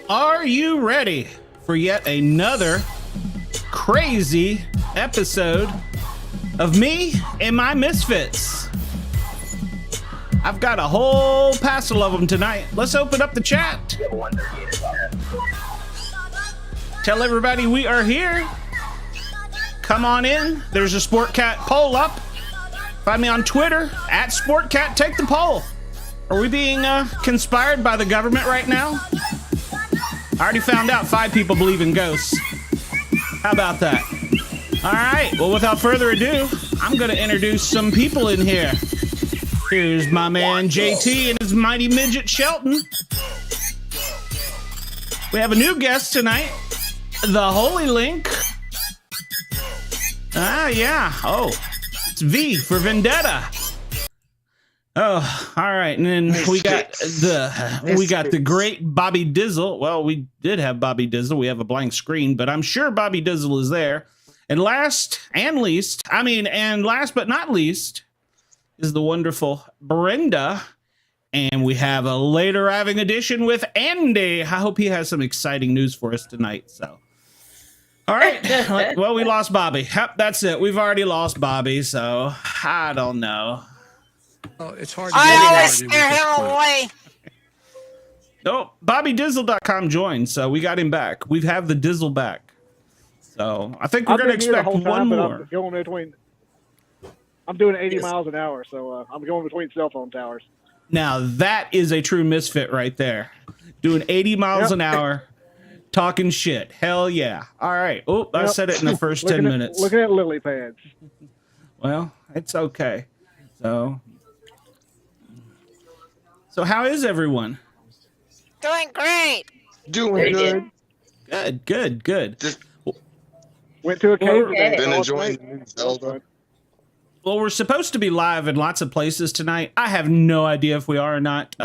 Are you ready for yet another crazy episode of me and my Misfits? I've got a whole passel of them tonight. Let's open up the chat. Tell everybody we are here. Come on in. There's a Sportcat poll up. Find me on Twitter at Sportcat. Take the poll. Are we being conspired by the government right now? I already found out 5 people believe in ghosts. How about that? All right. Well, without further ado, I'm going to introduce some people in here. Here's my man JT and his mighty midget Shelton. We have a new guest tonight, the Holy Link. Ah, yeah. Oh, it's V for Vendetta. Oh, all right. And then we got the great Bobby Dizzle. Well, we did have Bobby Dizzle. We have a blank screen, but I'm sure Bobby Dizzle is there. And last but not least, is the wonderful Brenda. And we have a late arriving edition with Andy. I hope he has some exciting news for us tonight. So, all right. Well, we lost Bobby. Yep, that's it. We've already lost Bobby. So I don't know. Oh, it's hard. I always scare him away. Nope. BobbyDizzle.com joined, so we got him back. We have the Dizzle back. So I think we're going to expect one more. I'm doing 80 miles an hour, so I'm going between cell phone towers. Now that is a true misfit right there. Doing 80 miles an hour, talking shit. Hell yeah. All right. Oh, I said it in the first 10 minutes. Looking at lily pads. Well, it's okay. So how is everyone? Doing great. Doing good. Good. Just went to a cave. been enjoying Zelda. Well, we're supposed to be live in lots of places tonight. I have no idea if we are or not.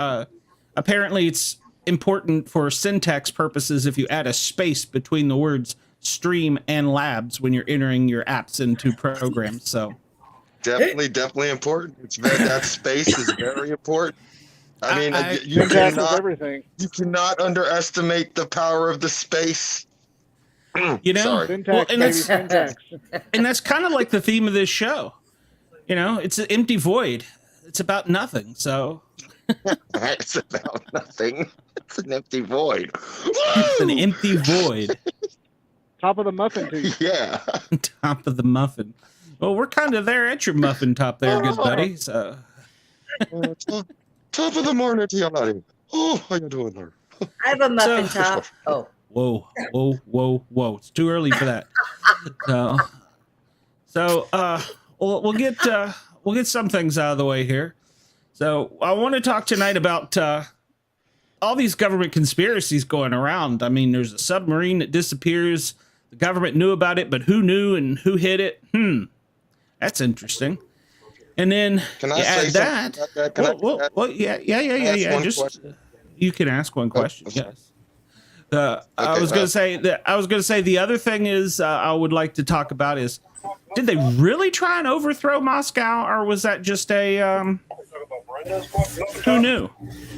Apparently, it's important for syntax purposes if you add a space between the words stream and labs when you're entering your apps into programs. So Definitely important. It's that space is very important. I mean, you cannot underestimate the power of the space. You know, Sorry. well, and that's kind of like the theme of this show. You know, it's an empty void. It's about nothing. So It's about nothing. It's an empty void. It's an empty void. Top of the muffin tube. Yeah. Top of the muffin. Well, we're kind of there at your muffin top there, good buddy. So Top of the morning to you, buddy. Oh, how you doing there? I have a muffin top. Oh. Whoa. It's too early for that. We'll get some things out of the way here. So I want to talk tonight about all these government conspiracies going around. I mean, there's a submarine that disappears. The government knew about it, but who knew and who hid it? That's interesting. And then Can I you say add that. Yeah. Just you can ask one question. Okay. Yes. I was going to say the other thing is I would like to talk about is, did they really try and overthrow Moscow, or was that just a who knew?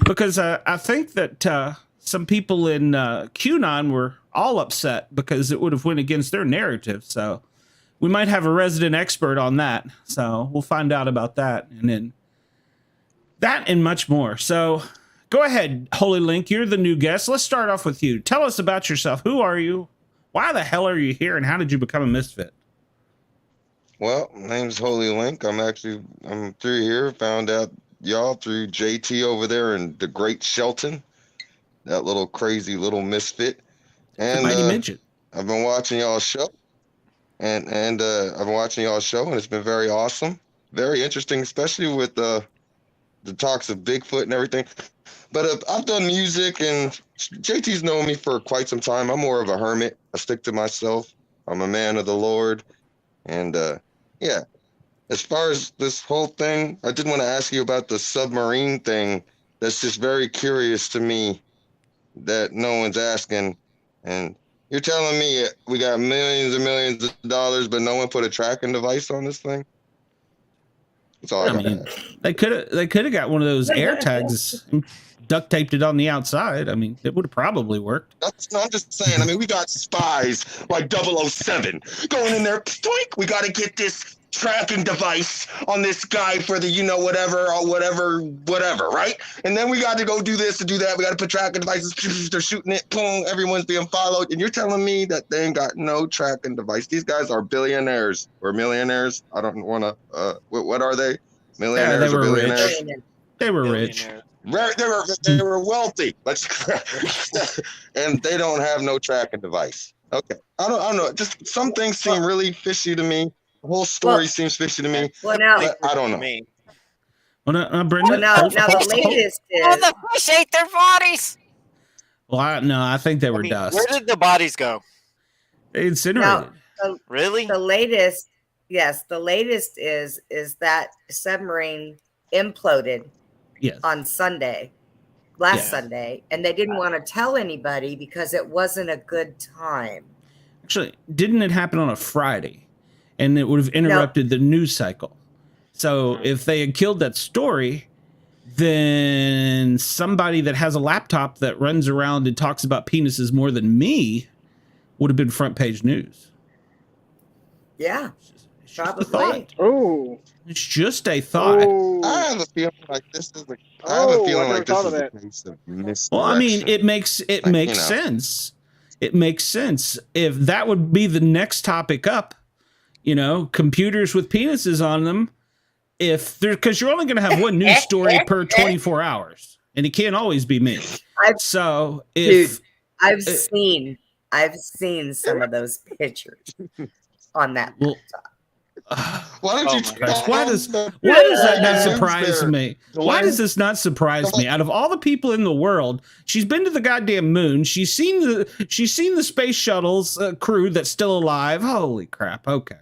Because I think that some people in QAnon were all upset because it would have went against their narrative. So we might have a resident expert on that. So we'll find out about that, and then that and much more. So go ahead, Holy Link. You're the new guest. Let's start off with you. Tell us about yourself. Who are you? Why the hell are you here? And how did you become a misfit? Well, my name's Holy Link. I'm through here. Found out y'all through JT over there and the great Shelton, that little crazy little misfit. And Mighty midget. I've been watching y'all's show, and I've been watching y'all's show, and it's been very awesome, very interesting, especially with the talks of Bigfoot and everything. But I've done music, and JT's known me for quite some time. I'm more of a hermit. I stick to myself. I'm a man of the Lord. And yeah, as far as this whole thing, I did want to ask you about the submarine thing. That's just very curious to me that no one's asking. And you're telling me we got millions and millions of dollars, but no one put a tracking device on this thing? That's all I I got. mean, they could have got one of those air tags and duct taped it on the outside. I mean, it would have probably worked. I'm just saying. I mean, we got spies like 007 going in there. Twink, we got to get this tracking device on this guy for the whatever, right? And then we got to go do this and do that. We got to put tracking devices. They're shooting it. Boom, everyone's being followed. And you're telling me that they ain't got no tracking device? These guys are billionaires or millionaires. I don't want to. What are they? Millionaires they were or billionaires? rich. They were rich. They were wealthy. And they don't have no tracking device. Okay, I don't know. Just some things seem really fishy to me. The whole story seems fishy to me. Well, now, I don't know. Well, Brenda, well, now the latest Oh, is the fish ate their bodies. Well, I think they were dust. Where did the bodies go? They incinerated. now, Really? the latest. Yes, the latest is that submarine imploded Yes. on last Sunday, and they didn't want to tell anybody because it wasn't a good time. Actually, didn't it happen on a Friday? And it would have interrupted the news cycle. So if they had killed that story, then somebody that has a laptop that runs around and talks about penises more than me would have been front page news. Yeah, It's just a probably. thought. Oh. It's just a thought. Oh. I have a feeling like this is a case of misdirection. Well, I mean, it makes sense. It makes sense. If that would be the next topic up, computers with penises on them, because you're only going to have one news story per 24 hours, and it can't always be me. I've seen some of those pictures on that laptop. Why don't you? Why does that not surprise me? Why does this not surprise me? Out of all the people in the world, she's been to the goddamn moon. She's seen the space shuttle's crew that's still alive. Holy crap! Okay,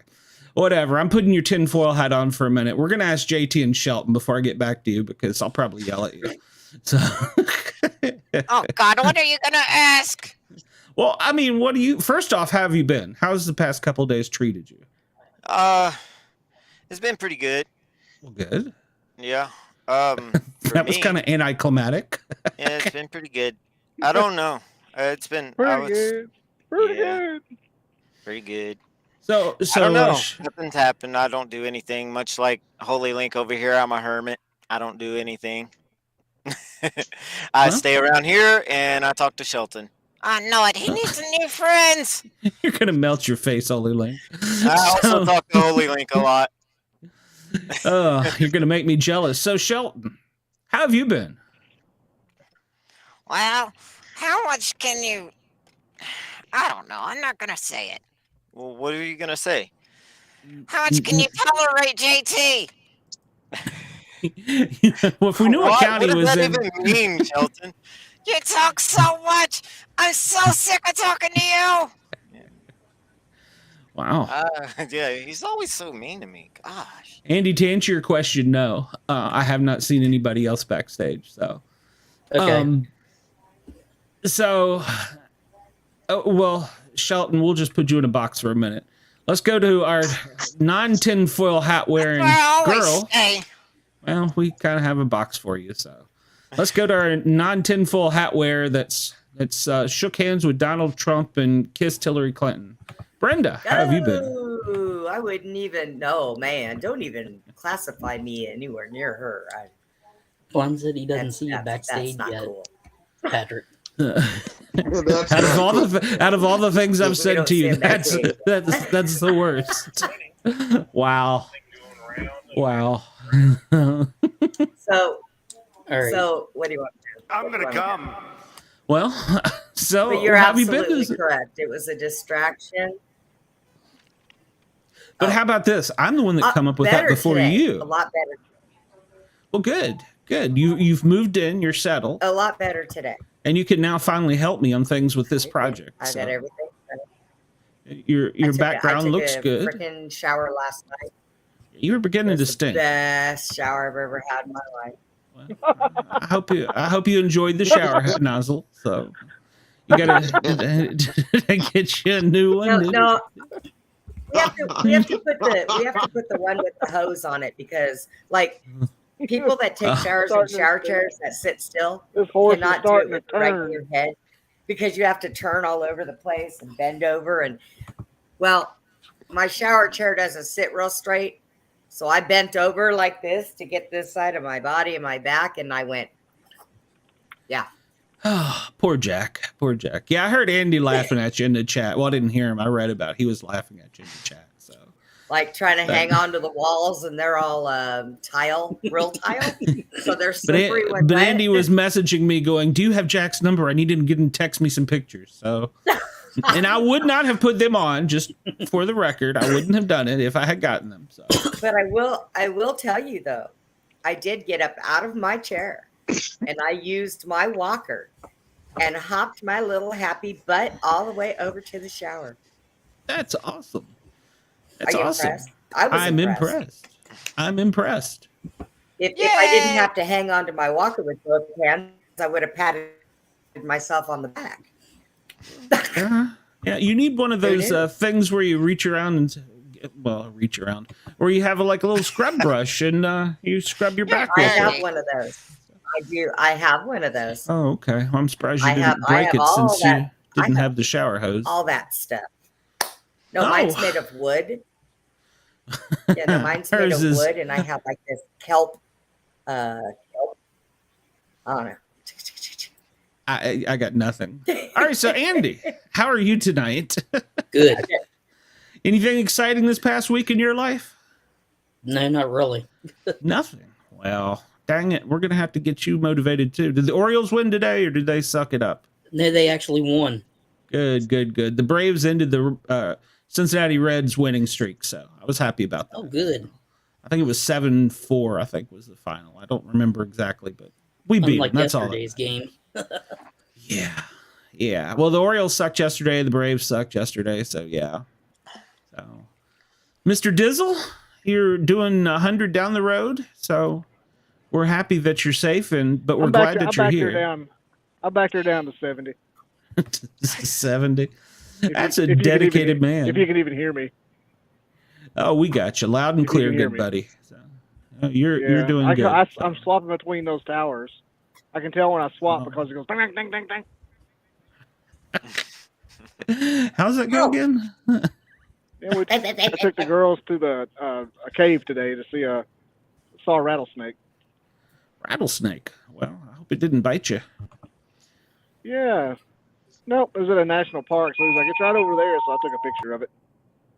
whatever. I'm putting your tinfoil hat on for a minute. We're gonna ask JT and Shelton before I get back to you because I'll probably yell at you. So, Oh God, what are you gonna ask? well, I mean, first off, how have you been? How's the past couple of days treated you? It's been pretty good. Well, good. Yeah. That was kind of anticlimactic. Yeah, it's been pretty good. I don't know. It's been Pretty good. Pretty yeah. good. pretty good. So I don't know. Nothing's happened. I don't do anything. Much like Holy Link over here, I'm a hermit. I don't do anything. I stay around here and I talk to Shelton. I know it. He needs some new friends. You're gonna melt your face, Holy Link. I also talk to Holy Link a lot. You're gonna make me jealous. So, Shelton, how have you been? Well, how much can you? I don't know. I'm not gonna say it. Well, what are you gonna say? How much can you tolerate, JT? Well, if we knew what county what was does in, that even mean, Shelton? You talk so much. I'm so sick of talking to you. wow. Yeah, he's always so mean to me. Gosh. Andy, to answer your question, no, I have not seen anybody else backstage. So, Okay. Well, Shelton, we'll just put you in a box for a minute. Let's go to our non-tinfoil hat wearing That's where I always girl. stay. Well, we kind of have a box for you, so let's go to our non-tinfoil hat wearer that's shook hands with Donald Trump and kissed Hillary Clinton. Brenda, how have you been? Oh, I wouldn't even know, man. Don't even classify me anywhere near her. One said he doesn't see you That's backstage not yet, cool. Patrick. Out of all the things I've said don't to you, see him backstage. that's the worst. Wow. So, All right. so what do you want? I'm gonna come. Well, so But you're how have you been? absolutely correct. It was a distraction. But how about this? I'm the one that come up with that Better before today. you. A lot better. Well, good. You've moved in, you're settled, A lot better today. and you can now finally help me on things with this project. I So got everything. your background looks good. Freaking shower last night. You were beginning to It was the stink. best shower I've ever had in my life. I hope you enjoyed the shower head nozzle. So you gotta get you a new one. No, we have to put the one with the hose on it because, like, people that take showers in shower chairs that sit still This horse is cannot do it starting to with the right turn. your head because you have to turn all over the place and bend over. And well, my shower chair doesn't sit real straight, so I bent over like this to get this side of my body and my back, and I went, yeah. Oh, poor Jack. Poor Jack. Yeah, I heard Andy laughing at you in the chat. Well, I didn't hear him. I read about it. He was laughing at you in the chat. So, Like trying to hang on to the walls, and they're all real tile. So they're but, slippery when but wet. Andy was messaging me going, do you have Jack's number? I need him to get him to text me some pictures. So, and I would not have put them on, just for the record. I wouldn't have done it if I had gotten them. So, But I will tell you though, I did get up out of my chair and I used my walker and hopped my little happy butt all the way over to the shower. that's awesome. That's Are you awesome. impressed? I'm impressed. I'm impressed. If I didn't have to hang on to my walker with both hands, I would have patted myself on the back. Yeah, you need one of those things where you reach around and where you have like a little scrub brush and you scrub your back I with have it. one of those. I do. I have one of those. Oh, okay. Well, I'm surprised you I didn't have break it all since that. you didn't I have the shower hose. All that stuff. No, Oh. mine's made of wood. Yeah, no, mine's made Hers of is- wood, and I have like this kelp. I don't know. I got nothing. All right, so Andy, how are you tonight? Good. Anything exciting this past week in your life? No, not really. Nothing. Well, dang it. We're going to have to get you motivated too. Did the Orioles win today or did they suck it up? No, they actually won. Good. The Braves ended the Cincinnati Reds winning streak, so I was happy about that. Oh, good. I think it was 7-4, I think was the final. I don't remember exactly, but we beat Unlike them. That's all. yesterday's game. Yeah. Well, the Orioles sucked yesterday. The Braves sucked yesterday, so yeah. So, Mr. Dizzle, you're doing 100 down the road, so we're happy that you're safe, but we're glad that you're here. I backed her down to 70. 70. That's If a you could dedicated even, man. If you can even hear me. Oh, we got you loud and If you clear, can hear good me. buddy. So, you're doing good. I'm swapping between those towers. I can tell when I swap because it goes ding, ding, ding, ding. How's that go again? Yeah, I took the girls to a cave today to saw a rattlesnake. Rattlesnake. Well, I hope it didn't bite you. Yeah. Nope, it was at a national park, so he was like, it's right over there, so I took a picture of it.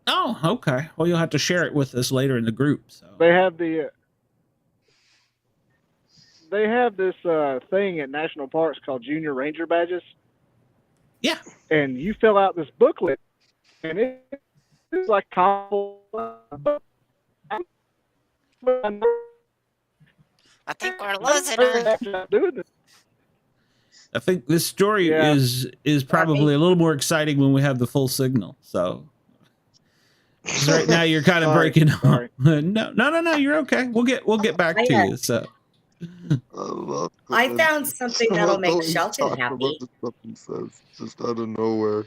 Oh, okay. Well, you'll have to share it with us later in the group. So They have this thing at national parks called Junior Ranger Badges. Yeah. And you fill out this booklet, and it's like I think we're losing her. I think this story is probably a little more exciting when we have the full signal. So 'cause right now you're kind of breaking up. No, you're okay. We'll get back to you. So I found something that'll make Shelton happy. Something says just out of nowhere.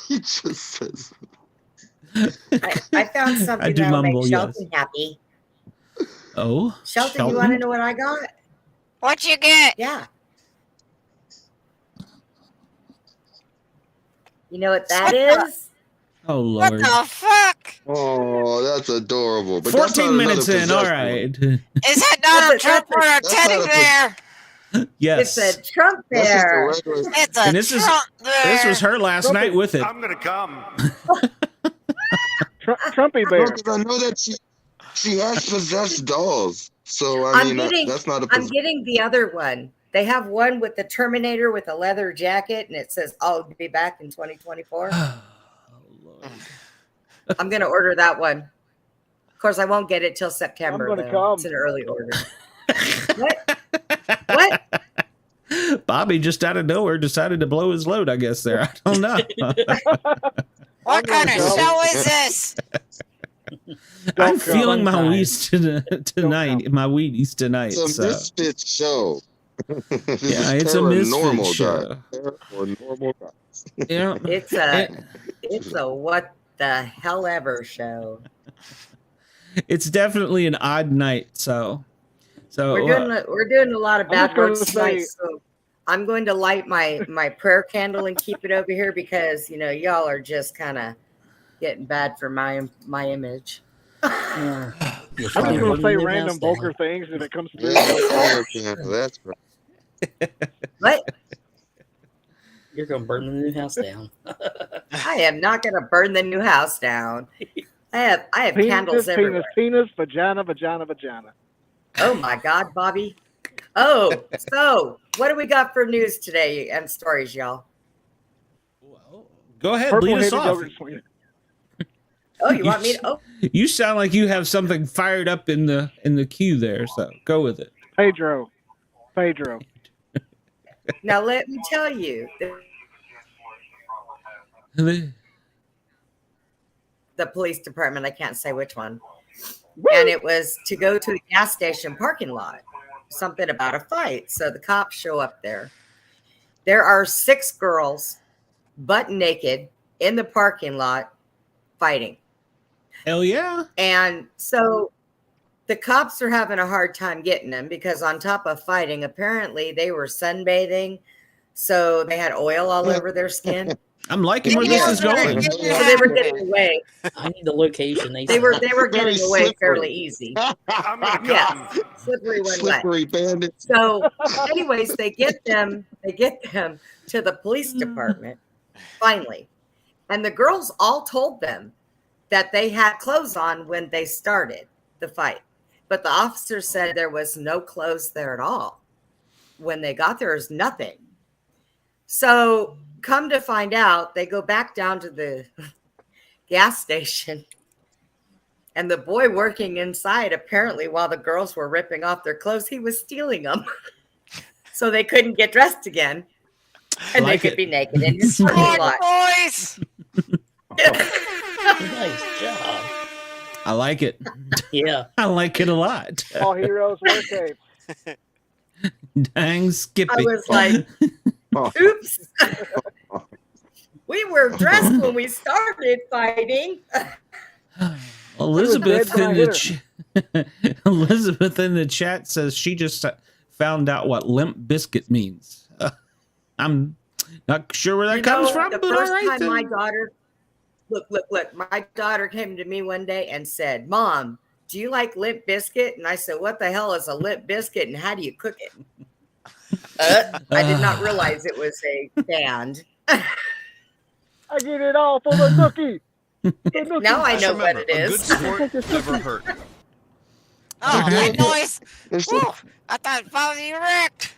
He just says. I found something do that'll mumble, make Shelton happy. Oh, Shelton, you want to know what I got? What'd you get? Yeah. You know what that is? Oh What Lord. the fuck? Oh, that's adorable. But 14 minutes in. All right. Is that not a Trump or a That's teddy not a bear? Yes. It's a Trump That's just a bear. regular. It's a And this is- Trump bear. This was her last night with it. I'm gonna come. Trumpy bear. Because I know that she has possessed dolls. So I I'm mean, getting- that's not a. I'm getting the other one. They have one with the Terminator with a leather jacket, and it says, I'll be back in 2024. Oh, Lord. I'm going to order that one. Of course, I won't get it till September. I'm gonna though. come. It's an early order. What? Bobby just out of nowhere decided to blow his load, I guess there. I don't know. What kind of come. show is this? I'm Don't come. feeling my Time. Wheaties tonight. My Wheaties tonight. It's a So. misfit show. Yeah, it's a misfit show. Or normal guys. Yeah. It's a what the hell ever show. It's definitely an odd night. So We're doing a lot of I'm bad just gonna work say- tonight. So I'm going to light my prayer candle and keep it over here because y'all are just kind of getting bad for my image. Yeah. You're I'm just fired. gonna say New random house vulgar down. things if it comes through. That's right. What? You're gonna burn the new house down. I am not going to burn the new house down. I have candles Penis, everywhere. penis, vagina, vagina, vagina. Oh my God, Bobby. Oh, so what do we got for news today and stories, y'all? go ahead, lead us Purple-headed off. yogurt swinger. Oh, you want me to? Oh, You sound like you have something fired up in the queue there. So go with it. Pedro. now let me tell you, the police department, I can't say which one. And it was to go to the gas station parking lot. Something about a fight. So the cops show up there. There are 6 girls, butt naked, in the parking lot fighting. Hell yeah. And so the cops are having a hard time getting them because on top of fighting, apparently they were sunbathing. So they had oil all over their skin. I'm liking where this is going. So they were getting away. I need the location. They were getting Very away slippery. fairly easy. Yeah, slippery when wet. Slippery bandit. So, anyways, they get them to the police department finally, and the girls all told them that they had clothes on when they started the fight, but the officer said there was no clothes there at all. When they got there, was nothing. So, come to find out, they go back down to the gas station. And the boy working inside, apparently, while the girls were ripping off their clothes, he was stealing them. So they couldn't get dressed again. And Like they could it. be naked in his parking Good lot. boys. Nice job. I like it. Yeah. I like it a lot. All heroes wear capes. Dang Skippy. I was like, oops. We were dressed when we started fighting. Elizabeth I in was the Elizabeth in the chat says she just found out what limp biscuit means. I'm not sure where that comes from, The but first all right time then. my daughter, look, my daughter came to me one day and said, Mom, do you like Limp Biscuit? And I said, what the hell is a Limp Biscuit and how do you cook it? I did not realize it was a band. I get it all for the nookie. Now I know what Remember, it a good is. sport never hurt. Oh, that noise. It's Whew, I thought finally you wrecked.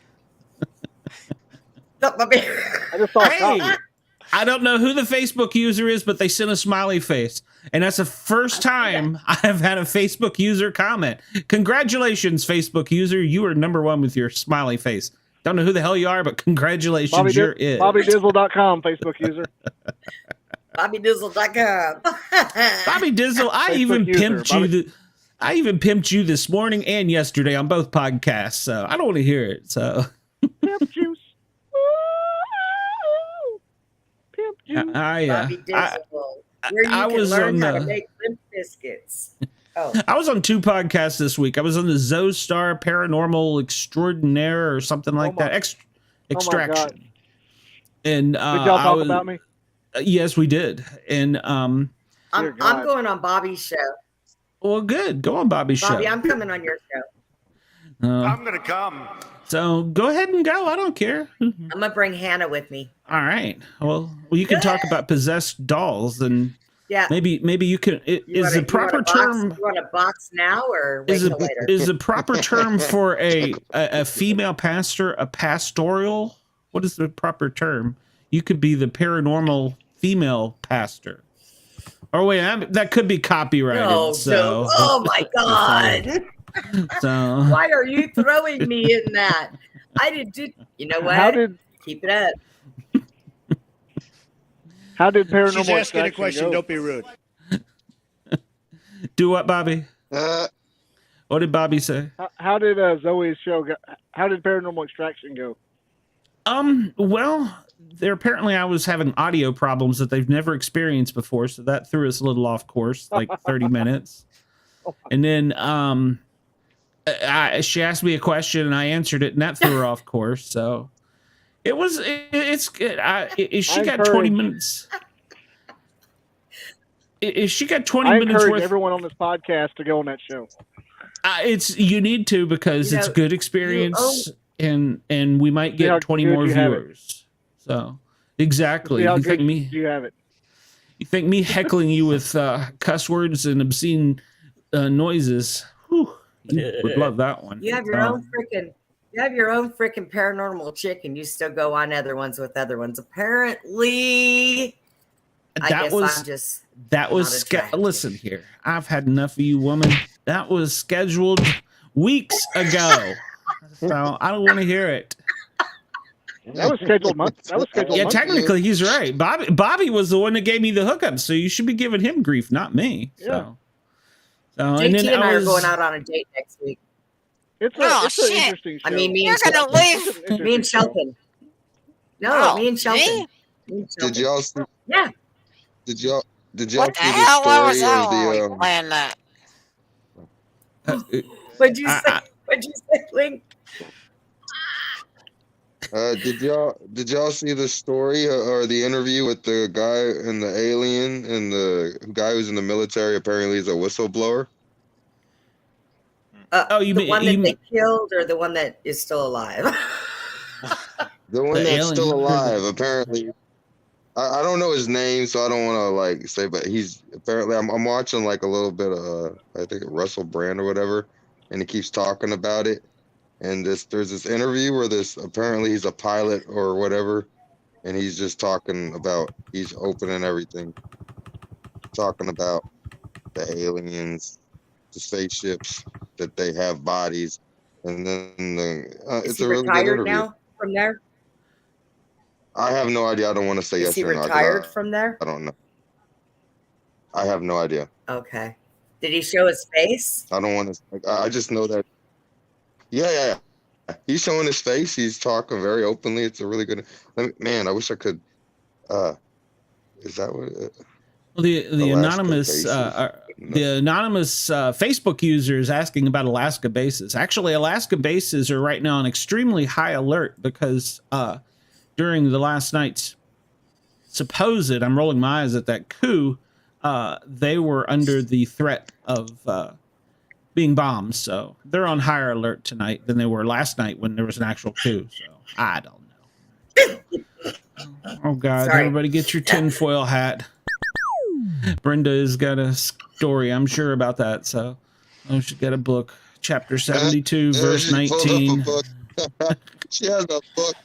I just saw a Hey, cop. I don't know who the Facebook user is, but they sent a smiley face. And that's the first time I have had a Facebook user comment. Congratulations, Facebook user. You are number 1 with your smiley face. Don't know who the hell you are, but congratulations, you're it. BobbyDizzle.com, Facebook user. BobbyDizzle.com. Bobby Dizzle, I even user, pimped you I even pimped you this morning and yesterday on both podcasts, so I don't want to hear it. So Pimp juice. Ooh, pimp juice. Bobby Dizzle. Where you I can was learn on how to the- make Limp Biscuits. Oh, I was on 2 podcasts this week. I was on the Zoestar Paranormal Extraordinaire or something like my- that. God. Extraction. And Did y'all I talk was- about me? Yes, we did. And Dear I'm God. going on Bobby's show. well, good. Go on Bobby's Bobby, show. I'm coming on your show. I'm gonna come. So go ahead and go. I don't care. I'm gonna bring Hannah with me. All right. Well, you can talk about possessed dolls, and Yeah. maybe you can. Is the proper term? You want a box now or wait Is till later? the proper term for a female pastor a pastoral? What is the proper term? You could be the paranormal female pastor. Or wait, that could be copyrighted. No, so, no. Oh my God. so Why are you throwing me in that? I didn't do. You know what? How did Keep it up. paranormal She's asking a extraction question. go? Don't be rude. do what, Bobby? Uh, What did Bobby say? How did Zoe's show go? How did paranormal extraction go? Well, I was having audio problems that they've never experienced before, so that threw us a little off course, like 30 minutes. And then she asked me a question and I answered it, and that threw her off course. So it's good. She got 20 minutes. If she got 20 I minutes encourage worth, everyone on this podcast to go on that show. you need to, because it's good experience, and we might get 20 more viewers. So exactly. You have it. You think me heckling you with cuss words and obscene noises? Whew, you would love that one. You have your own freaking paranormal chick, and you still go on other ones with other ones. Apparently, listen here. I've had enough of you, woman. That was scheduled weeks ago, so I don't want to hear it. That was scheduled months. Yeah, technically, he's right. Bobby was the one that gave me the hookup, so you should be giving him grief, not me. Yeah. So JT and I are going out on a date next week. It's an interesting show. I mean, You're gonna leave. Me and Shelton. No, me and Shelton. Did y'all? Yeah. Did y'all What the see hell? the Where was story I of when we the? planned that? What'd you say? What'd you say, Link? Did y'all see the story or the interview with the guy and the alien and the guy who's in the military? Apparently, he's a whistleblower. You mean the one that they killed, or the one that is still alive? The one that's still alive, apparently. I don't know his name, so I don't want to say, but he's apparently. I'm watching like a little bit of I think Russell Brand or whatever, and he keeps talking about it. And there's this interview where apparently he's a pilot or whatever, and he's just talking about, he's opening everything, talking about the aliens, the spaceships, that they have bodies, and then it's a really good interview. Now from there? I have no idea. I don't want to say yes or no. Is he retired from there? I don't know. I have no idea. Okay. Did he show his face? I don't want to. I just know that. Yeah. He's showing his face. He's talking very openly. It's a really good. Man, I wish I could. Is that what? Well, the anonymous Facebook user is asking about Alaska bases. Actually, Alaska bases are right now on extremely high alert because during the last night's supposed, I'm rolling my eyes at that coup, they were under the threat of being bombed. So they're on higher alert tonight than they were last night when there was an actual coup. So I don't know. Oh, God. Sorry. Everybody get your tinfoil hat. Brenda has got a story, I'm sure, about that. So she got a book, chapter 72, verse 19. She has a book.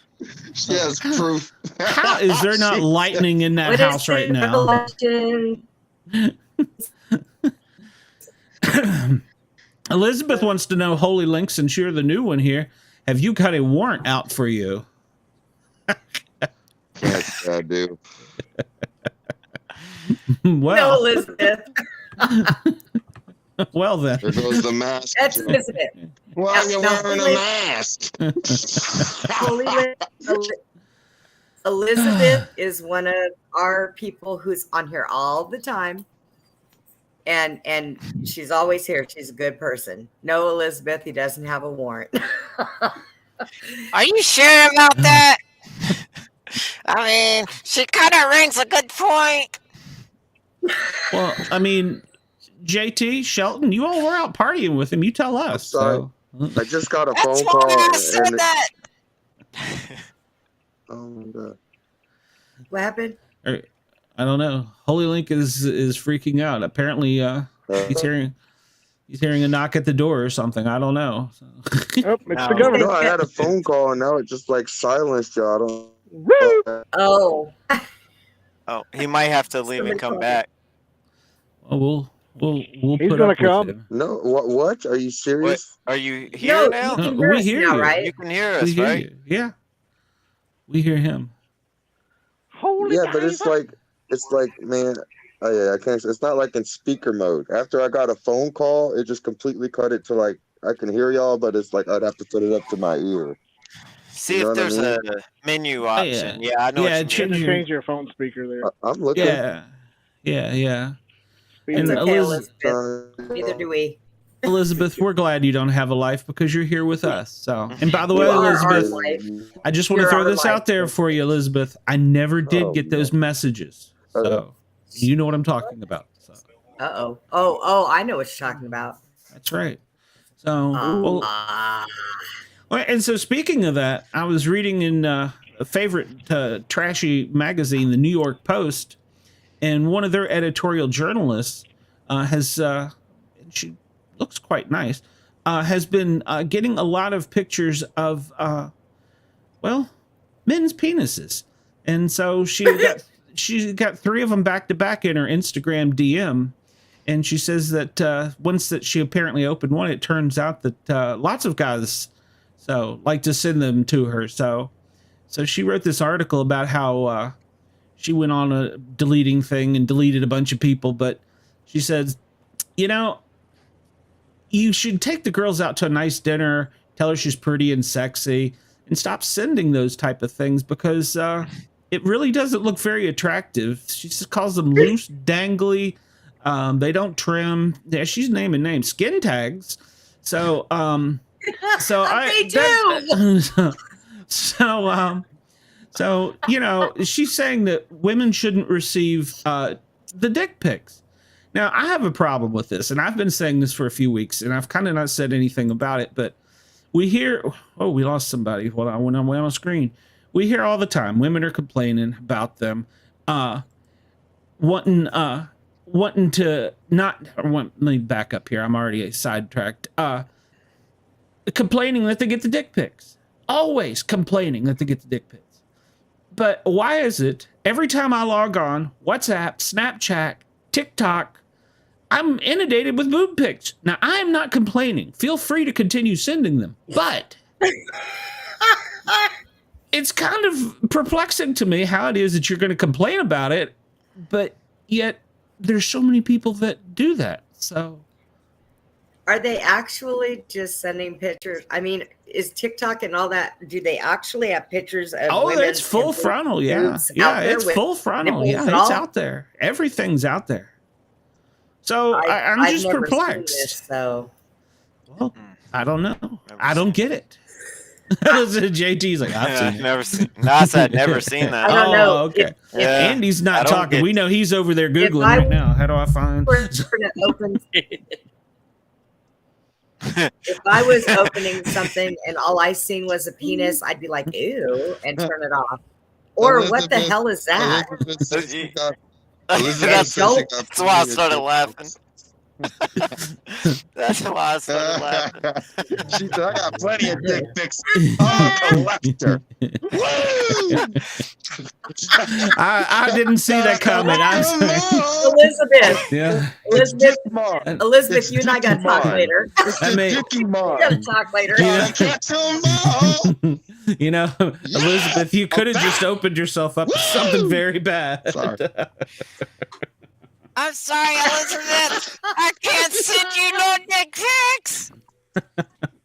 She has proof. How is there not lightning in that house right now? Elizabeth wants to know, Holy Link, since you're the new one here, have you got a warrant out for you? Yes, I do. Well, No, Elizabeth. Well then. There goes the mask. That's Elizabeth. Why are you wearing a mask? Elizabeth is one of our people who's on here all the time. And she's always here. She's a good person. No, Elizabeth, he doesn't have a warrant. Are you sure about that? I mean, she kind of rings a good point. Well, I mean, JT, Shelton, you all were out partying with him. You tell us. So. I just got a That's phone why call. I said that. Oh my God. What happened? I don't know. Holy Link is freaking out. Apparently, he's hearing a knock at the door or something. I don't know. So. Oh, it's the governor. No, I had a phone call and now it just silenced y'all. Oh. Oh, he might have to leave and come back. Oh, we'll He's put gonna up come. with him. No, what? Are you serious? Are you here now? You can We hear us hear now, you. right? You can hear We us, hear right? you. Yeah, we hear him. Holy Yeah, but it's like, man, oh yeah, I can't. It's not like in speaker mode. After I got a phone call, it just completely cut it to I can hear y'all, but it's like I'd have to put it up to my ear. See You know if what I there's mean? a menu yeah. option. Yeah, I know Yeah, what you mean. You have to Change change your phone speaker there. I'm looking. Yeah, yeah. Speaker. It's And okay, Elizabeth, Elizabeth. Neither do we. Elizabeth, we're glad you don't have a life because you're here with us. So, and by the You way, are our Elizabeth, life. I just want to You're throw our this life. out there for you, Elizabeth. I never did Oh, get those messages, so you know what I'm talking about. So Uh-oh. Oh, I know what you're talking about. that's right. So, Ah. well, and so speaking of that, I was reading in a favorite trashy magazine, the New York Post, and one of their editorial journalists has, she looks quite nice, has been getting a lot of pictures of, well, men's penises. And so she got 3 of them back to back in her Instagram DM. And she says that once that she apparently opened one, it turns out that lots of guys like to send them to her. So she wrote this article about how she went on a deleting thing and deleted a bunch of people. But she says, you should take the girls out to a nice dinner, tell her she's pretty and sexy, and stop sending those type of things because it really doesn't look very attractive. She just calls them loose, dangly. They don't trim. Yeah, she's naming names, skin tags. So They do. So she's saying that women shouldn't receive the dick pics. Now, I have a problem with this, and I've been saying this for a few weeks, and I've kind of not said anything about it, but we hear, we lost somebody when I went on the screen. We hear all the time, women are complaining about them, wanting to not, let me back up here. I'm already sidetracked. Complaining that they get the dick pics. Always complaining that they get the dick pics. But why is it every time I log on, WhatsApp, Snapchat, TikTok, I'm inundated with boob pics? Now, I am not complaining. Feel free to continue sending them. But it's kind of perplexing to me how it is that you're going to complain about it, but yet there's so many people that do that. So Are they actually just sending pictures? I mean, is TikTok and all that, do they actually have pictures of women? it's full frontal. Yeah. It's full frontal. Yeah, it's out there. Everything's out there. So I'm I've just never seen perplexed. this, so Well, I don't know. I don't get it. JT's like, I've seen it. Never seen. No, I said never seen that. I don't know. Okay. Yeah. Andy's I not don't talking. get- We know he's over there Googling I- right now. How do I find? If I was opening something and all I seen was a penis, I'd be like, ew, and turn it off. Or what the Elizabeth- hell is that? Elizabeth says she got- That's, Elizabeth says she got that's why I plenty of started dick laughing. pics. That's why I started laughing. She said, I got plenty of dick pics. I'm a collector. Woo! I didn't see that comment. I'm sorry. Elizabeth, Yeah. Elizabeth, you and I gotta talk later. I mean, We gotta talk later. Yeah. Can't tell them all. Elizabeth, you could have just opened yourself up to something very bad. Sorry. I'm sorry, Elizabeth. I can't send you no dick pics.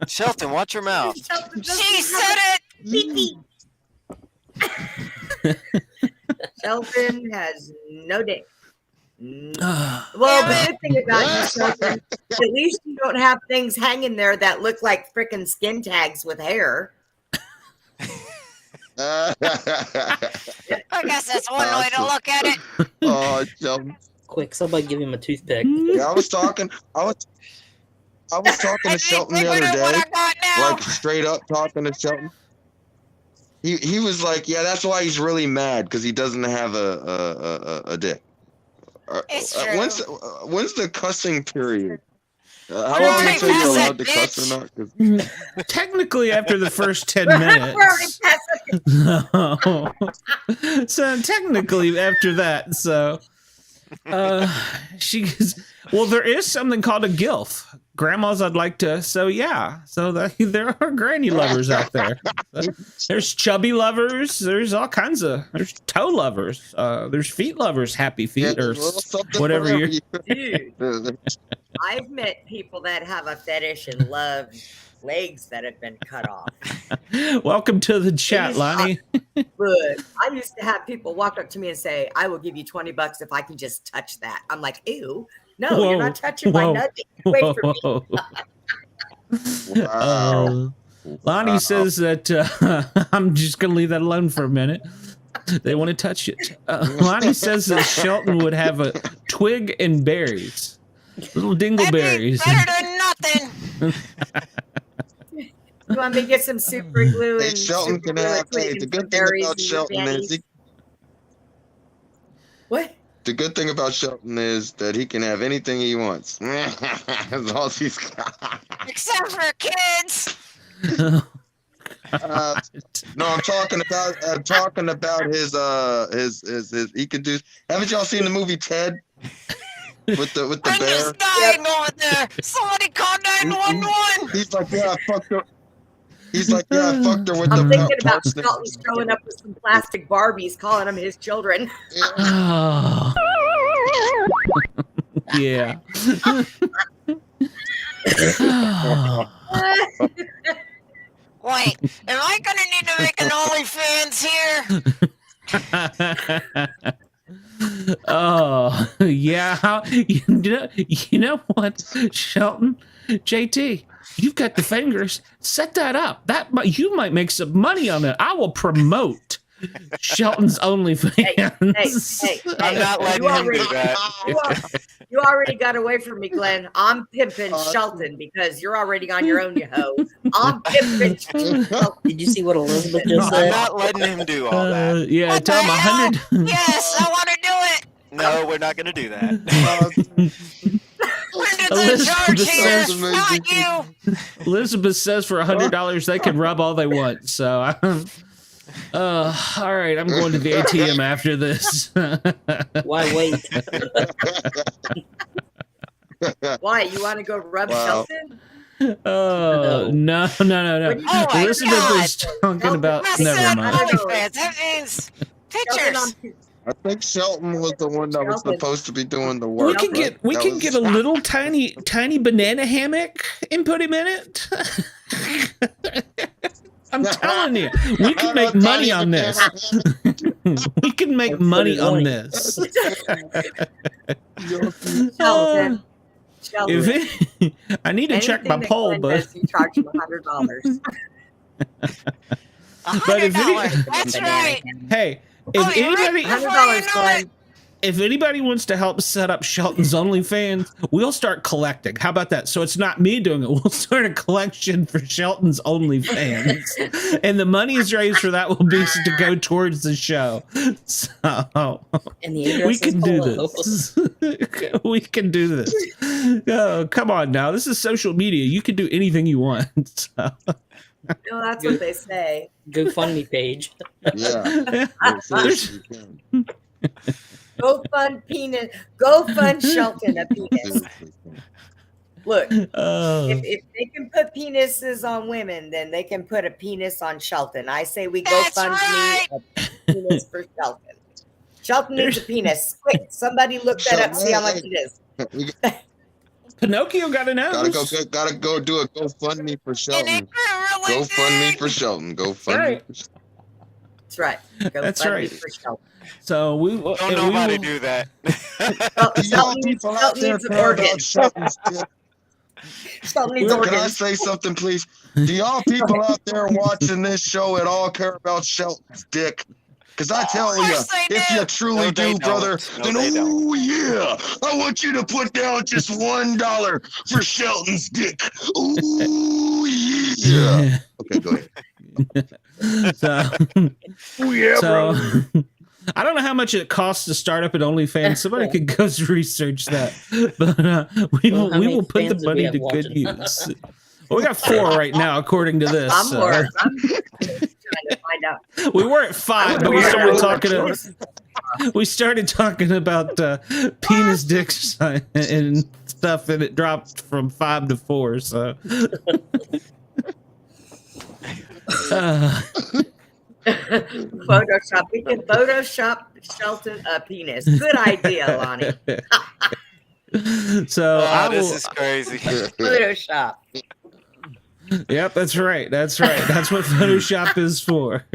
Shelton, watch your mouth. She said it. Shelton has no dick. Well, the good thing about you, Shelton, at least you don't have things hanging there that look like frickin' skin tags with hair. I guess that's one way to look at it. Oh, Shelton. Quick, somebody give him a toothpick. Yeah, I was talking to Shelton the other Bigger than what day, I got now. like straight up talking to Shelton. He was like, yeah, that's why he's really mad because he doesn't have a dick. It's true. When's the cussing period? How We're long already until you're past allowed to that, cuss bitch. or not? 'Cause- Technically, after the first 10 We're already minutes. past it. So technically, after that, she goes, well, there is something called a GILF, grandmas I'd like to. So yeah, so there are granny lovers out there. There's chubby lovers. There's all kinds of. There's toe lovers. There's feet lovers. Happy feet or whatever you're. Dude, I've met people that have a fetish and love legs that have been cut off. Welcome to the chat, Lonnie. Look, I used to have people walk up to me and say, "I will give you $20 if I can just touch that." I'm like, "Ew, no, Whoa, you're not touching my nugget. Wait for me." Wow. Lonnie says that I'm just gonna leave that alone for a minute. They want to touch it. Lonnie says that Shelton would have a twig and berries, little dingleberries. Better than nothing. You want me to get some super glue Hey, and Shelton super can glue have. and Hey, the good thing about Shelton is what? the good thing about Shelton is that he can have anything he wants. As long as he's Except for kids. no, I'm talking about his he can do. Haven't y'all seen the movie Ted with the I'm bear? just dying over there. Somebody call 911. He's like, yeah, I fucked her. He's like, yeah, I fucked her with I'm the thinking about parsnip. Shelton showing up with some plastic Barbies, calling them his children. Oh. Yeah. Wait, am I gonna need to make an OnlyFans here? Oh, yeah. You know what, Shelton? JT, you've got the fingers. Set that up. You might make some money on it. I will promote Shelton's OnlyFans. Hey, I'm not letting him do that. You already got away from me, Glenn. I'm pimping Shelton because you're already on your own, you hoe. I'm pimping Shelton. Did you see what Elizabeth just I'm said? not letting him do all that. Yeah, What tell him the hell? 100. Yes, I want to do it. No, we're not going to do that. We're in charge here, not you. Elizabeth says for $100 they can rub all they want. So, all right, I'm going to the ATM after this. Why wait? Why? You want to go rub Wow. Shelton? Oh no! What do you- Oh my Elizabeth God. is talking about. Mess Never up mind. OnlyFans. That means pictures. I think Shelton was the one that was supposed to be doing the work. We can right? get That was- get a little tiny banana hammock and put him in it. I'm telling you, we can make money on this. We can make money on this. Shelton. Shelton. I need to check my Anything that poll, Glenn but does, you charge him $100. But if $100. That's right. hey, Oh, if you're right. anybody $100, Glenn. if anybody wants to help set up Shelton's OnlyFans, we'll start collecting. How about that? So it's not me doing it. We'll start a collection for Shelton's OnlyFans. And the money is raised for that will be to go towards the show. So And the we address can is do below. this. We can do this. Oh, come on now. This is social media. You can do anything you want. So. No, that's what they say. GoFundMe page. Yeah. Seriously, you can. Go fund penis. Go fund Shelton a penis. Look, Oh. if they can put penises on women, then they can put a penis on Shelton. I say we go That's fund right. me a penis for Shelton. Shelton needs a penis. Quick, somebody look that up. See how much it is. We Pinocchio got a nose. gotta go do a GoFundMe for And Shelton. it grew really GoFundMe big. for Shelton. GoFundMe. Right. For Shelton. That's right. Go That's fund right. me for Shelton. So we will. Don't and we nobody will- do that. Oh, Do y'all Shelton needs, people out Shelton there needs an care organ. about Shelton's dick? Shelton needs Can I organs. say something, please? Do y'all people out there watching this show at all care about Shelton's dick? Because I tell you, course they if do. you truly No, they do, brother, don't. No, then they don't. oh yeah, I want you to put down just $1 for Shelton's dick. Ooh yeah. Okay, go ahead. So, Oh yeah, so bro. I don't know how much it costs to start up an OnlyFans. Somebody could go research that, but we Well, how will many put the fans do we money have to good watching? use. Well, we got 4 right now, according to this. I'm more. I'm trying to find out. We were at 5, but we started talking. We started talking about penis dicks and stuff, and it dropped from 5 to 4. So. Photoshop. We can Photoshop Shelton a penis. Good idea, Lonnie. So this is crazy. Photoshop. Yep, that's right. That's right. That's what Photoshop is for.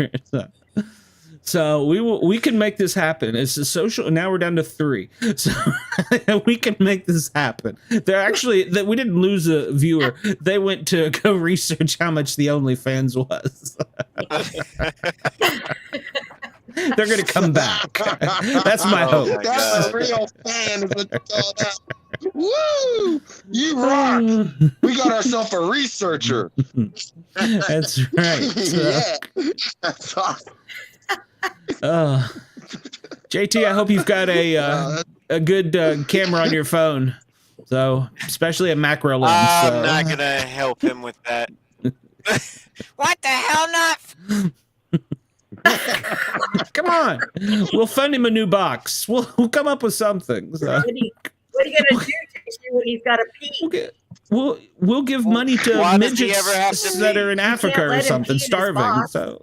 So we can make this happen. It's a social. Now we're down to 3. So we can make this happen. They're actually that we didn't lose a viewer. They went to go research how much the OnlyFans was. They're gonna come back. That's my hope. That's a real fan. Is what you call that. Woo! You rock. We got ourselves a researcher. That's right. Yeah. That's awesome. JT, I hope you've got a good camera on your phone. So, especially a macro lens. I'm not gonna help him with that. What the hell, not? Come on, we'll fund him a new box. We'll come up with something. So. What are you gonna do when he's got a pee? We'll give money to Why does he midgets ever have to that pee? are in You Africa can't or let him something, pee in his starving. box. So.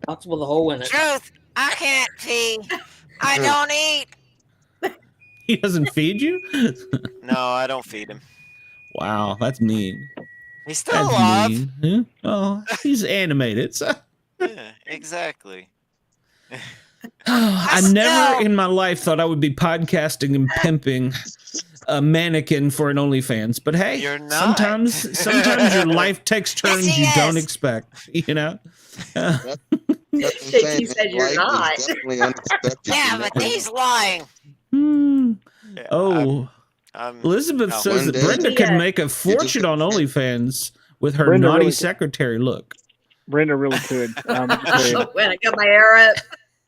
Box with a hole in it. Truth, I can't pee. I don't eat. He doesn't feed you? No, I don't feed him. Wow, that's mean. He's still That's alive. mean. Huh? Oh, he's animated. So. Yeah, exactly. I never in my life thought I would be podcasting and pimping a mannequin for an OnlyFans. But hey, You're not. sometimes your life takes turns Yes, he you don't is. expect. You know. That's what I'm saying. You said you're Life is not. definitely unexpected. Yeah, You but never he's know. lying. Yeah, Oh, I'm Elizabeth no. says One that day- Brenda Yeah. can make a fortune on OnlyFans with her Brenda naughty really- secretary look. Brenda really could. Just saying. When I got my hair up,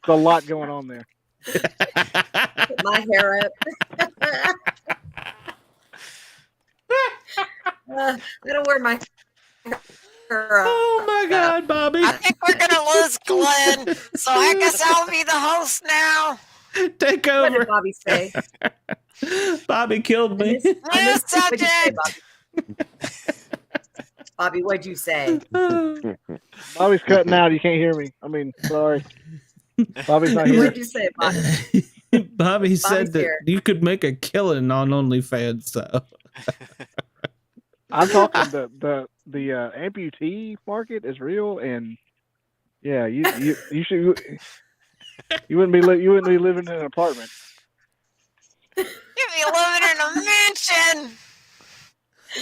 There's a lot going on there. put my hair up. I don't wear my hair up. Oh my God, Bobby! I think we're gonna lose Glenn, so I guess I'll be the host now. Take What did over. Bobby say? Bobby killed me. New What'd you say, subject. Bobby? Bobby, what'd you say? Bobby's cutting out. You can't hear me. I mean, sorry. Bobby's not here. What'd you say, Bobby? Bobby said that here. you could make a killing on OnlyFans. So I'm talking the amputee market is real, and yeah, you should you wouldn't be living in an apartment. You'd be living in a mansion.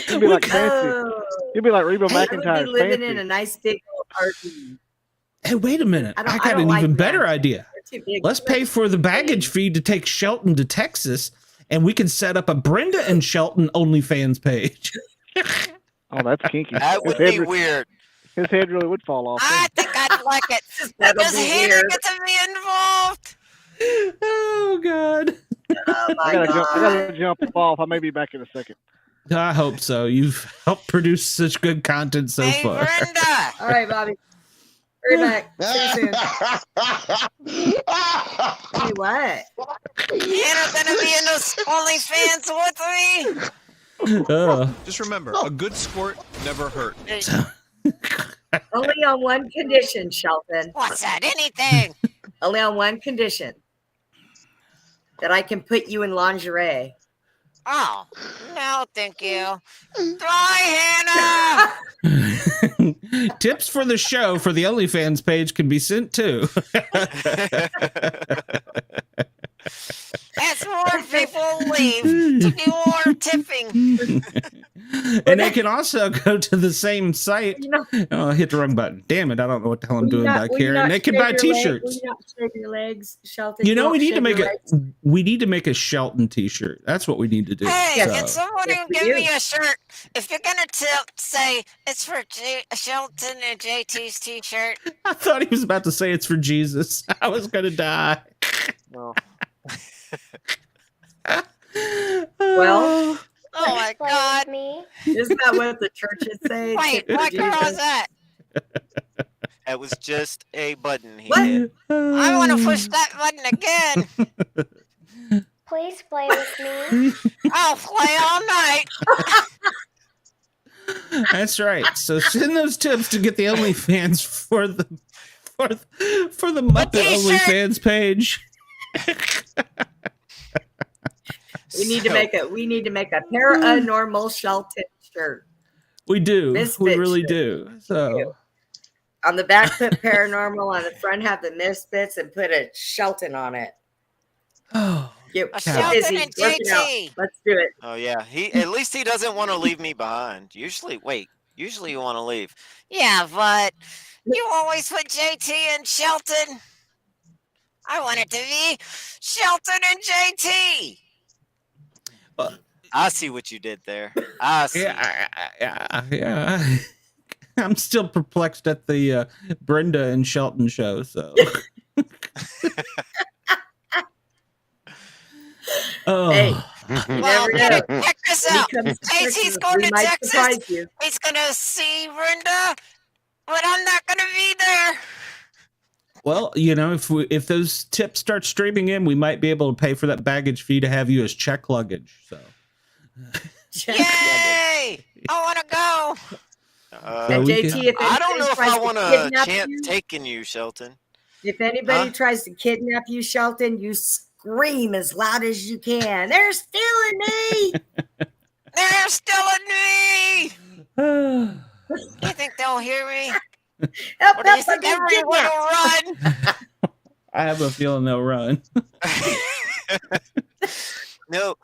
You'd be like fancy. Oh, You'd be like Reba I would be McEntire's living fancy. in a nice big old RV. hey, wait a minute! I I, don't- got I don't an like even that. better idea. They're too big. Let's pay for the baggage fee to take Shelton to Texas, and we can set up a Brenda and Shelton OnlyFans page. Oh, that's kinky. That would be weird. His head really would fall off. I think I'd like it. That'll Does be Hannah weird. get to be involved? Oh God! Oh my I gotta God. jump off. I may be back in a second. I hope so. You've helped produce such good content so Hey, far. Brenda. All right, Bobby. Hurry back. See you soon. Hey, what? Hannah gonna be in those OnlyFans with me? Just remember, a good sport never hurt. Only on one condition, Shelton. What's that? Anything? Only on one condition. That I can put you in lingerie. Oh, no, thank you. Bye, Hannah. Tips for the show for the OnlyFans page can be sent too. As more people leave to do more tipping. And they can also go to the same site. You know, Oh, I hit the wrong button. Damn it. I don't know what the hell I'm doing back will you here. not And they can shave buy your leg? t-shirts. Will you not shave your legs, Shelton? You know, don't we need to shave make your a legs? we need to make a Shelton t-shirt. That's what we need to do. Hey, So- can someone Yes, we give do. me a shirt? If you're gonna tip, say it's for Shelton and JT's t-shirt. I thought he was about to say it's for Jesus. I was gonna die. No. Well, Oh my God! isn't that what the churches say? Wait, Tip for what girl Jesus? is that? That was just a button he What? hit. I want to push that button again. Please play with me. I'll play all night. That's right. So send those tips to get the OnlyFans for the Muppet t-shirt. OnlyFans page. We need to make a paranormal Shelton shirt. We do. Misfits We really shirt. do. So On the back, put paranormal. On the front, have the Misfits and put a Shelton on it. Get A Shelton busy and working out. JT. Let's do it. Oh yeah, at least he doesn't want to leave me behind. Usually you want to leave. Yeah, but you always put JT and Shelton. I want it to be Shelton and JT. I see what you did there. I see. yeah. I'm still perplexed at the Brenda and Shelton show. So. Oh. Hey, Well, never know. check this When out. he comes to JT's Texas, going we to might Texas. surprise you. He's gonna see Brenda, but I'm not gonna be there. Well, if those tips start streaming in, we might be able to pay for that baggage fee to have you as check luggage. So. Yay! I want to go. And we JT, can- if I don't anybody know if tries I to want a kidnap chance you- taking you, Shelton. If anybody Huh? tries to kidnap you, Shelton, you scream as loud as you can. They're stealing me. They're stealing me. You think they'll hear me? Help, Or do you help, think I'm being everyone kidnapped. will run? I have a feeling they'll run. No,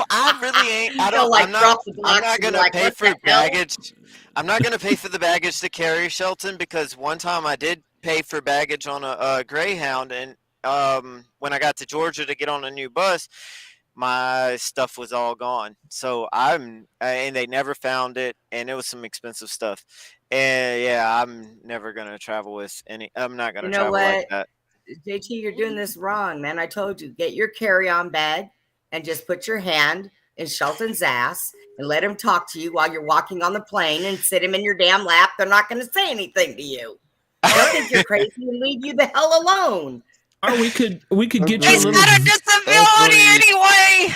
I really ain't. I They'll, don't. like, I'm not. drop the box I'm not and be gonna like, pay "What for the hell?" baggage. I'm not gonna pay for the baggage to carry Shelton because one time I did pay for baggage on a Greyhound, and when I got to Georgia to get on a new bus, my stuff was all gone. So and they never found it, and it was some expensive stuff. And yeah, I'm never gonna travel with any. I'm not gonna You know travel like what? that. JT, you're doing this wrong, man. I told you, get your carry-on bag and just put your hand in Shelton's ass and let him talk to you while you're walking on the plane and sit him in your damn lap. They're not going to say anything to you. They'll think you're crazy and leave you the hell alone. Or we could get you a He's little. got a disability anyway.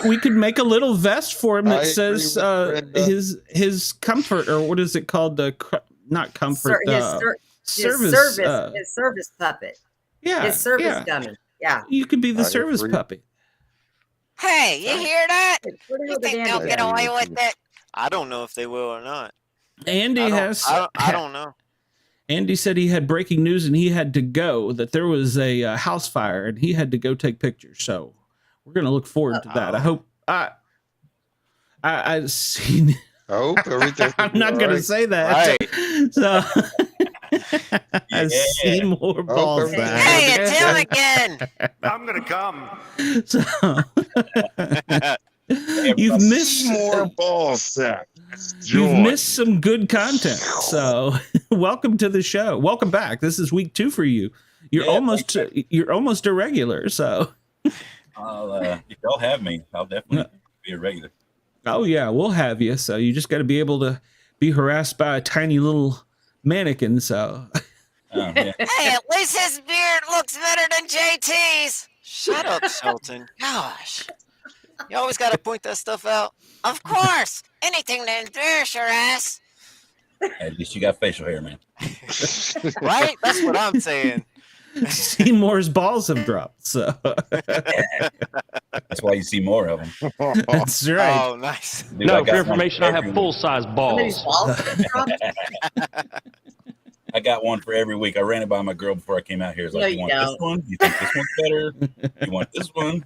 We could make a little vest for him I that agree says with Brenda. his comfort, or what is it called? Not comfort. His service puppet. Yeah, His service yeah. dummy. Yeah. You could be the I service agree. puppy. Hey, you hear that? Put it You with the think damn they'll get bag. away with it? I don't know if they will or not. Andy I don't know. Andy said he had breaking news and he had to go. That there was a house fire and he had to go take pictures. So we're gonna look forward to that. I hope I seen. I hope everything. I'm not gonna say that. Right. So I see more balls. everything- Hey, it's him again. I'm gonna come. So you've missed more ball sack. You've missed some good content. So welcome to the show. Welcome back. This is week 2 for you. You're almost a regular. So if y'all have me, I'll definitely be a regular. oh yeah, we'll have you. So you just got to be able to be harassed by a tiny little mannequin. So Yeah. Hey, at least his beard looks better than JT's. Shut up, Shelton. Gosh. You always got to point that stuff out. Of course. Anything to embarrass your ass. At least you got facial hair, man. Right? That's what I'm saying. Seymour's balls have dropped. So That's why you see more of them. that's right. Oh, nice. Dude, I got one for every week. size Somebody's balls dropped? I got one for every week. I ran it by my girl before I came out here. It's like, No, you you want this don't. one? You think this one's better? You want this one?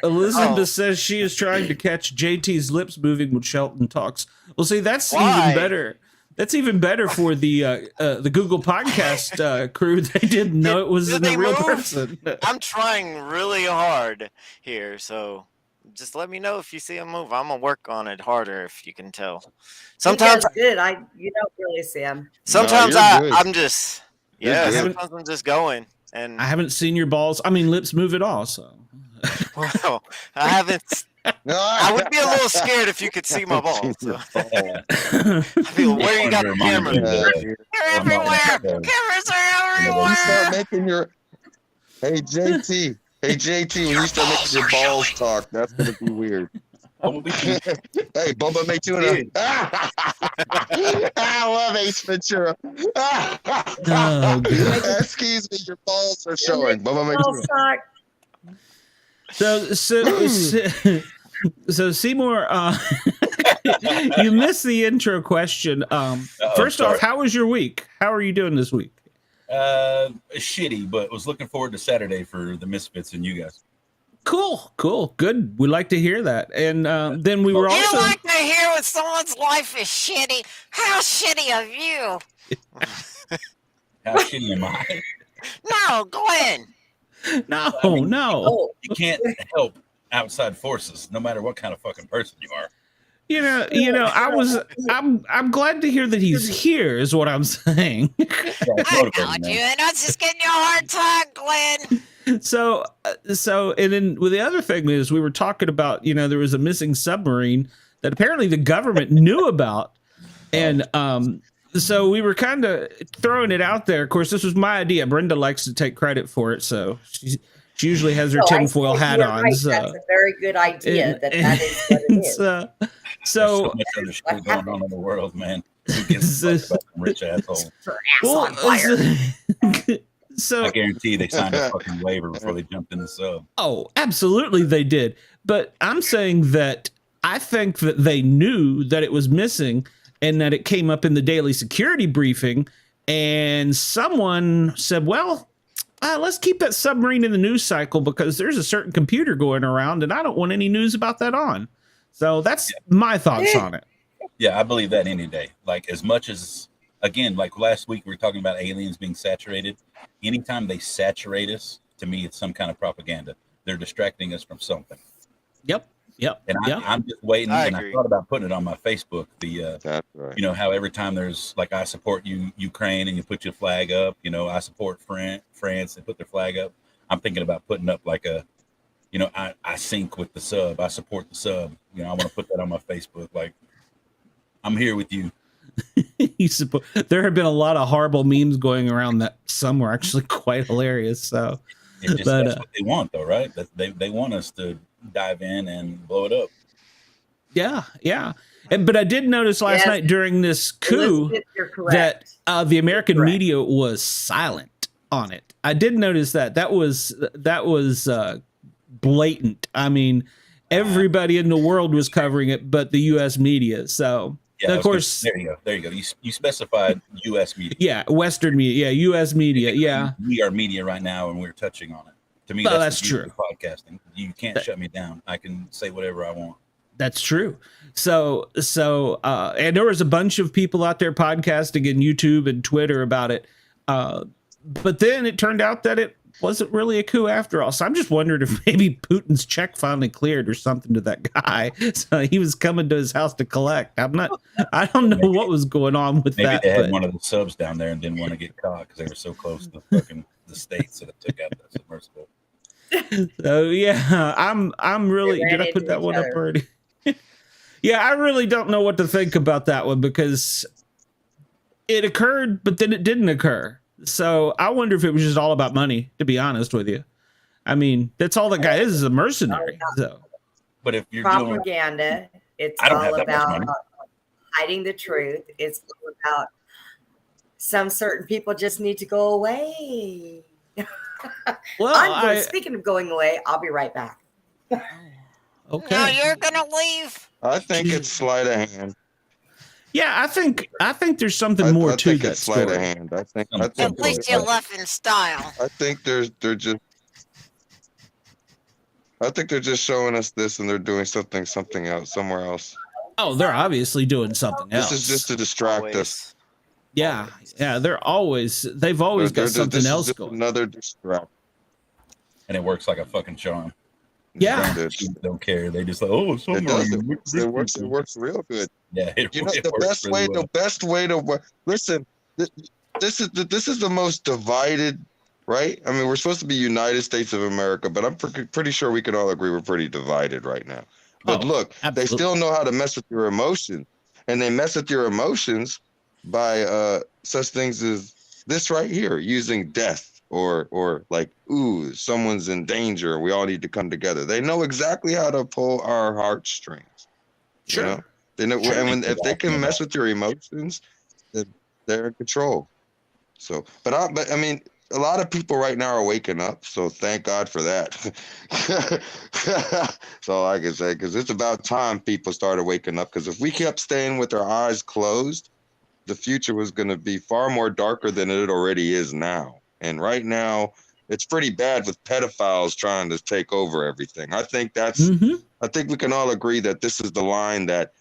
Elizabeth says she is trying to catch JT's lips moving when Shelton talks. Well, see, that's Why? even better. That's even better for the Google Podcast crew. They didn't know it was Did a they real move? person. I'm trying really hard here, so just let me know if you see a move. I'm gonna work on it harder, if you can tell. Sometimes, He does good. You don't really see him. sometimes you're good. I'm just, yeah. You're good. Sometimes I'm just going, and I haven't seen your balls. I mean, lips move at all. So well, I haven't. I would be a little scared if you could see my balls. So. I feel where you got the camera. You're everywhere. Cameras are You everywhere. start making your Hey JT. Hey JT, when you start making your balls talk, that's gonna be weird. Hey, Bubba May Tuna. I love Ace Ventura. Oh, God. Excuse me, your balls are showing. Bubba May Tuna. So Seymour, you missed the intro question. First off, how was your week? How are you doing this week? Shitty, but was looking forward to Saturday for the Misfits and you guys. Cool, good. We like to hear that. And then we were also. You like to hear when someone's life is shitty? How shitty of you? How shitty am I? No, Glenn. No. You can't help outside forces, no matter what kind of fucking person you are. I'm glad to hear that he's here, is what I'm saying. I know you, and I was just getting you a hard time, Glenn. So, and then the other thing is, we were talking about, there was a missing submarine that apparently the government knew about, and so we were kind of throwing it out there. Of course, this was my idea. Brenda likes to take credit for it, so she usually has her tinfoil hat on. Right. So. That's a very good idea. That is what it is. So much other shit going on in the world, man. Who gives a fuck about some rich assholes? So I guarantee they signed a fucking waiver before they jumped in the sub. Oh, absolutely they did. But I'm saying that I think that they knew that it was missing and that it came up in the daily security briefing. And someone said, well, let's keep that submarine in the news cycle because there's a certain computer going around and I don't want any news about that on. So that's my thoughts on it. Yeah, I believe that any day. Like, as much as, again, like last week we were talking about aliens being saturated. Anytime they saturate us, to me, it's some kind of propaganda. They're distracting us from something. Yep. And I'm just waiting. I thought about putting it on my Facebook. That's right. How every time there's like, I support Ukraine, and you put your flag up. I support France, and put their flag up. I'm thinking about putting up like a, I sync with the sub. I support the sub. I want to put that on my Facebook. Like, I'm here with you. There have been a lot of horrible memes going around that some were actually quite hilarious. So, that's what they want, though, right? They want us to dive in and blow it up. Yeah. But I did notice last night during this coup that the American media was silent on it. I did notice that was blatant. I mean, everybody in the world was covering it, but the U.S. media. So. Yeah, of course. There you go. You specified U.S. media. Yeah, Western media. Yeah, U.S. media. Yeah, we are media right now, and we're touching on it. To me, that's true. Podcasting. You can't shut me down. I can say whatever I want. That's true. So, and there was a bunch of people out there podcasting and YouTube and Twitter about it. But then it turned out that it wasn't really a coup after all. So I'm just wondering if maybe Putin's check finally cleared or something to that guy. So he was coming to his house to collect. I don't know what was going on with that. Maybe they had one of the subs down there and didn't want to get caught because they were so close to fucking the states that it took out the submersible. So yeah, I'm really. Did I put that one up already? Yeah, I really don't know what to think about that one because it occurred, but then it didn't occur. So I wonder if it was just all about money, to be honest with you. I mean, that's all the guy is a mercenary. So. But if you're propaganda, it's all about hiding the truth. It's all about some certain people just need to go away. Well, speaking of going away, I'll be right back. Okay. No, you're gonna leave. I think it's sleight of hand. Yeah, I think there's something more to that sleight of hand. I think at least you left in style. I think they're just showing us this, and they're doing something else somewhere else. Oh, they're obviously doing something else. This is just to distract us. Yeah, they've always got something else going. Another distract. And it works like a fucking charm. Yeah, they don't care. They just like, oh, it works real good. Yeah, the best way to listen. This is the most divided, right? I mean, we're supposed to be United States of America, but I'm pretty sure we can all agree we're pretty divided right now. But look, absolutely. They still know how to mess with your emotions, and they mess with your emotions by such things as this right here, using death or like, ooh, someone's in danger. We all need to come together. They know exactly how to pull our heartstrings. Sure. You know, they know, and if they can mess with your emotions, then they're in control. So, but I mean, a lot of people right now are waking up. So thank God for that. That's all I can say, because it's about time people started waking up. Because if we kept staying with our eyes closed, the future was going to be far more darker than it already is now. And right now, it's pretty bad with pedophiles trying to take over everything. I think I think we can all agree that this is the line that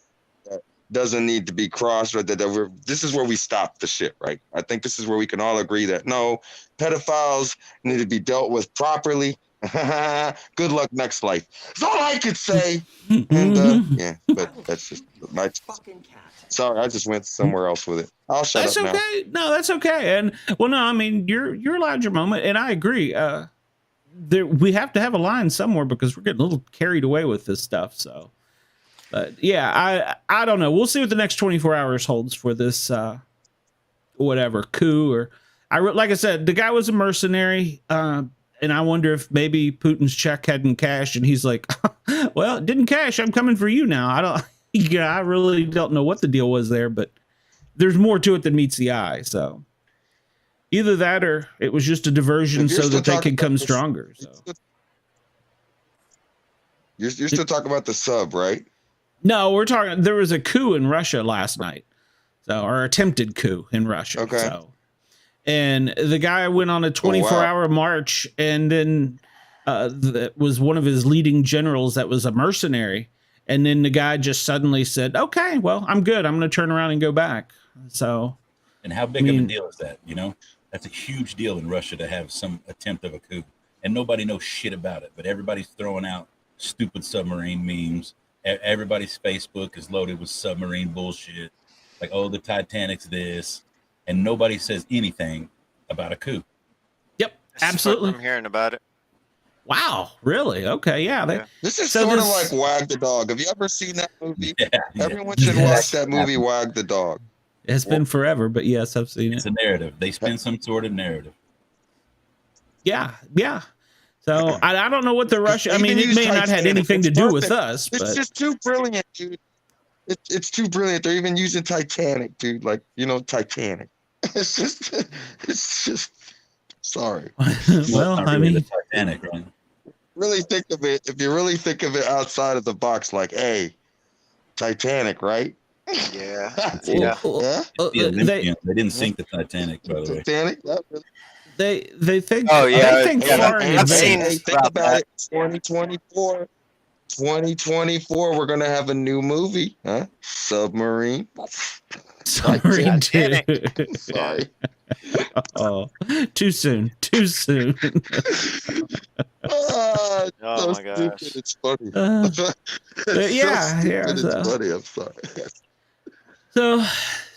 doesn't need to be crossed, or this is where we stop the shit, right? I think this is where we can all agree that no, pedophiles need to be dealt with properly. Good luck next life. That's all I could say. And yeah, but that's just my fucking cat. Sorry, I just went somewhere else with it. I'll shut That's up now. okay. No, that's okay. And well, no, I mean you're allowed your moment, and I agree. We have to have a line somewhere because we're getting a little carried away with this stuff. So, but yeah, I don't know. We'll see what the next 24 hours holds for this whatever coup or like I said, the guy was a mercenary. And I wonder if maybe Putin's check hadn't cashed, and he's like, "Well, it didn't cash. I'm coming for you now." I really don't know what the deal was there, but there's more to it than meets the eye. So either that or it was just a diversion so that they can come stronger. So You're still talking about the sub, right? no, we're talking. There was a coup in Russia last night, or attempted coup in Russia. Okay. So, and the guy went on a 24-hour march, and then that was one of his leading generals that was a mercenary. And then the guy just suddenly said, "Okay, well, I'm good. I'm going to turn around and go back." So, and how big of a deal is that? You know, that's a huge deal in Russia to have some attempt of a coup, and nobody knows shit about it. But everybody's throwing out stupid submarine memes. Everybody's Facebook is loaded with submarine bullshit, like, "Oh, the Titanic's this," and nobody says anything about a coup. Yep, absolutely. I'm hearing about it. Wow, really? Okay, yeah. This is sort of like Wag the Dog. Have you ever seen that movie? Yeah. Everyone should watch that movie, Wag the Dog. It's been forever, but yes, I've seen it. It's a narrative. They spin some sort of narrative. Yeah. So I don't know what the Russian. I mean, it may not have anything to do with us, but it's just too brilliant, dude. It's too brilliant. They're even using Titanic, dude. Like, Titanic. It's just. Sorry. Well, I mean, the Titanic, right? Really think of it. If you really think of it outside of the box, like, hey, Titanic, right? Yeah. Yeah. They didn't sink the Titanic, by the way. Titanic. They think. Oh yeah. They think far in I've seen. advance. Think about it. 2024. 2024. We're gonna have a new movie, huh? Submarine. Submarine 2. Sorry. Oh, too soon. Oh so my gosh. stupid, it's funny. Yeah. It's funny. I'm sorry.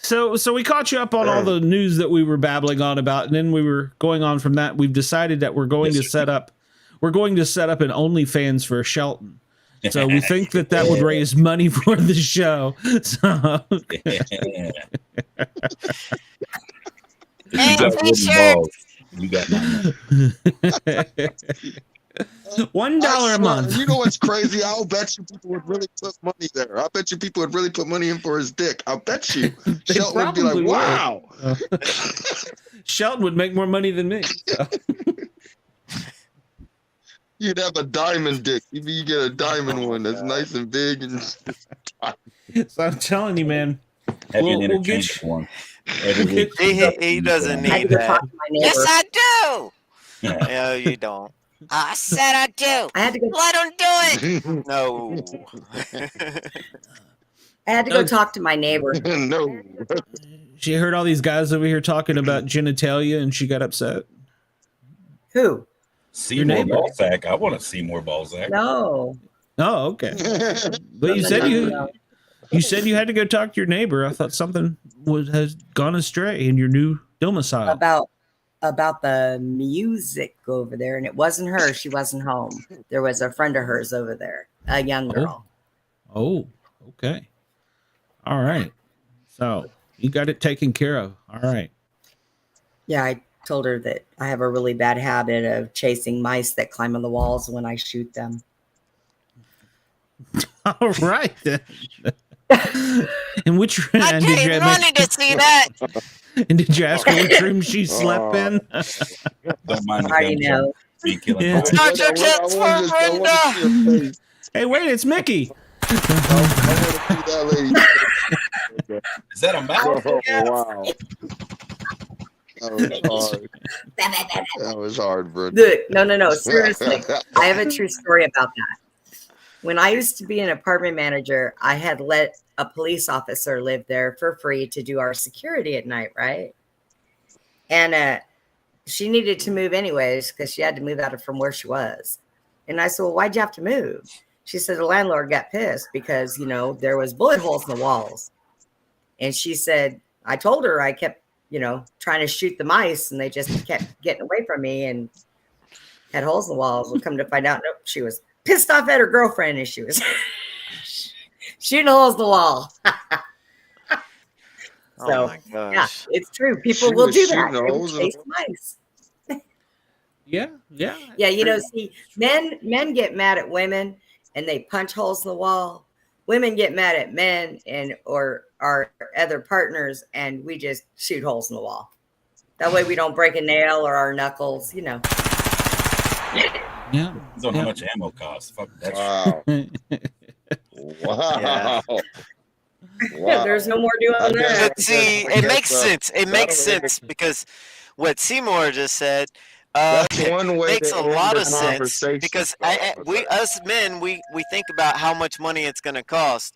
So we caught you up on all the news that we were babbling on about, and then we were going on from that. We've decided that we're going to set up an OnlyFans for Shelton. So we think that would raise money for the show. So You got wooden balls. You got $1 a month. You know what's crazy? I'll bet you people would really put money there. I bet you people would really put money in for his dick. I'll bet you. Shelton would be like, wow. Shelton would make more money than me. So. You'd have a diamond dick. You get a diamond one that's nice and big. And so I'm telling you, man. We'll get you one. He doesn't need that. Yes, I do. No, you don't. I said I do. I had to go. Let him do it. No. I had to go talk to my neighbor. No. She heard all these guys over here talking about genitalia, and she got upset. Who? Seymour Balzac. I want to see more Balzac. No. Oh, okay. But you said you said you had to go talk to your neighbor. I thought something has gone astray in your new domicile. About the music over there, and it wasn't her. She wasn't home. There was a friend of hers over there, a young girl. Oh, okay. All right. So you got it taken care of. All right. Yeah, I told her that I have a really bad habit of chasing mice that climb on the walls when I shoot them. All right. In which room I paid money to see that. And did you ask her which room she slept in? Don't mind I the already gunshot. know. Be killing Yeah. mice. Charge your tips for Brenda. Hey, wait, it's Mickey. I want to see that lady. Is that a mouse? Oh, wow. That was hard. That was hard, bro. Look, no. Seriously, I have a true story about that. When I used to be an apartment manager, I had let a police officer live there for free to do our security at night, right? And she needed to move anyways because she had to move out from where she was. And I said, well, why'd you have to move? She said the landlord got pissed because, there was bullet holes in the walls. And she said, I told her I kept, trying to shoot the mice and they just kept getting away from me and had holes in the walls. We'll come to find out, nope, she was pissed off at her girlfriend and she was shooting holes in the wall. So, Oh my gosh. yeah, it's true. People She will was do shooting that. the They will holes in chase the- mice. Yeah. Yeah, see, men get mad at women and they punch holes in the wall. Women get mad at men or our other partners and we just shoot holes in the wall. That way we don't break a nail or our knuckles, Yeah. Depends on how much ammo costs. Fuck that shit. Wow. Yeah. Yeah, there's no more doing I that. guess- But see, I it guess, makes sense. It makes that'll sense because what Seymour just said That's one way makes to a end lot the of sense conversation. because us men, we think about how much money it's going to cost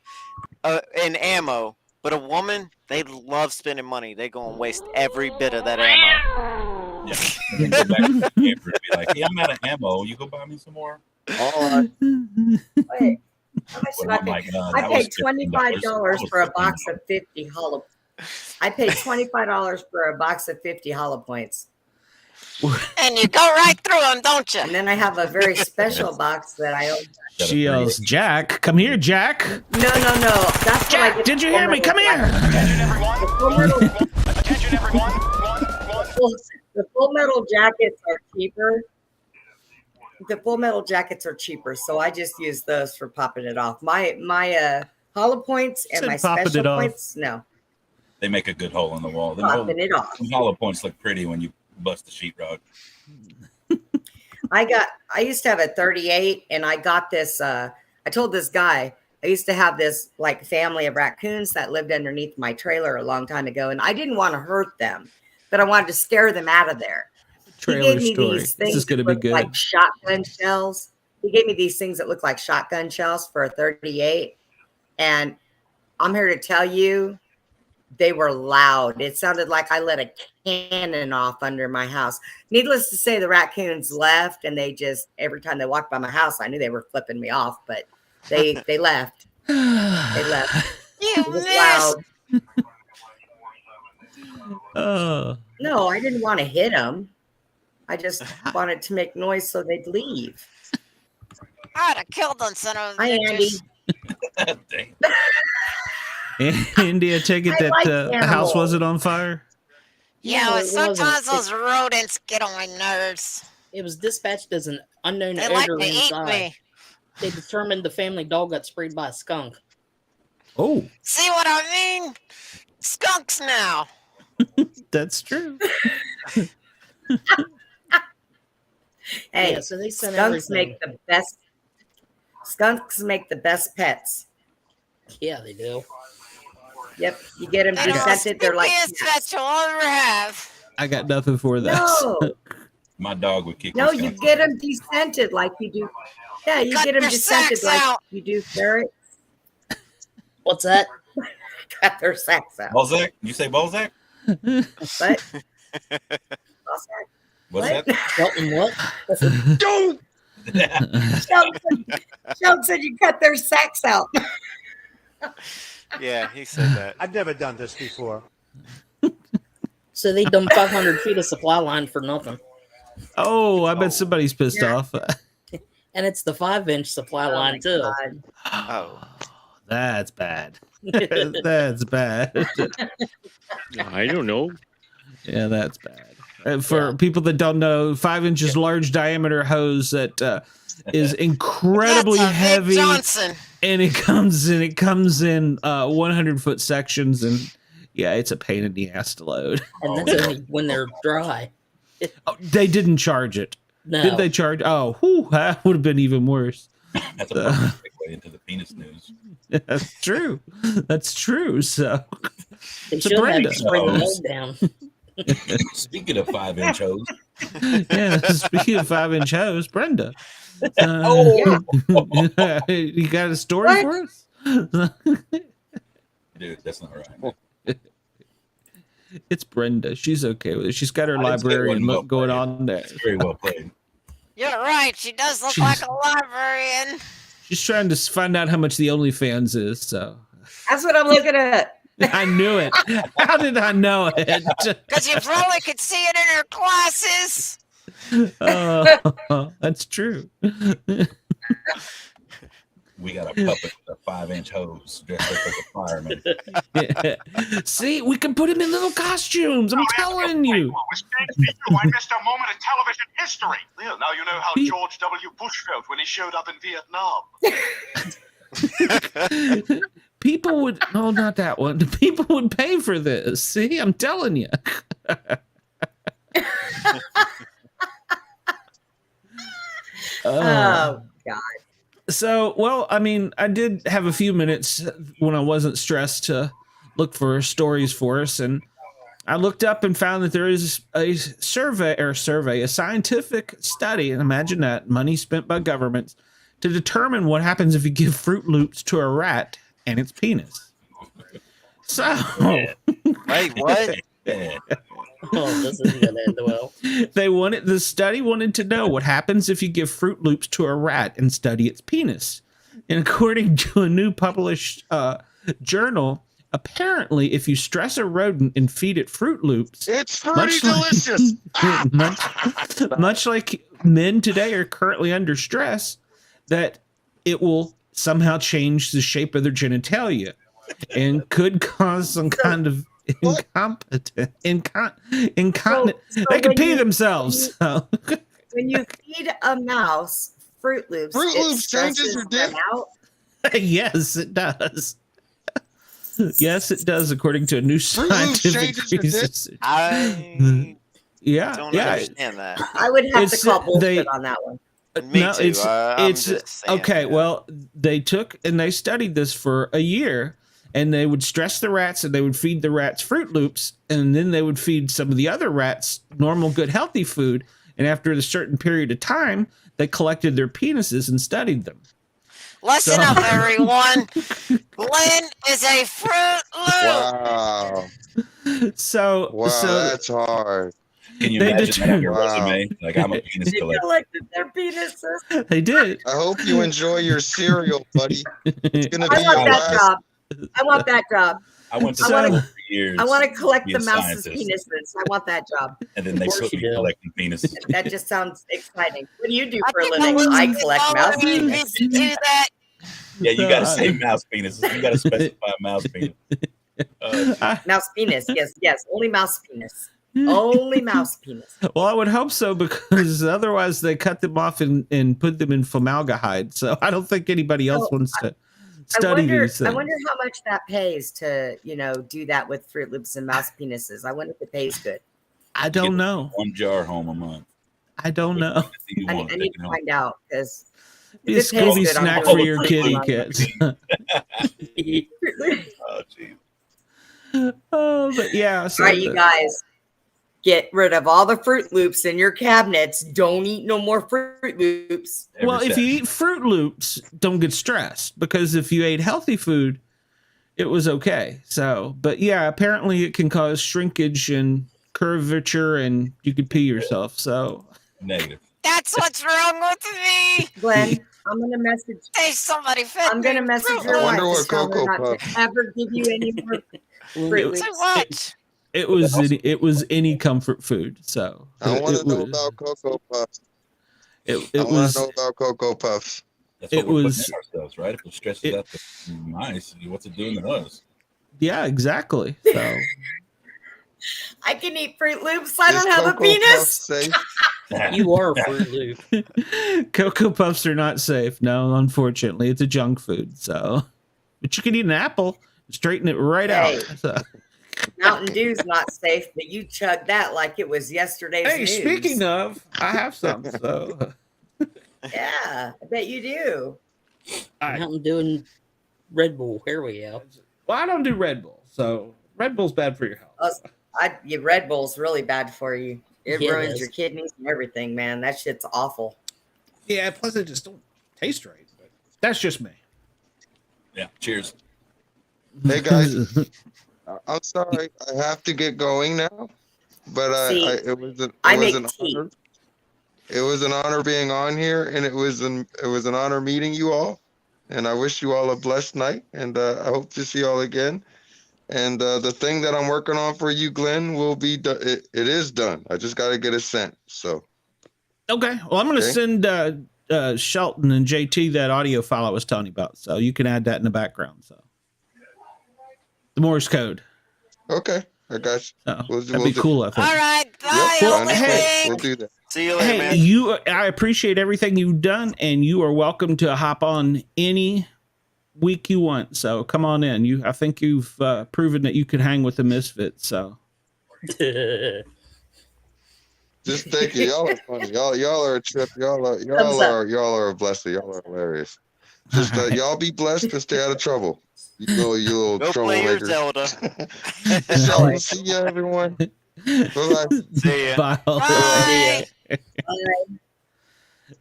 in ammo, but a woman, they love spending money. They go and waste every bit of that ammo. Yeah. And then go back to the camper and be like, hey, I'm out of ammo. You go buy me some more? All right. Wait, how much did Well, I I'm pay? like, I that paid was $25 for a box of 50 hollow. I paid $25 for a box of 50 hollow points. And you go right through them, don't you? And then I have a very special box that I own. She yells, Jack, come here, Jack. No. That's what I Jack, get did you the hear me? full Come metal here. The full metal jackets are cheaper. The full metal jackets are cheaper, so I just use those for popping it off. My hollow points and Said my popping it special off. points, no, They make a good hole in the wall. The popping it off. hollow points look pretty when you bust the sheetrock. I used to have a 38 and I got this, I told this guy, I used to have this like family of raccoons that lived underneath my trailer a long time ago. And I didn't want to hurt them, but I wanted to scare them out of there. Trailer he gave me story. these This things is going to that be look good. like shotgun shells. He gave me these things that look like shotgun shells for a 38. And I'm here to tell you, they were loud. It sounded like I let a cannon off under my house. Needless to say, the raccoons left, and they just every time they walked by my house, I knew they were flipping me off. But they left. They left. You It was missed. loud. Oh, No, I didn't want to hit them. I just wanted to make noise so they'd leave. I'd have killed them, son of a Hi, Andy. bitches. Dang. India, take it I that like the house animals. wasn't on fire. Yeah, No, but it wasn't. sometimes those rodents get on my nerves. It was dispatched as an unknown They like odor to eat inside. me. They determined the family dog got sprayed by a skunk. Oh, See what I mean? Skunks now. that's true. Hey, Yeah, so they sent skunks everything. make the best. Skunks make the best pets. Yeah, they do. Yep, you get them They're the most descented. They're like spookiest pets you'll ever have. I got nothing for that. no, My dog would kick no. me. You get them descented like you do. Yeah, you Cut get them their descented sacks like out. you do ferrets. What's that? Cut their sacks out. Balzac? You say Balzac? But What's What? that? Shelton, what? Don't. Shelton said you cut their sacks out. Yeah, he said that. I've never done this before. So they dumped 500 feet of supply line for nothing. Oh, I bet somebody's pissed Yeah. off. And it's the 5-inch supply Oh line, my too. God. Oh. That's bad. That's bad. I don't know. Yeah, that's bad. For people that don't know, 5 inches large diameter hose that is incredibly That's a Big heavy, Johnson. and it comes in 100-foot sections, and yeah, it's a pain in the ass to load. And that's only when they're dry. Oh, they didn't charge it. No. Did they charge? Oh, whew, that would have been even worse. That's a perfect segue into the penis news. That's true. That's true. So, They so should have Brenda. spring the mold down. Speaking of 5-inch hose, Yeah, speaking of 5-inch hose, Brenda. You got a story for us? dude, that's not right. It's Brenda. She's okay with it. She's got her I didn't say it librarian wasn't look well going played. on there. It's very well played. You're right. She does look She's- like a librarian. She's trying to find out how much the OnlyFans is. So That's what I'm looking at. I knew it. How did I know it? Because you probably could see it in her glasses. That's true. We got a puppet with a 5-inch hose dressed up as a fireman. See, we can put him in little costumes. I'm telling you. I missed a moment of television history. Yeah, now you know how George W. Bush felt when he showed up in Vietnam. People would, no, not that one. People would pay for this. See, I'm telling you. Oh God. So, well, I mean, I did have a few minutes when I wasn't stressed to look for stories for us, and I looked up and found that there is a survey, a scientific study, and imagine that, money spent by governments to determine what happens if you give Fruit Loops to a rat and its penis. So, Wait, what? Oh, this isn't gonna end well. the study wanted to know what happens if you give Fruit Loops to a rat and study its penis. And according to a new published journal, apparently, if you stress a rodent and feed it Fruit Loops, It's pretty delicious. much like men today are currently under stress, that it will somehow change the shape of their genitalia and could cause some kind of incontinent. So They could when pee you- themselves. So. When you feed a mouse Fruit Loops, Fruit it Loops changes stresses your them dick? out. Yes, it does. Yes, it does, according to a new Fruit Loops scientific changes your dick? research. I Yeah, don't yeah. understand that. I would have It's, to call bullshit they- on that one. Me No, too. it's I'm just saying, okay. yeah. Well, they took and they studied this for a year, and they would stress the rats, and they would feed the rats Fruit Loops, and then they would feed some of the other rats normal, good, healthy food. And after a certain period of time, they collected their penises and studied them. Listen So- up, everyone. Glenn is a Fruit Loop. Wow. So, Wow, that's hard. Can you They imagine that on your determined- resume? Like, I'm a penis They collector. collected their penises. they did. I hope you enjoy your cereal, buddy. It's gonna I be want your that last. job. I want that job. I went to I school wanna- for years. I want to collect be the a mouse's scientist. penises. I want that job. And then they Of course put you me do. collecting penises. That just sounds exciting. What do you do I for a think living? the I Loops collect is mouse all we need penises. to do that. Yeah, you got to say mouse penises. You got to specify mouse penis. Mouse penis. Yes, yes. Only mouse penis. Only mouse penis. Well, I would hope so, because otherwise they cut them off and put them in formaldehyde. So I don't think anybody else Oh, wants to study these I things. wonder how much that pays to, do that with Fruit Loops and mouse penises. I wonder if it pays good. I don't know. One jar home a month. I don't know. You I, want I to need take to it home. find out because Be a If it pays Scooby good, I'm snack going for to your look kitty for kids. Oh, jeez. Oh, but yeah. So all right, you guys, get rid of all the Fruit Loops in your cabinets. Don't eat no more Fruit Loops. well, Every if you second. eat Fruit Loops, don't get stressed, because if you ate healthy food, it was okay. So, but yeah, apparently it can cause shrinkage and curvature, and you could pee yourself. So, Negative. That's what's wrong with me. Glenn, I'm gonna message. Hey, somebody fed I'm gonna me message Fruit your I wife wonder to what tell her Cocoa not to Puffs- ever give you any more Fruit Loops. Loops. So what? it was any comfort food. So I want it to know was- about Cocoa Puffs. it I want was to know about Cocoa Puffs. That's what It we're was- putting in ourselves, right? If it stresses it- out the mice, what's it doing to us? yeah, exactly. So I can eat Fruit Loops. I Is don't have a Cocoa Puffs penis. safe? You are Fruit Loop. Cocoa Puffs are not safe. No, unfortunately, it's a junk food. So, but you can eat an apple, straighten it right Hey. out. So. Mountain Dew's not safe, but you chug that like it was yesterday's Hey, news. speaking of, I have some. So, Yeah, I bet you do. Mountain Dew and Red Bull. Here we go. well, I don't do Red Bull, so Red Bull's bad for your health. Red Bull's really bad for you. It Yeah, it ruins is. your kidneys and everything, man. That shit's awful. Yeah, plus it just don't taste right. But that's just me. Yeah. Cheers. Hey guys, I'm sorry, I have to get going now, but See, it was an tea. honor. It was an honor being on here, and it was an honor meeting you all. And I wish you all a blessed night, and I hope to see you all again. And the thing that I'm working on for you, Glenn, will be done. It is done. I just got to get it sent. So. Okay. Well, I'm going to send Shelton and JT that audio file I was telling you about, so you can add that in the background. So the Morse code. Okay, I got you. So, that'd be cool. I think. All right, bye. Yep, Well, hey, we'll do that. See you later, man. I appreciate everything you've done, and you are welcome to hop on any week you want. So come on in. I think you've proven that you can hang with the Misfits. So Just thank you. Y'all are funny. Y'all are a trip. Y'all are a blessing. Y'all are hilarious. Just y'all be blessed and stay out of trouble. You little Go play your troublemakers. Zelda. So, see ya, everyone. Bye-bye. See ya. bye. Bye.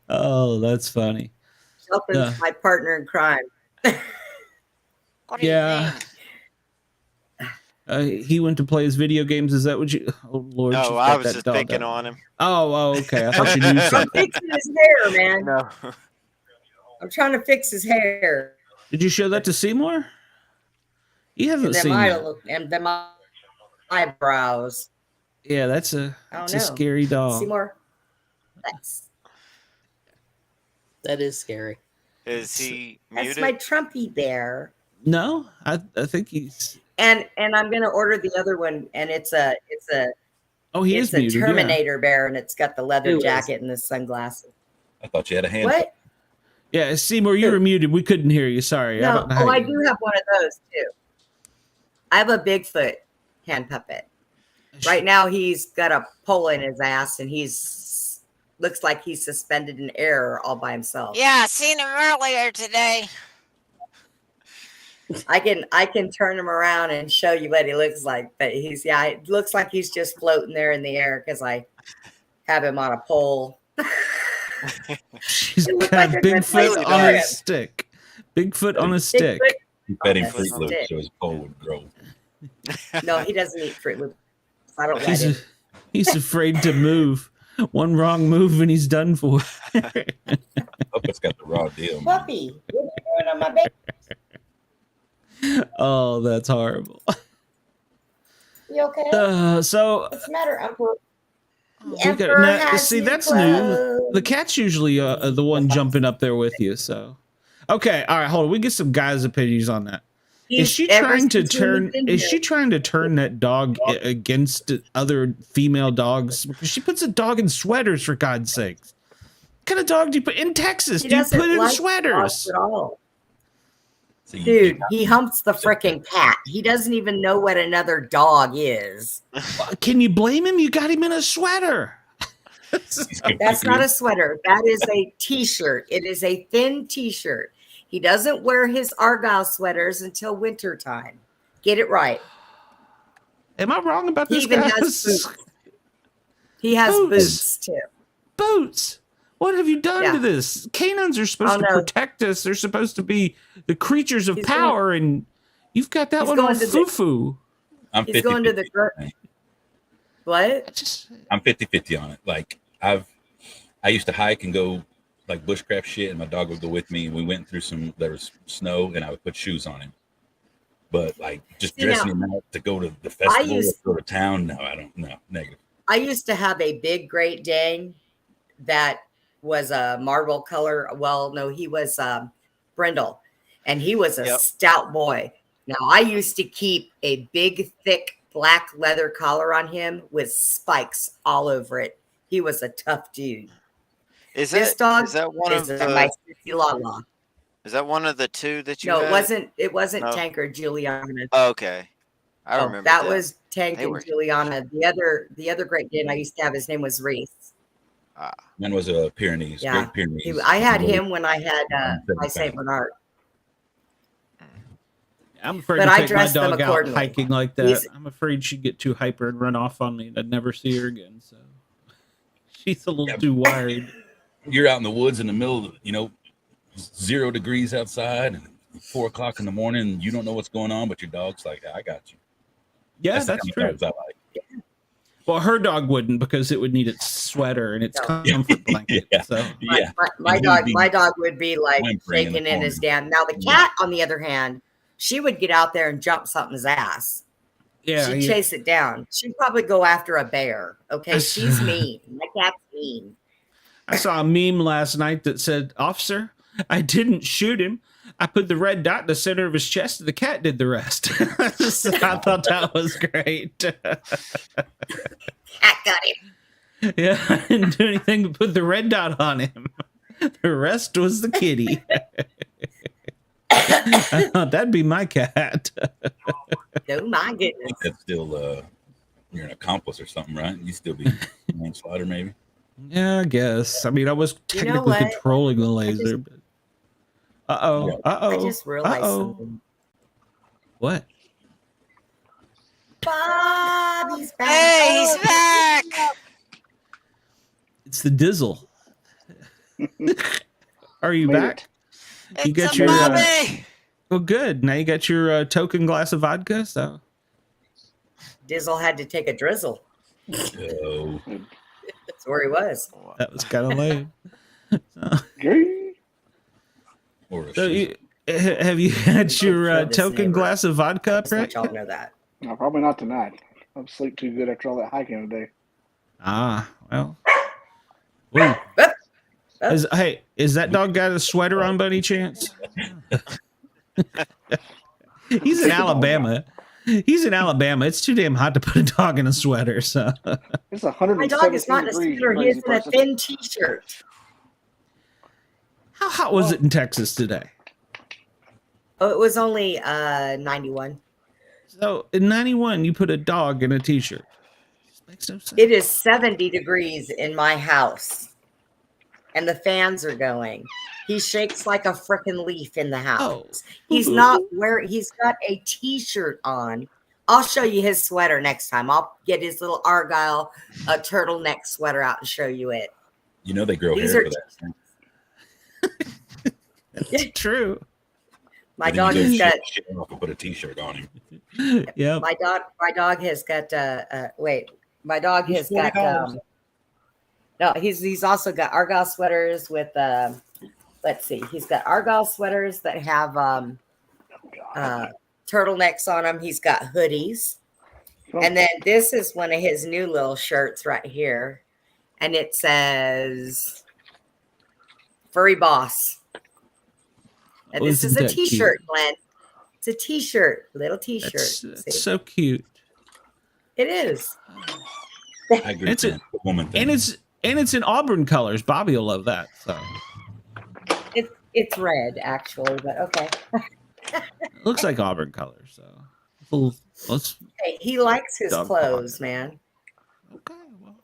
Oh, that's funny. Shelton's my partner in crime. What do you Yeah. think? He went to play his video games. Is that what you? Oh Lord! No, she's got I was that just dog picking up. on him. Oh, okay. I thought you knew I'm something. fixing his hair, man. No. I'm trying to fix his hair. Did you show that to Seymour? He hasn't And them seen that. and them eyebrows. Yeah, that's I a don't know. scary dog. Seymour. That is scary. Is he That's muted? my Trumpy bear. No, I think he's. And I'm gonna order the other one, and it's a Oh, he it's is a muted. Terminator bear, and it's got the leather Who is? jacket and the sunglasses. I thought you had a hand. What? Yeah, Seymour, you were muted. We couldn't hear you. Sorry. No, don't know how I you- do have one of those too. I have a Bigfoot hand puppet. Right now, he's got a pole in his ass, and he's looks like he's suspended in air all by himself. Yeah, I seen him earlier today. I can turn him around and show you what he looks like, but it looks like he's just floating there in the air because I have him on a pole. She's It looks got like a good place Bigfoot to on wear a him. stick. Bigfoot on a stick. Bigfoot- You fed him That's Fruit Loops stick. so his pole would grow. No, he doesn't eat Fruit Loops. I don't let him. He's afraid to move. One wrong move and he's done for. Hope it's got the raw deal. Man. Puppy, what are you doing on my baby? Oh, that's horrible. You okay? So What's the matter, Uncle? The we got- Emperor now, has see, new that's new. clothes. The cat's usually the one jumping up there with you. So, okay, all right, hold on. We get some guys' opinions on that. Is she Ever trying to since we've turn? been Is here. she trying to turn that dog against other female dogs? Because she puts a dog in sweaters, for God's sakes. What kind of dog do you put in Texas? She Do you doesn't put in like sweaters? dogs at all. So you- Dude, he humps the freaking cat. He doesn't even know what another dog is. Can you blame him? You got him in a sweater. That's not a sweater. That is a t-shirt. It is a thin t-shirt. He doesn't wear his Argyle sweaters until winter time. Get it right. Am I wrong about He this? even guys? has boots. He has boots too. Boots. What have you done Yeah. to this? Canines are supposed Oh, to no. protect us. They're supposed to be the creatures of He's power, and you've got that he's one on going to the- foo-foo. I'm He's going to the what? I'm 50-50 on it. Like I used to hike and go like bushcraft shit, and my dog would go with me, and we went through there was snow, and I would put shoes on him. But like just See, dressing now, him out to go to the festival, used- or go to town, no, I don't. No, negative. I used to have a big Great Dane that was a marble color. Well, no, he was brindle, and he was a Yep. stout boy. Now I used to keep a big, thick black leather collar on him with spikes all over it. He was a tough dude. Is This dog that one is of my the? sissy Lala. Is that one of the two that you? No, had? it wasn't No. Tank or Juliana. Oh, okay, I Oh, remember that was Tank They and were- Juliana. The other Great Dane I used to have, his name was Reese. Mine was a Pyrenees. Yeah, Great Pyrenees. I had him when I had my Saint Bernard. I'm afraid But to I take my dressed them dog out accordingly. hiking like that. He's- I'm afraid she'd get too hyper and run off on me, and I'd never see her again. So she's a little too wired. You're out in the woods in the middle of, 0 degrees outside and 4 o'clock in the morning, and you don't know what's going on, but your dog's like, I got you. Yeah, the that's kind true. of dogs I like. Well, her dog wouldn't because it would need its sweater and its comfort blanket. Yeah. So Yeah. My dog would be like whimpering in the shaking in his corner. damn. Now the cat, on the other hand, she would get out there and jump something's ass. yeah, She'd you- chase it down. She'd probably go after a bear. Okay, she's mean. My cat's mean. I saw a meme last night that said, "Officer, I didn't shoot him. I put the red dot in the center of his chest, and the cat did the rest." So I thought that was great. Cat got him. Yeah, I didn't do anything but put the red dot on him. The rest was the kitty. I thought that'd be my cat. Oh my I goodness. think that's still, you're an accomplice or something, right? You still be manslaughter, maybe? Yeah, I guess. I mean, I was You know technically what? controlling the laser. But... Uh-oh. I just realized something. What? Bobby's back. Hey, he's back. It's the Dizzle. Are you Made back? You It's got a your Bobby. well, good. Now you got your token glass of vodka. So Dizzle had to take a drizzle. So, That's where he was. that was kind of lame. or a So shit. have you had your Throw this token neighbor. glass of vodka, Just let Brett? y'all know that. No, probably not tonight. I'm sleep too good after all that hiking today. Ah, well. Ooh. Is that dog got a sweater on by any chance? He's in Alabama. He's in Alabama. It's too damn hot to put a dog in a sweater. So It's My 117 dog is not in a degrees. scooter. He is crazy in a person. thin t-shirt. how hot was it in Texas today? Oh, it was only 91. So in 91, you put a dog in a t-shirt. Makes no sense. It is 70 degrees in my house. And the fans are going. He shakes like a freaking leaf in the house. He's not wearing, he's got a t-shirt on. I'll show you his sweater next time. I'll get his little Argyle turtleneck sweater out and show you it. You know they grow These hair are for that. It's true. My But then dog you has go got shit off and put a t-shirt on him. Yeah. my dog has got my dog has got no, he's also got Argyle sweaters with let's see, he's got Argyle sweaters that have turtlenecks on them. He's got hoodies. And then this is one of his new little shirts right here. And it says Furry Boss. And Oh, this is isn't a that cute? t-shirt, Glenn. It's a t-shirt, little t-shirt. That's See? so cute. It is. I agree. It's with a- the woman thing. And it's in Auburn colors. Bobby will love that. So It's red, actually, but okay. it looks like Auburn colors. So let's Hey, he likes his Dog clothes, pocket. man. okay. Well,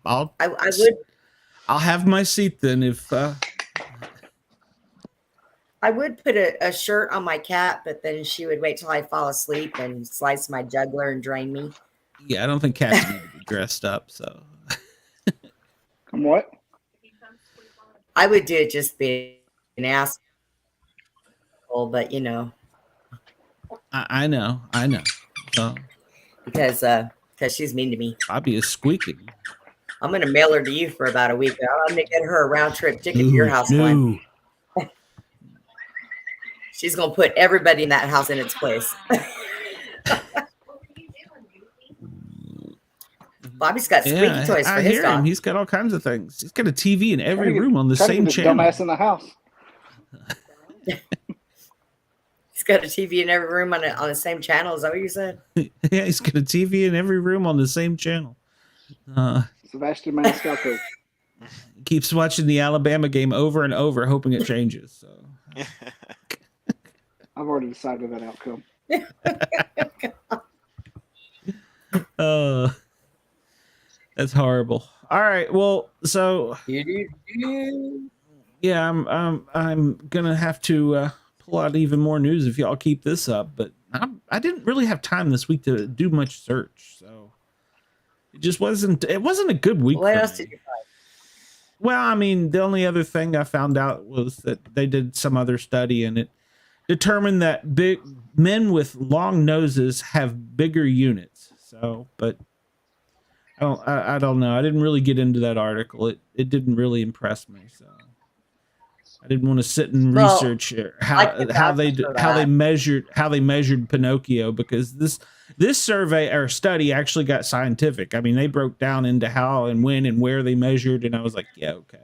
I'll I would I'll have my seat then if I would put a shirt on my cat, but then she would wait till I fall asleep and slice my jugular and drain me. yeah, I don't think cats need to be dressed up. So Come what? I would do it just be an asshole, but you know, I know. So because she's mean to me. Bobby is squeaking. I'm gonna mail her to you for about a week. I'm gonna get her a round trip ticket to your house, Glenn. She's gonna put everybody in that house in its place. Bobby's got squeaky Yeah, toys for I his hear him. dog. He's got all kinds of things. He's got a TV in every Trying to get- room on the trying to same get this channel. dumbass in the house. He's got a TV in every room on the same channel. Is that what you said? Yeah, he's got a TV in every room on the same channel. Sebastian Maniscalco. Keeps watching the Alabama game over and over, hoping it changes. So. I've already decided that outcome. That's horrible. All right, well, so yeah, I'm gonna have to pull out even more news if y'all keep this up. But I didn't really have time this week to do much search, so it just wasn't. It wasn't a good week. What else did you find? Well, I mean, the only other thing I found out was that they did some other study, and it determined that big men with long noses have bigger units. So, but I don't know. I didn't really get into that article. It didn't really impress me. So I didn't want to sit and research how they measured Pinocchio, because this survey or study actually got scientific. I mean, they broke down into how and when and where they measured, and I was like, yeah, okay.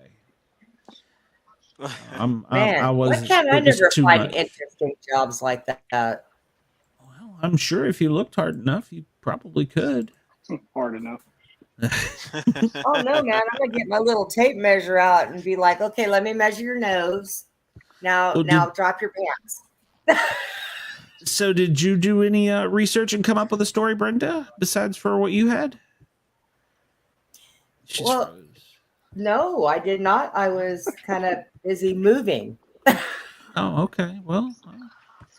I never find interesting jobs like that. Well, I'm sure if you looked hard enough, you probably could. Hard enough. Oh no, man! I'm gonna get my little tape measure out and be like, okay, let me measure your nose. Now drop your pants. So, did you do any research and come up with a story, Brenda? Besides for what you had? No, I did not. I was kind of busy moving. Oh, okay. Well,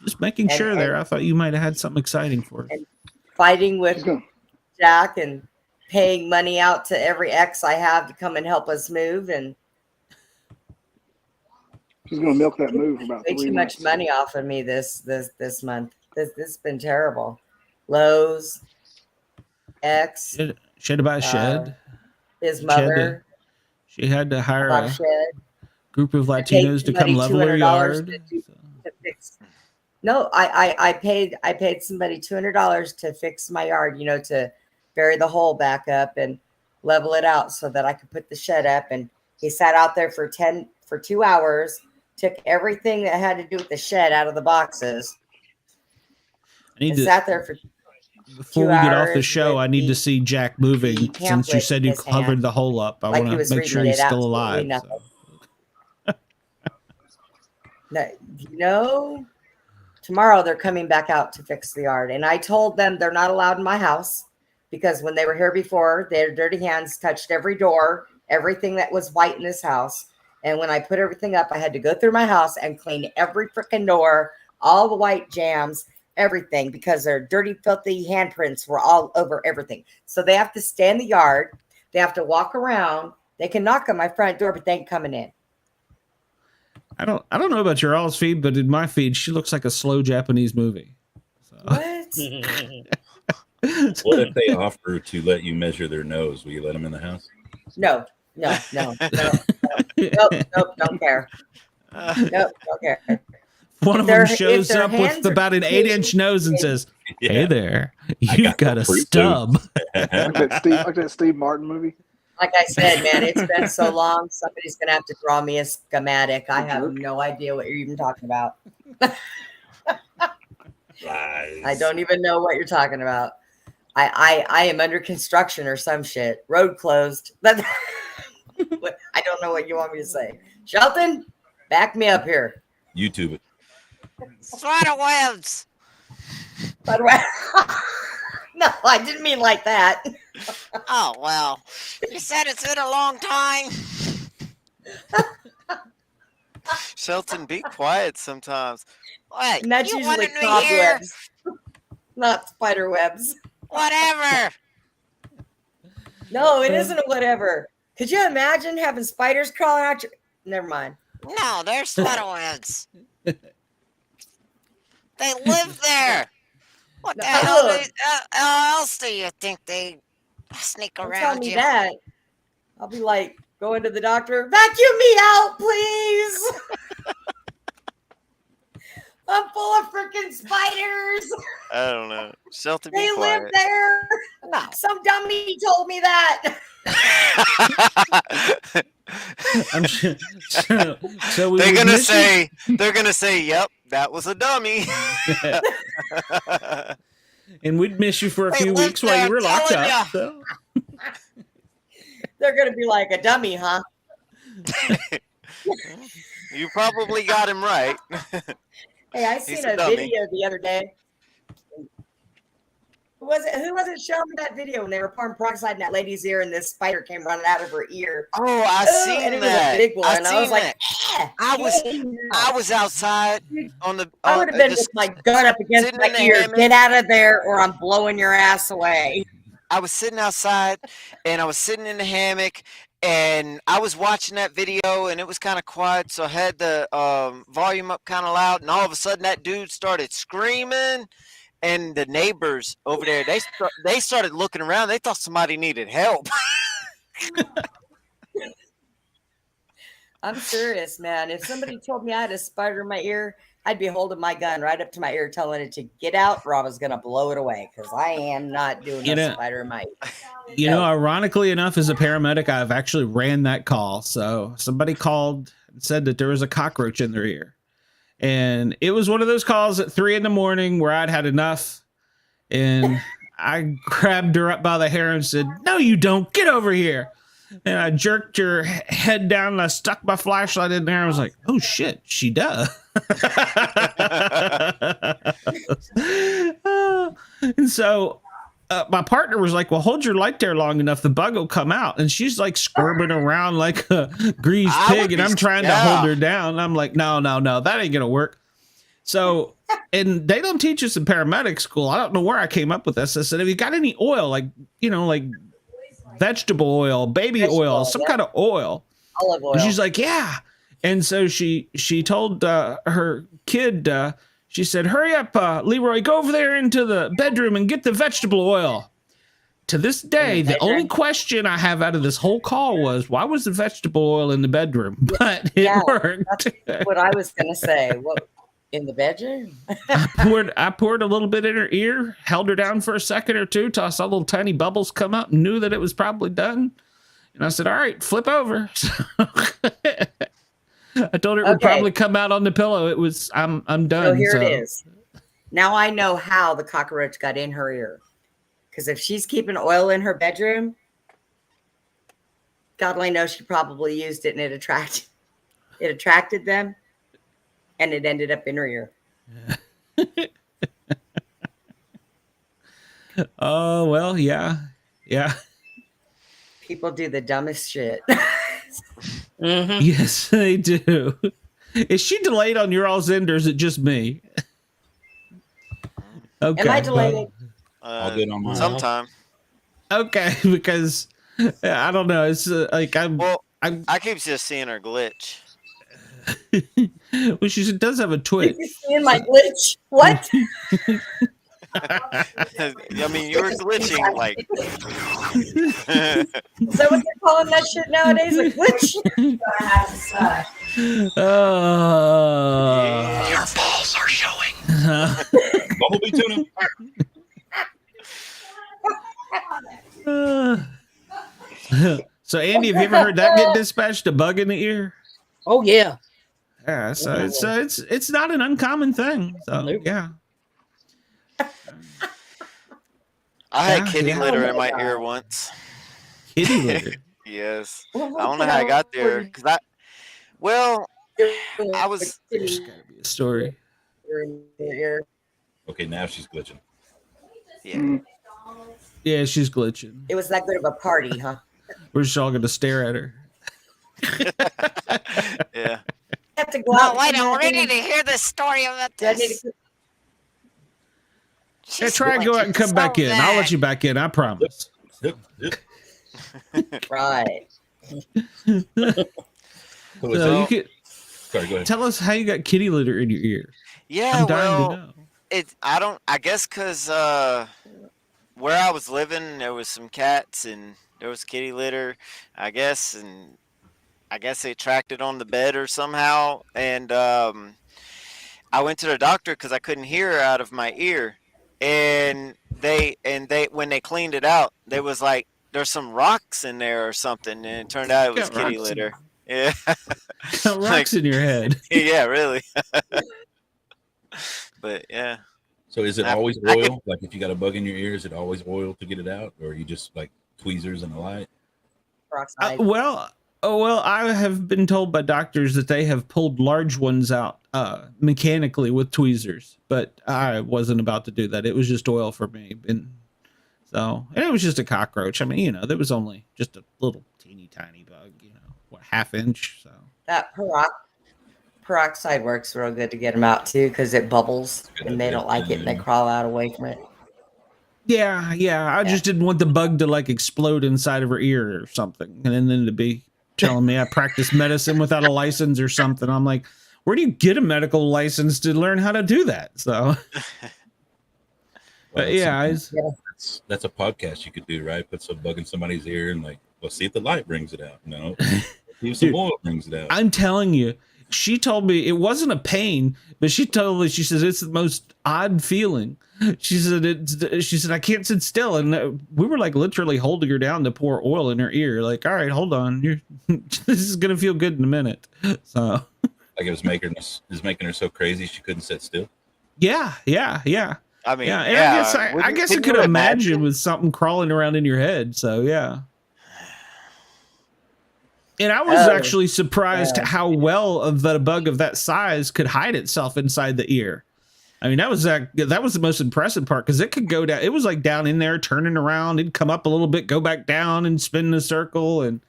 just making sure there. I thought you might have had something exciting for us. And fighting with Jack and paying money out to every ex I have to come and help us move, and she's going to milk that move about way too much money off of me this month. This has been terrible. Lowe's, ex. She had to buy a shed. His mother. She had to hire a group of Latinos to come level her yard. To fix. No, I paid somebody $200 to fix my yard. To bury the hole back up and level it out so that I could put the shed up. And he sat out there for 2 hours, took everything that had to do with the shed out of the boxes. Sat there for before we get off the show, I need to see Jack moving, since you said you covered the hole up. I want to make sure he's still alive. So. Tomorrow they're coming back out to fix the yard. And I told them they're not allowed in my house, because when they were here before, their dirty hands touched every door, everything that was white in this house. And when I put everything up, I had to go through my house and clean every freaking door, all the white jams, everything, because their dirty, filthy handprints were all over everything. So they have to stay in the yard. They have to walk around. They can knock on my front door, but they ain't coming in. I don't know about your all's feed, but in my feed, she looks like a slow Japanese movie. So. What? What if they offer to let you measure their nose? Will you let them in the house? No, don't care. Nope, don't care. One of them shows up with about an 8-inch nose and says, "Hey there, you've got a stub." Like that Steve Martin movie. Like I said, man, it's been so long. Somebody's gonna have to draw me a schematic. I have no idea what you're even talking about. I don't even know what you're talking about. I am under construction or some shit. Road closed. I don't know what you want me to say. Shelton, back me up here. YouTube it. Spider webs. No, I didn't mean like that. Oh, well. You said it's been a long time. Shelton, be quiet sometimes. What? And that's you usually wanted me here? cobwebs, not spider webs. Whatever. No, it isn't a whatever. Could you imagine having spiders crawling out your... Never mind. No, they're spider webs. They live there. What the hell else do you think they sneak around Tell me you? that. I'll be like, going to the doctor, vacuum me out, please. I'm full of freaking spiders. I don't know. Shelton, be They quiet. live there. No. Some dummy told me that. I'm sure, so they're gonna say, yep, That was a dummy. And we'd miss you for a Hey, few look, weeks while you they're were locked telling up. So. They're gonna be like a dummy, huh? You probably got him right. Hey, I He's seen a a dummy. video the other day. Who was it showing me that video when they were pouring peroxide in that lady's ear and this spider came running out of her ear? Oh, I Ooh, seen and it that. was a big one. I And I seen was like, that. "Yeah, I was outside on the. I would have been just with my gun up against sitting my in the ear. hammock. Get out of there, or I'm blowing your ass away. I was sitting outside, and I was sitting in the hammock, and I was watching that video, and it was kind of quiet, so I had the volume up kind of loud, and all of a sudden that dude started screaming, and the neighbors over there they started looking around. They thought somebody needed help. I'm serious, man. If somebody told me I had a spider in my ear, I'd be holding my gun right up to my ear, telling it to get out, or I was gonna blow it away because I am not doing a spider in my ear. You know, ironically enough, as a paramedic, I've actually ran that call. So somebody called and said that there was a cockroach in their ear. And it was one of those calls at 3 a.m. where I'd had enough. And I grabbed her up by the hair and said, "No, you don't. Get over here." And I jerked her head down and I stuck my flashlight in there. I was like, "Oh shit, she does." And so my partner was like, "Well, hold your light there long enough. The bug will come out." And she's like squirming around like a greased pig. And I'm trying to hold her down. And I'm like, no, that ain't going to work. So, and they don't teach us in paramedic school. I don't know where I came up with this. I said, "Have you got any oil? Like, you know, like vegetable oil, baby oil, some kind of oil?" Olive oil. And she's like, "Yeah." And so she told her kid, she said, "Hurry up, Leroy, go over there into the bedroom and get the vegetable oil." To this day, the only question I have out of this whole call was, why was the vegetable oil in the bedroom? But it worked. That's what I was going to say. What, in the bedroom? I poured a little bit in her ear, held her down for a second or two till I saw little tiny bubbles come up and knew that it was probably done. And I said, "All right, flip over." So I told her it would probably come out on the pillow. It was, I'm done. So here it is. Now I know how the cockroach got in her ear. Because if she's keeping oil in her bedroom, God only knows she probably used it and it attracted them, and it ended up in her ear. Oh, well, yeah. People do the dumbest shit. Mm-hmm. Yes, they do. Is she delayed on your all's end, or is it just me? Okay. Am I delayed? All good on mine. Sometime. Okay, because I don't know. It's like I keep just seeing her glitch. well, she does have a twitch. You seeing my glitch? What? I mean, you were glitching like. Is that what they're calling that shit nowadays? A glitch? Your balls are showing. Bumblebee tuna. So, Andy, have you ever heard that get dispatched? A bug in the ear? Oh yeah. Yeah. So it's not an uncommon thing. So yeah. I had kitty litter in my ear once. Kitty litter. Yes. I don't know how I got there because I was. There's gotta be a story. Okay, now she's glitching. Yeah. Yeah, she's glitching. It was that good of a party, huh? We're just all gonna stare at her. Yeah. I have to go Oh, out. wait, I'm ready to hear the story about this. Yeah, try and go out and come back in. I'll let you back in. I promise. Right. So you could Sorry, go ahead. tell us how you got kitty litter in your ear. Yeah. I'm dying Well, to know. I guess because where I was living, there was some cats and there was kitty litter, I guess, and I guess they tracked it on the bed or somehow. And I went to the doctor because I couldn't hear out of my ear. And they when they cleaned it out, they was like, "There's some rocks in there or something," and it turned out it was kitty litter. Yeah, Got rocks in your head. Yeah, really. But yeah. So is it I- always I oil? could- Like if you got a bug in your ear, is it always oil to get it out, or are you just like tweezers and a light? Peroxide. Well, I have been told by doctors that they have pulled large ones out mechanically with tweezers, but I wasn't about to do that. It was just oil for me, and it was just a cockroach. I mean, you know, there was only just a little teeny tiny bug, you know, what, ½ inch. So That peroxide works real good to get them out too, because it bubbles and they don't like it and they crawl out away from it. yeah. I just didn't want the bug to like explode inside of her ear or something, and then to be telling me I practice medicine without a license or something. I'm like, where do you get a medical license to learn how to do that? So, but yeah, that's a podcast you could do, right? Put some bug in somebody's ear and like, well, see if the light brings it out. You know, see if some oil brings it out. I'm telling you, she told me it wasn't a pain, but she says it's the most odd feeling. She said I can't sit still, and we were like literally holding her down to pour oil in her ear. Like, all right, hold on, this is gonna feel good in a minute. So, like it was making her so crazy she couldn't sit still. Yeah. I mean, Yeah, and yeah. I guess I could imagine with something crawling around in your head. So yeah. And I was actually surprised how well a bug of that size could hide itself inside the ear. I mean, that was the most impressive part, because it could go down. It was like down in there, turning around. It'd come up a little bit, go back down, and spin in a circle. And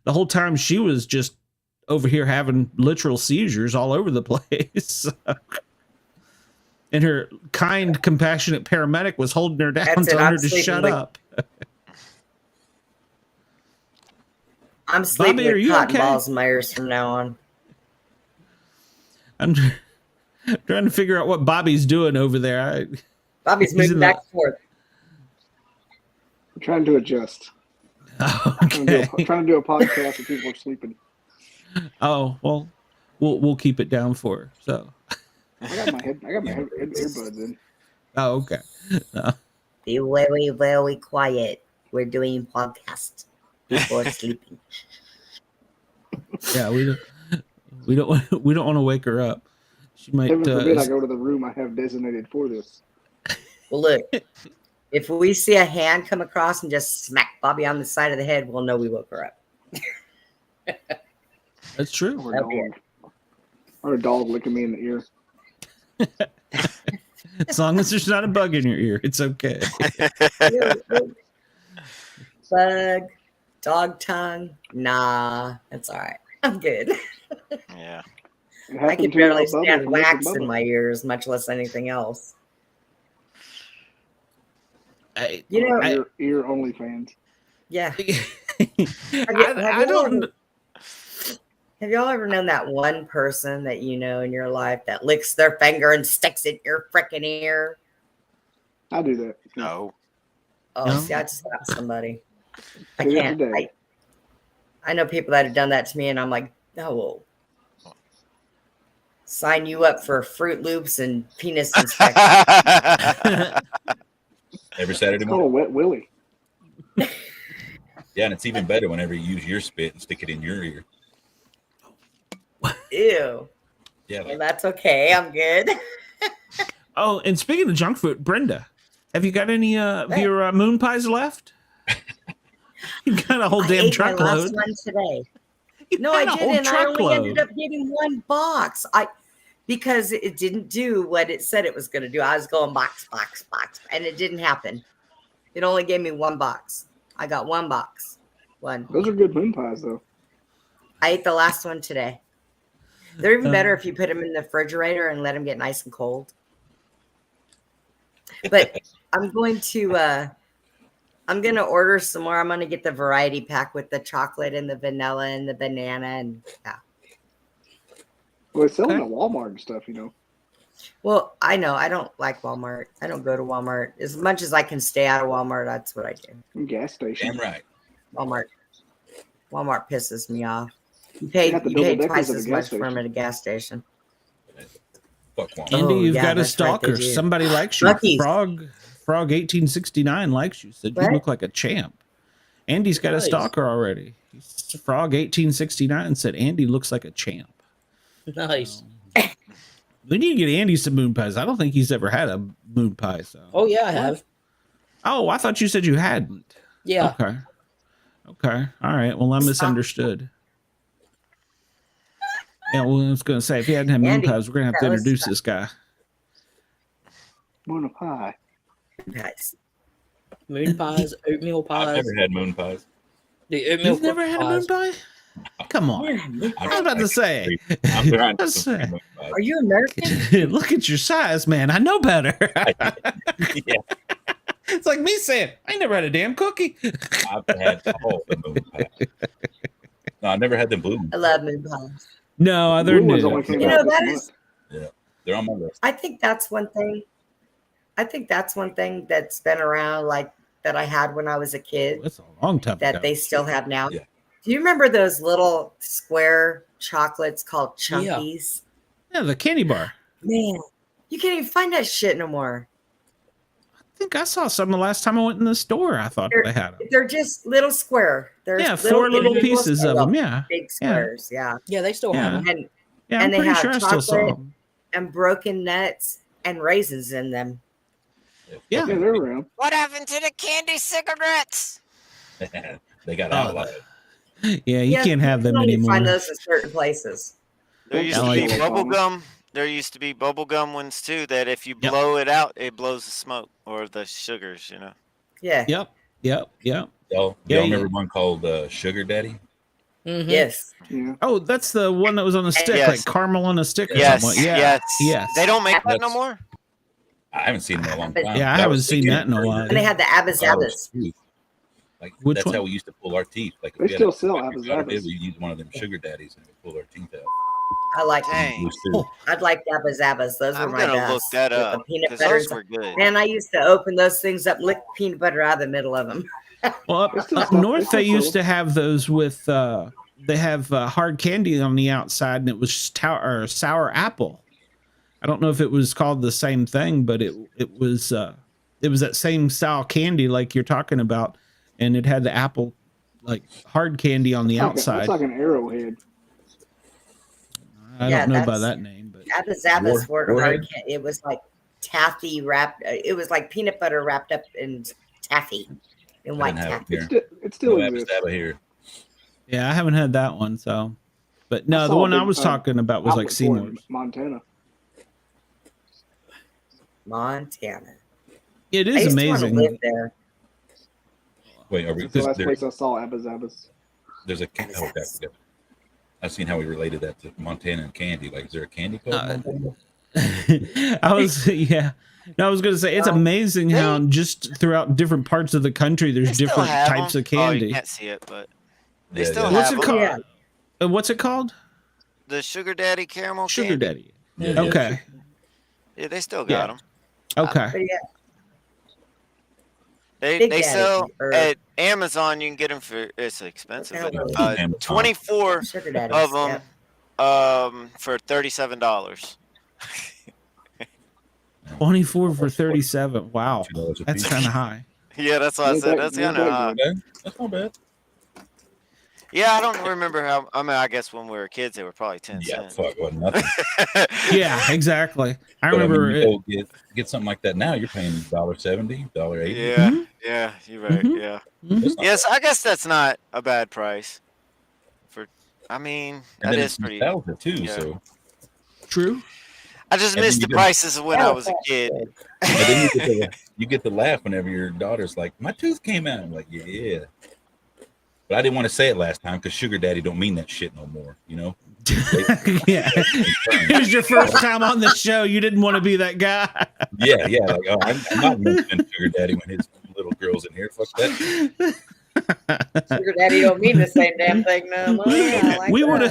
the whole time she was just over here having literal seizures all over the place. And her kind, compassionate paramedic was holding her down, telling her to shut up. I'm sleeping Bobby, are with you cotton okay? balls in my ears from now on. I'm trying to figure out what Bobby's doing over there. Bobby's moving back and forth. I'm trying to adjust. Okay. Trying to do a podcast when people are sleeping. Oh, well, we'll keep it down for her. So. I got my earbuds in. Oh, okay. Be very, very quiet. We're doing podcast before sleeping. Yeah, we don't want to wake her up. She might. Heaven forbid I go to the room I have designated for this. Well, look, if we see a hand come across and just smack Bobby on the side of the head, we'll know we woke her up. That's true. Or a dog licking me in the ear. As long as there's not a bug in your ear, it's okay. Bug, dog tongue, nah, that's all right. I'm good. Yeah. I can barely stand wax in my ears, much less anything else. Ear only fans. Yeah. I don't. Have y'all ever known that one person that you know in your life that licks their finger and sticks it in your freaking ear? I do that. No. Oh, No? see, I just got somebody. I Do it can't. today. I know people that have done that to me, and I'm like, no, we'll sign you up for Fruit Loops and penis inspection. Every Saturday It's called a morning. wet willy. Yeah, and it's even better whenever you use your spit and stick it in your ear. Ew. Yeah. Well, that's okay. I'm good. Oh, and speaking of junk food, Brenda, have you got any of your moon pies left? You got a whole damn truckload. My last one today. No, had I a whole didn't. I only truckload. ended up getting one box. Because it didn't do what it said it was going to do. I was going box, and it didn't happen. It only gave me one box. I got one box. One. Those are good moon pies, though. I ate the last one today. They're even better if you put them in the refrigerator and let them get nice and cold. But I'm going to order some more. I'm going to get the variety pack with the chocolate and the vanilla and the banana and yeah. Well, it's selling at Walmart and stuff, you know. Well, I know. I don't like Walmart. I don't go to Walmart. As much as I can stay out of Walmart, that's what I do. And gas station. Damn right. Walmart pisses me off. You pay got the double deckers twice at the as gas much for station. them at a gas station. Fuck Walmart. Andy, you've yeah, got a that's right, stalker. they do. Somebody likes you. Lucky's. Frog 1869 likes you. Said you What? look like a champ. Andy's got a Nice. stalker already. Frog 1869 said Andy looks like a champ. Nice. We need to get Andy some moon pies. I don't think he's ever had a moon pie. So. Oh yeah, I have. Oh, I thought you said you hadn't. Yeah. Okay. Okay. All right. Well, I misunderstood. Yeah. Well, I was going to say if he hadn't had moon Andy, pies, we're going to have to that was introduce this guy. Moon pie. Nice. Moon pies, oatmeal pies. I've never had moon pies. The oatmeal You've never had a moon pie? Come on. I was about to say. I'm trying to Let's say. moon pies. Are you American? Look at your size, man. I know better. Yeah, It's like me saying, I never had a damn cookie. I've had all the moon pies. No, I never had the blue. I love moon pies. No, they're Blue ones new. only came You out know, this that month. is, Yeah, they're on my list. I think that's one thing. I think that's one thing that's been around, like that I had when I was a kid, That's a long time that ago. they still have now. Yeah. Do you remember those little square chocolates called Chunkies? Yeah, the candy bar. Man, you can't even find that shit no more. I think I saw some the last time I went in the store. I thought they had them. They're just little square. There's Yeah, four little individual pieces of square- them. Yeah. Big squares, yeah. Yeah, they still have Yeah. them. And Yeah, And I'm they pretty have sure I still saw chocolate. them. and broken nuts and raisins in them. Yeah. Yeah, they're around. What happened to the candy cigarettes? They got Oh, outlawed. Yeah, you can't have them you only anymore. find those in certain places. There used to be bubble gum. There used to be bubble gum ones too. That if you blow it out, it blows the smoke or the sugars. You know. Yeah. Yep. Y'all remember one called Sugar Daddy? Mm-hmm. Yes. Yeah. Oh, that's the one that was on a stick, Yes. like caramel on a stick or Yes. something. Yeah. Yes. They don't make that no That's- more. I haven't seen them in a long But- time. Yeah, I That haven't was seen the that in a while. And they had the Abbas Abbas. Like Which that's one? how we used to pull our teeth. Like if They we had still a- sell like Abbas we got a Abbas. bid, we used one of them sugar daddies and we pull our teeth out. I like Dang. Those two. I'd like Abbas Abbas. Those were I'm my gonna best. look that With the up peanut because butter. those were good. And I used to open those things up, lick peanut butter out of the middle of them. Well, They still up sell- north, they they still used sell to have those with, they have hard candy on the outside, and it was sour apple. I don't know if it was called the same thing, but it was that same style candy like you're talking about, and it had the apple, like hard candy on the outside. It's like an arrowhead. I Yeah, don't know by that's- that name, but Abbas Abbas were Warhead. hard candy. It was like taffy wrapped. It was like peanut butter wrapped up in taffy, in I white didn't have taffy. it here. It still No Abba exists. Stabba here. yeah, I haven't had that one. So, but no, I the saw a one I big, was talking about was like outlet store in Seymour's. Montana. Montana. It I is used to amazing. want to live there. Wait, are we? That's the last There, place I saw Abbas Abbas. there's a. Abbas Oh, Abbas. okay. I've seen how we related that to Montana and candy. Like, is there a candy called Montana? I was yeah. No, I was gonna say it's amazing how just throughout different parts of the country there's They still different have types them. of candy. Oh, you can't see it, but they Yeah, still yeah. have What's it them. called? Yeah. What's it called? The Sugar Daddy caramel Sugar candy. Daddy. Yeah, yeah. Okay. Yeah, they still Yeah. got them. Okay. But yeah, They Big they Daddy sell or- at Amazon. You can get them for it's expensive. Yeah, But, Amazon. 24 sugar daddies. of them for $37. 24 for 37. Wow. $2 a That's piece. kind of high. Yeah, that's what I Ain't said. that- That's ain't kind of that high. Okay, that's not bad. Yeah, I don't remember how. I mean, I guess when we were kids, they were probably 10 Yeah, cents. fuck, wasn't nothing. Yeah, exactly. I But, remember mean, it. you go get something like that now. You're paying $1.70, $1.80. Yeah, Mhm. yeah, you're right. Mhm. Yeah. Mhm. That's not Yes, I guess that's not a bad price. I mean, And that then is it's pretty. nostalgia too. yeah. So True. I just And then missed you the get- prices of when I was a kid. and then you get to laugh whenever your daughter's like, "My tooth came out." I'm like, "Yeah." But I didn't want to say it last time because sugar daddy don't mean that shit no more. You know. Yeah. It was your first time on the show. You didn't want to be that guy. Yeah, yeah. Like, oh, I'm not mentioning sugar daddy when his little girl's in here. Fuck that. Sugar daddy don't mean the same damn thing no more. I like we that. would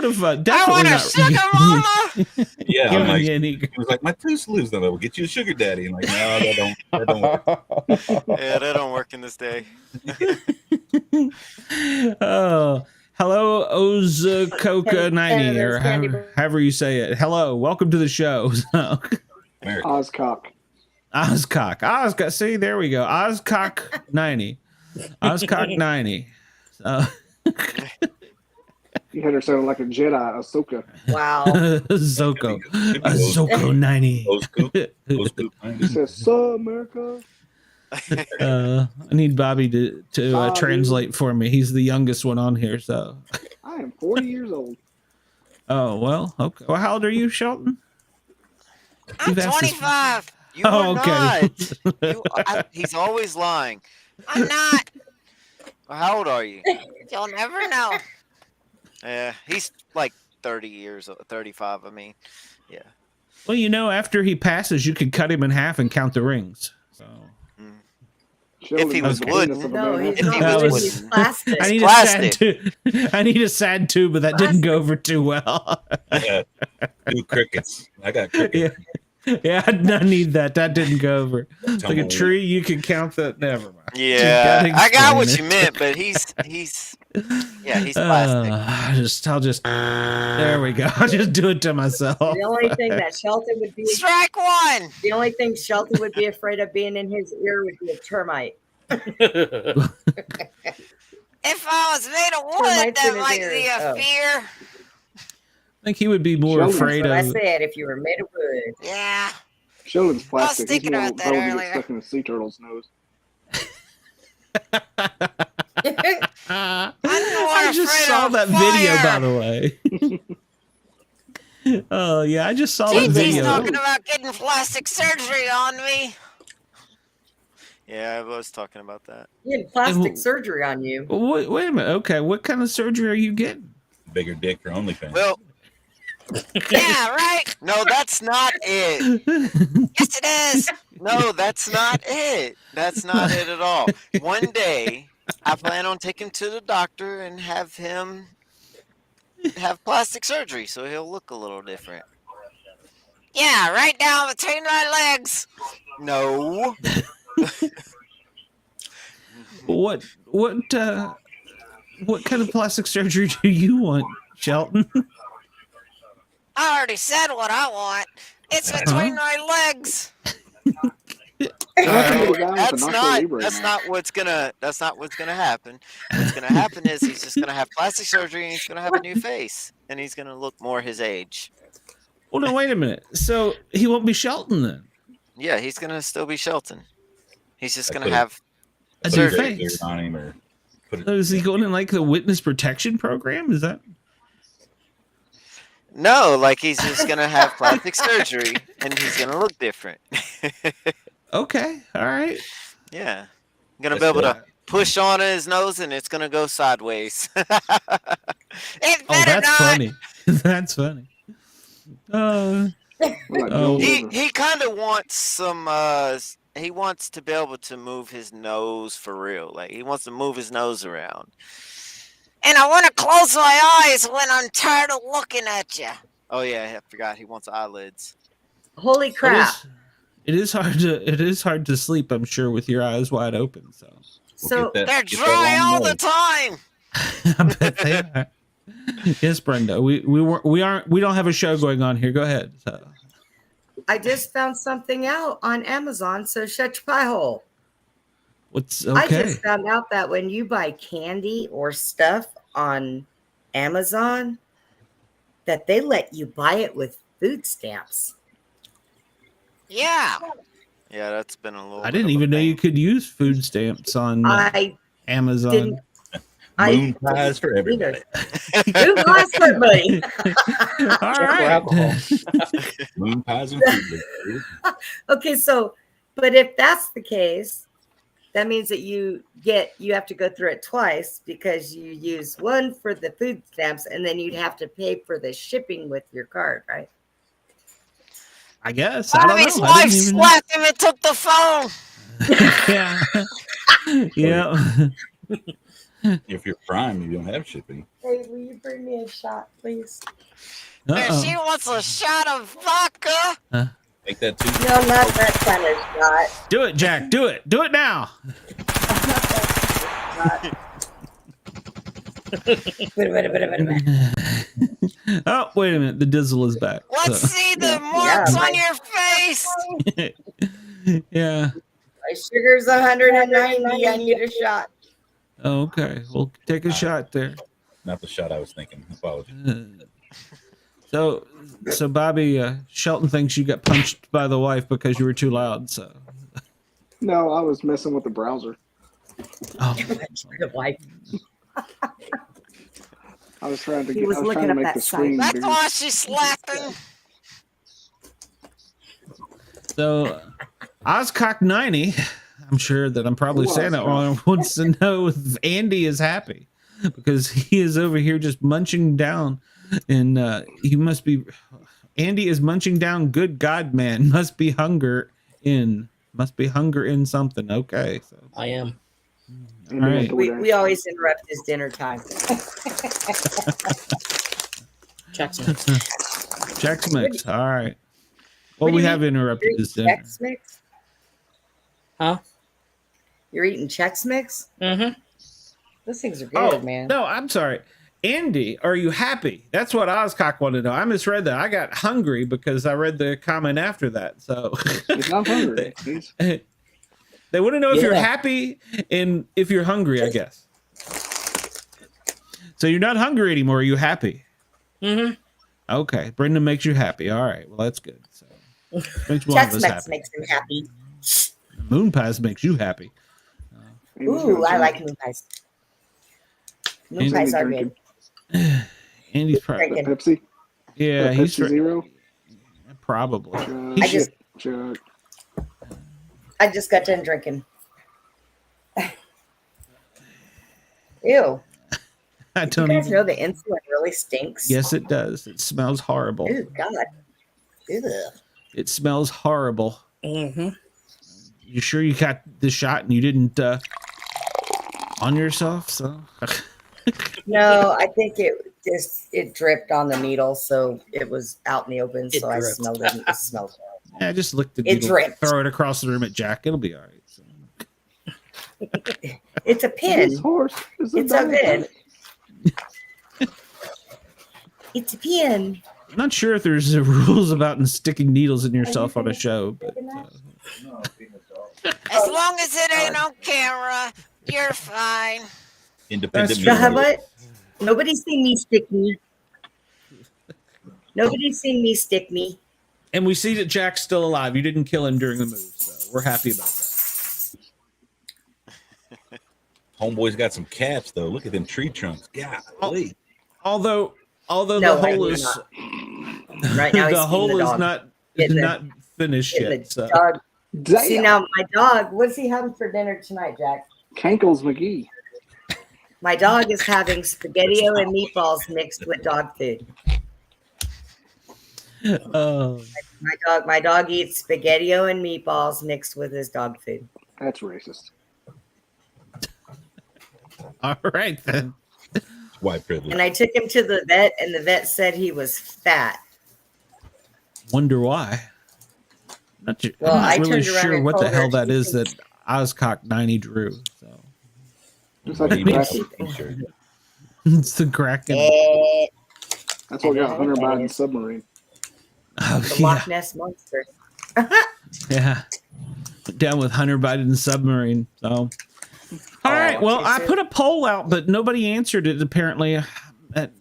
have I definitely want a not sugar mama. Yeah, I'm given like, you any. he was like, "My tooth's loose." Then we'll get you a sugar daddy. And like, no, that don't work. Yeah, that don't work in this day. Oh, hello, Ozakoka90, or however you say it. Hello, welcome to the show. America. Ozcock. Oscock. See, there we go. Oscock90. Oscock90. So, Yeah, You had her sounding like a Jedi, Ahsoka. Wow. Zoko 90. He says, "So America." I need Bobby to Bobby. translate for me. He's the youngest one on here, so. I am 40 years old. Oh well, okay. Well, how old are you, Shelton? I'm 25. You Oh, are okay. not. He's always lying. I'm not. Well, how old are you? You'll never know. Yeah, he's like 35. I mean, yeah. Well, you know, after he passes, you could cut him in half and count the rings. So. If he was wood, No, he's if he not was wood. He's plastic. I need Plastic. a sad too. I need a sad too, but that didn't go over too well. I got 2 crickets. I got crickets. Yeah, I need that. That didn't go over. Like a tree, you can count that. Never mind. Yeah, I got what explain you it. meant, but he's plastic. I'll just. There we go. I'll just do it to myself. The only thing that Shelton would be Strike one. the only thing Shelton would be afraid of being in his ear would be a termite. If I was made of wood, Termites in that his might ears. be a Oh. fear. I think he would be more Sheldon's afraid But I of. said if you were made of wood. Yeah. Sheldon's plastic. He's thinking more about that probably get earlier. stuck in a sea turtle's nose. I just saw that video, by the way. Oh yeah, I just saw that JT's video. talking about getting plastic surgery on me. Yeah, I was talking about that. He had plastic surgery on you. Wait a minute. Okay, what kind of surgery are you getting? Bigger dick or OnlyFans. Well, Yeah, right. no, that's not it. Yes, it is. No, that's not it. That's not it at all. One day, I plan on taking him to the doctor and have him have plastic surgery so he'll look a little different. Yeah, right down between my legs. No. What kind of plastic surgery do you want, Shelton? I already said what I want. It's between my legs. That's not what's gonna happen. What's gonna happen is he's just gonna have plastic surgery and he's gonna have a new face and he's gonna look more his age. Well, no, wait a minute. So he won't be Shelton then? Yeah, he's gonna still be Shelton. He's just gonna put have A new surgery. face. on him or put So is he going in like the witness protection program? Is that? No, like he's just gonna have plastic surgery and he's gonna look different. Okay, all right. Yeah, gonna be able to push on his nose and it's gonna go sideways. It Oh, better that's not. funny. That's funny. He kind of wants some. He wants to be able to move his nose for real. Like he wants to move his nose around. And I want to close my eyes when I'm tired of looking at you. Oh yeah, I forgot. He wants eyelids. Holy crap. It is hard to sleep, I'm sure, with your eyes wide open. So They're dry all the time. I bet they are. Yes, Brenda. We don't have a show going on here. Go ahead. So. I just found something out on Amazon, so shut your pie hole. What's I okay? just found out that when you buy candy or stuff on Amazon, that they let you buy it with food stamps. Yeah. Yeah, that's been a little. I didn't even know you could use food stamps on I Amazon. didn't. Moon pies for everybody. Moon pies for everybody. All right. Moon pies and food. Okay, so, but if that's the case, that means that you have to go through it twice because you use one for the food stamps and then you'd have to pay for the shipping with your card, right? I guess. I don't Bobby's know. I wife didn't even know. slapped him and took the phone. Yeah. Yeah. If you're Prime, you don't have shipping. Hey, will you bring me a shot, please? And she wants a shot of vodka. Take that too. No, not that kind of shot. Do it, Jack. Do it. Do it now. Oh, wait a minute. The Dizzle is back. Let's see the marks on your face. Yeah. My sugar's 190. I need a shot. Oh, okay. We'll take a shot there. not the shot I was thinking. Apologies. So Bobby, Shelton thinks you got punched by the wife because you were too loud. So No, I was messing with the browser. oh, The wife. I was trying to He get. was I was looking trying to up make that the site. screen That's bigger. why she's slapping. so Ozcock90, I'm sure that I'm probably Who saying was it wrong, wants to know if Andy is happy because he is over here just munching down, and he must be. Andy is munching down. Good God, man, must be hunger in something. Okay, so I am. all right. We always interrupt his dinner time. Chex Mix. Chex Mix. All right. What Well, do we you have eat? interrupted You're this eating dinner. Chex Mix? Huh? You're eating Chex Mix? Mm-hmm. Those things are good, man. No, I'm sorry. Andy, are you happy? That's what Ozcock wanted to know. I misread that. I got hungry because I read the comment after that. So He's not hungry. He's they want to know if you're Yeah. happy and if you're hungry, I guess. So you're not hungry anymore. Are you happy? Mm-hmm. Okay. Brendan makes you happy. All right. Well, that's good. So makes one of Chex us Mix happy. makes him happy. Moon pies makes you happy. Ooh, I like moon pies. Moon Andy pies are drinking. good. Andy's probably Drinking. Pepsi. yeah. Pepsi He's Zero. probably. Chug, I just- chug. I just got done drinking. Ew. I Do you don't guys even. know the insulin really stinks? Yes, it does. It smells horrible. Ew, God. Ugh. It smells horrible. Mm-hmm. You sure you got the shot and you didn't on yourself? So No, I think it dripped on the needle, so it was out in the open, It so I dripped. smelled it and it smelled horrible. yeah, just lick the It needle, dripped. throw it across the room at Jack. It'll be all right. So. It's a pin. This horse is a It's so diabetic. good. It's a pin. I'm not sure if there's rules about sticking needles in yourself on a show, but As long as it ain't on camera, you're fine. Independent. That's You know media. what? Nobody's seen me stick me. Nobody's seen me stick me. and we see that Jack's still alive. You didn't kill him during the move, so we're happy about that. Homeboy's got some caps though. Look at them tree trunks. Golly. Although No, the I hole do is not. Right now, the hole is not finished Getting yet. the So. dog. Damn. See now, my dog. What's he having for dinner tonight, Jack? Cankles McGee. My dog is having spaghetti-o and meatballs mixed with dog food. Oh, My dog eats spaghetti-o and meatballs mixed with his dog food. That's racist. all right then. White privilege. And I took him to the vet, and the vet said he was fat. Wonder why. Well, I'm I not really turned around sure and what the told her hell that she is that thinks- Oscock90 drew. So Looks like a Maybe Kraken. t-shirt. it's the Kraken. That's what got Hunter Biden submarine. Oh, The yeah, Loch Ness monster. yeah. Down with Hunter Biden's submarine. So, all right. Well, I put a poll out, but nobody answered it. Apparently, I What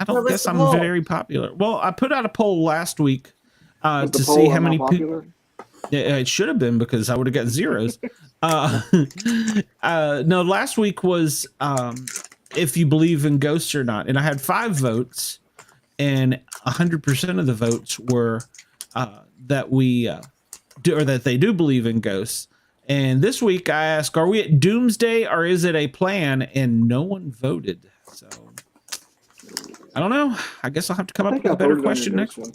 don't was guess the I'm poll? very popular. Well, I put out a poll last week Was the to poll see how not many people. popular? Yeah, it should have been because I would have got zeros. No, last week was if you believe in ghosts or not, and I had 5 votes, and 100% of the votes were that we do, or that they do believe in ghosts. And this week I asked, are we at doomsday or is it a plan? And no one voted. So I don't know. I guess I'll have to come up with a better question next week.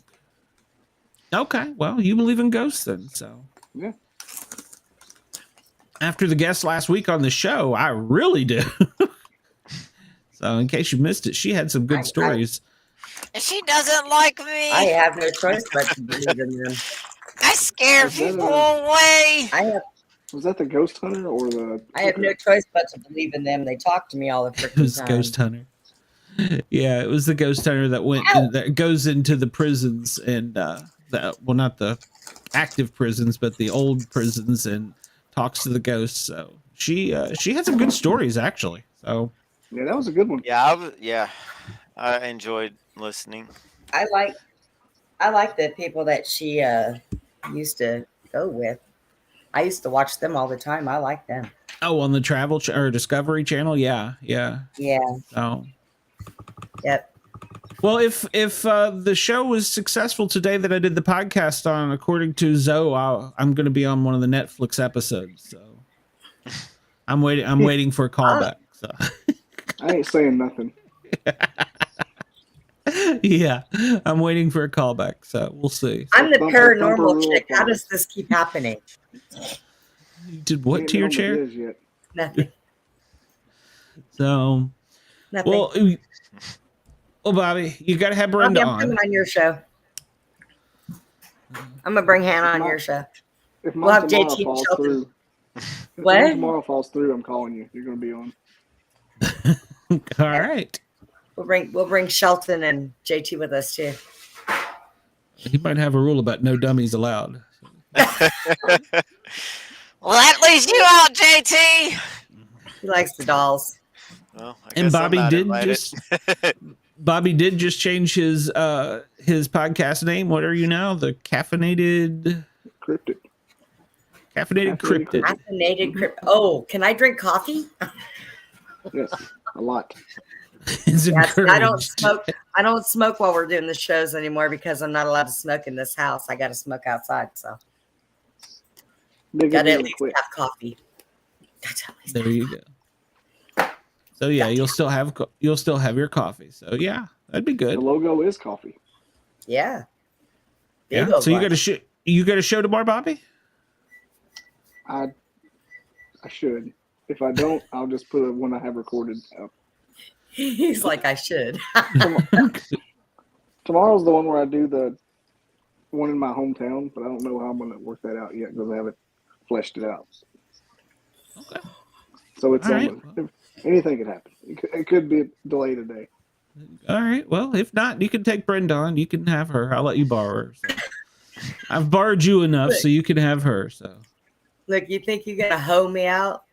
Okay, well, you believe in ghosts then, so. Yeah. After the guest last week on the show, I really do. So, in case you missed it, she had some good stories. She doesn't like me. I have no choice but to believe in them. I scare Is that people a- away. Was that the ghost hunter or the? I have no choice but to believe in them. They talk to me all the It was freaking time. Ghost Hunter. Yeah, it was the Ghost Hunter that went that goes into the prisons and well, not the active prisons, but the old prisons and talks to the ghosts. So she had some good stories actually. So Yeah, that was a good one. Yeah, I enjoyed listening. I like the people that she used to go with. I used to watch them all the time. I like them. Oh, on the Travel or Discovery Channel, yeah. Oh, Yep. well, if the show was successful today that I did the podcast on, according to Zoe, I'm going to be on one of the Netflix episodes. So I'm waiting for a callback. So I ain't saying nothing. yeah, I'm waiting for a callback. So we'll see. I'm the paranormal chick. How does this keep happening? You did what to your chair? Nothing. So, Nothing. well, Bobby, you got to have Brenda I'm coming on your show. I'm gonna bring Hannah on your show. If We'll have tomorrow JT falls Shelton. through, if What? mine tomorrow falls through, I'm calling you. You're going to be on. All right. We'll bring Shelton and JT with us too. He might have a rule about no dummies allowed. Well, that leaves you out, JT. He likes the dolls. Well, And Bobby did just change his podcast name. What are you now? The Caffeinated Cryptid. Caffeinated Cryptid. Caffeinated Cryptid. Oh, can I drink coffee? Yes, a lot. It's Yes, I don't encouraged. smoke. I don't smoke while we're doing the shows anymore because I'm not allowed to smoke in this house. I got to smoke outside. So got to at least have coffee. There you go. So yeah, you'll still have your coffee. So yeah, that'd be good. The logo is coffee. Yeah. Yeah. Big So you old got a you got a show tomorrow, Bobby? I should. If I don't, I'll just put it when I have recorded up. He's like, I should. Tomorrow's the one where I do the one in my hometown, but I don't know how I'm going to work that out yet because I haven't fleshed it out. Okay. So it's All on anything could happen. It could be delayed a day. All right. Well, if not, you can take Brenda on. You can have her. I'll let you borrow her. So. I've borrowed you enough, so you can have her. So. Look, you think you're gonna hoe me out?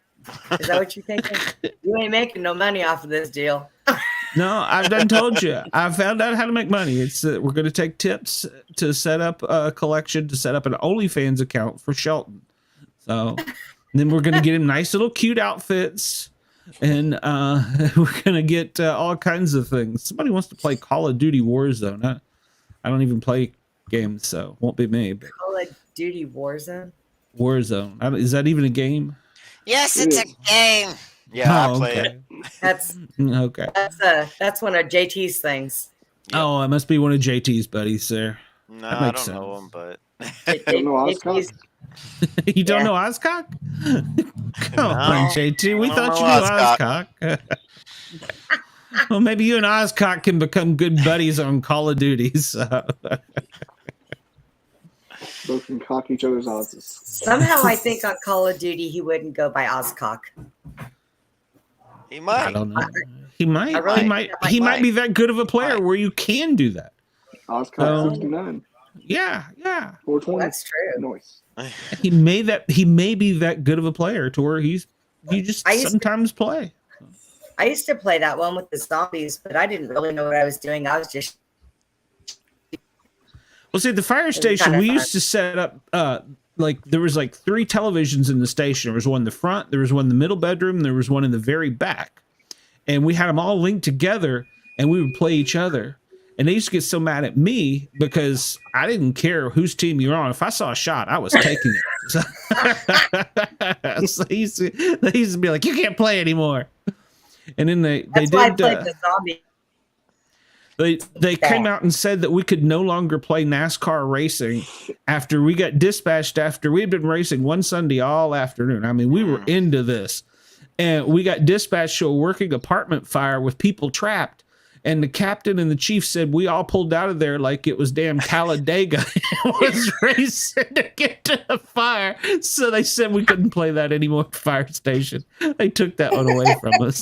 Is that what you're thinking? You ain't making no money off of this deal. No, I've done told you. I found out how to make money. It's we're going to take tips to set up a collection, to set up an OnlyFans account for Shelton. So then we're going to get him nice little cute outfits, and we're going to get all kinds of things. Somebody wants to play Call of Duty Warzone. I don't even play games, so it won't be me. But Call of Duty Warzone. Warzone. Is that even a game? Yes, it's a game. Yeah, Oh, I play okay. it. That's Okay. that's one of JT's things. Oh, it must be one of JT's buddies there. No, That I makes don't know him, but Don't know Oscar? You don't Yeah. know Oscock? Come No, on, JT. We I thought don't you knew Oscock. Well, maybe you and Oscock can become good buddies on Call of Duty. So. Both can cock each other's odds. Somehow I think on Call of Duty he wouldn't go by Oscock. he might. I don't know. He might. I really He think might. that He might might be that good of a player where you can do that. Oscar 69. Yeah. 420. That's true. Nice. He may be that good of a player to where you just I used to- sometimes play. I used to play that one with the zombies, but I didn't really know what I was doing. I was just Well, see, at the fire station, kinda we fun. used to set up, like, there was like 3 televisions in the station. There was one in the front, there was one in the middle bedroom, there was one in the very back. And we had them all linked together, and we would play each other. And they used to get so mad at me because I didn't care whose team you were on. If I saw a shot, I was taking it. So they used to be like, you can't play anymore. And then they that's why I did. played the zombie. They came out and said that we could no longer play NASCAR racing after we got dispatched after we had been racing one Sunday all afternoon. I mean, we were into this. And we got dispatched to a working apartment fire with people trapped. And the captain and the chief said we all pulled out of there like it was damn Talladega. It was racing to get to the fire. So they said we couldn't play that anymore at the fire station. They took that one away from us.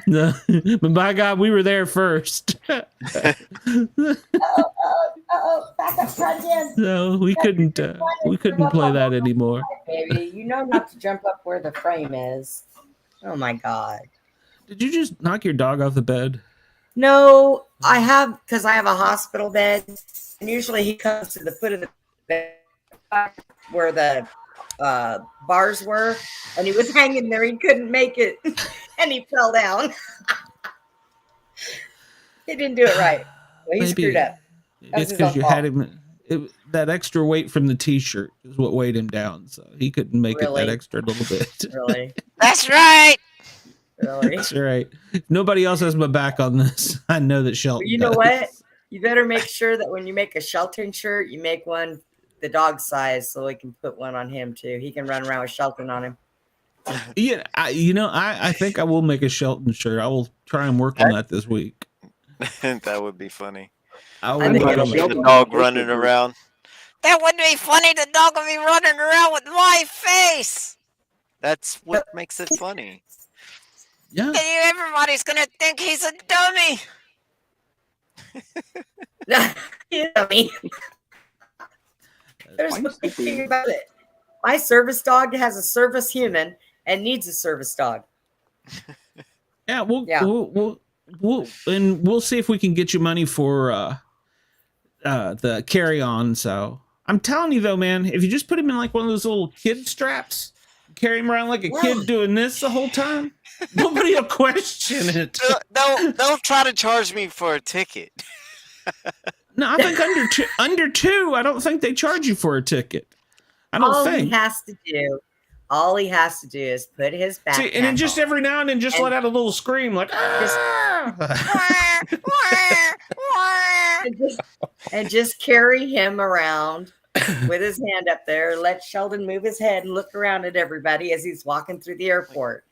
No, but by God, we were there first. Backup plug in. So we couldn't play that anymore. Baby, you know not to jump up where the frame is. Oh my God. Did you just knock your dog off the bed? No, I have, because I have a hospital bed, and usually he comes to the foot of the bed where the bars were, and he was hanging there. He couldn't make it, and he fell down. He didn't do it right. Well, he screwed up. It's because you had him. That extra weight from the T-shirt is what weighed him down, so he couldn't make it that extra little bit. Really? That's right. Really? That's right. If nobody else has my back on this, I know that Shelton. You know does. what? You better make sure that when you make a Shelton shirt, you make one the dog size, so we can put one on him too. He can run around with Shelton on him. Yeah, I think I will make a Shelton shirt. I will try and work on that this week. That would be funny. I think will work it'll on be that. The dog running around. That wouldn't be funny. The dog would be running around with my face. That's what makes it funny. Yeah. And everybody's gonna think he's a dummy. He's a dummy. There's no thing about it. My service dog has a service human and needs a service dog. Yeah, we'll see if we can get you money for the carry on. So I'm telling you though, man, if you just put him in like one of those little kid straps, carry him around like a kid doing this the whole time, nobody will question it. They'll try to charge me for a ticket. No, I think under two, I don't think they charge you for a ticket. I don't All think. All he has to do is put his back. See, and then just every now and then just let out a little scream like and just carry him around with his hand up there. Let Sheldon move his head and look around at everybody as he's walking through the airport.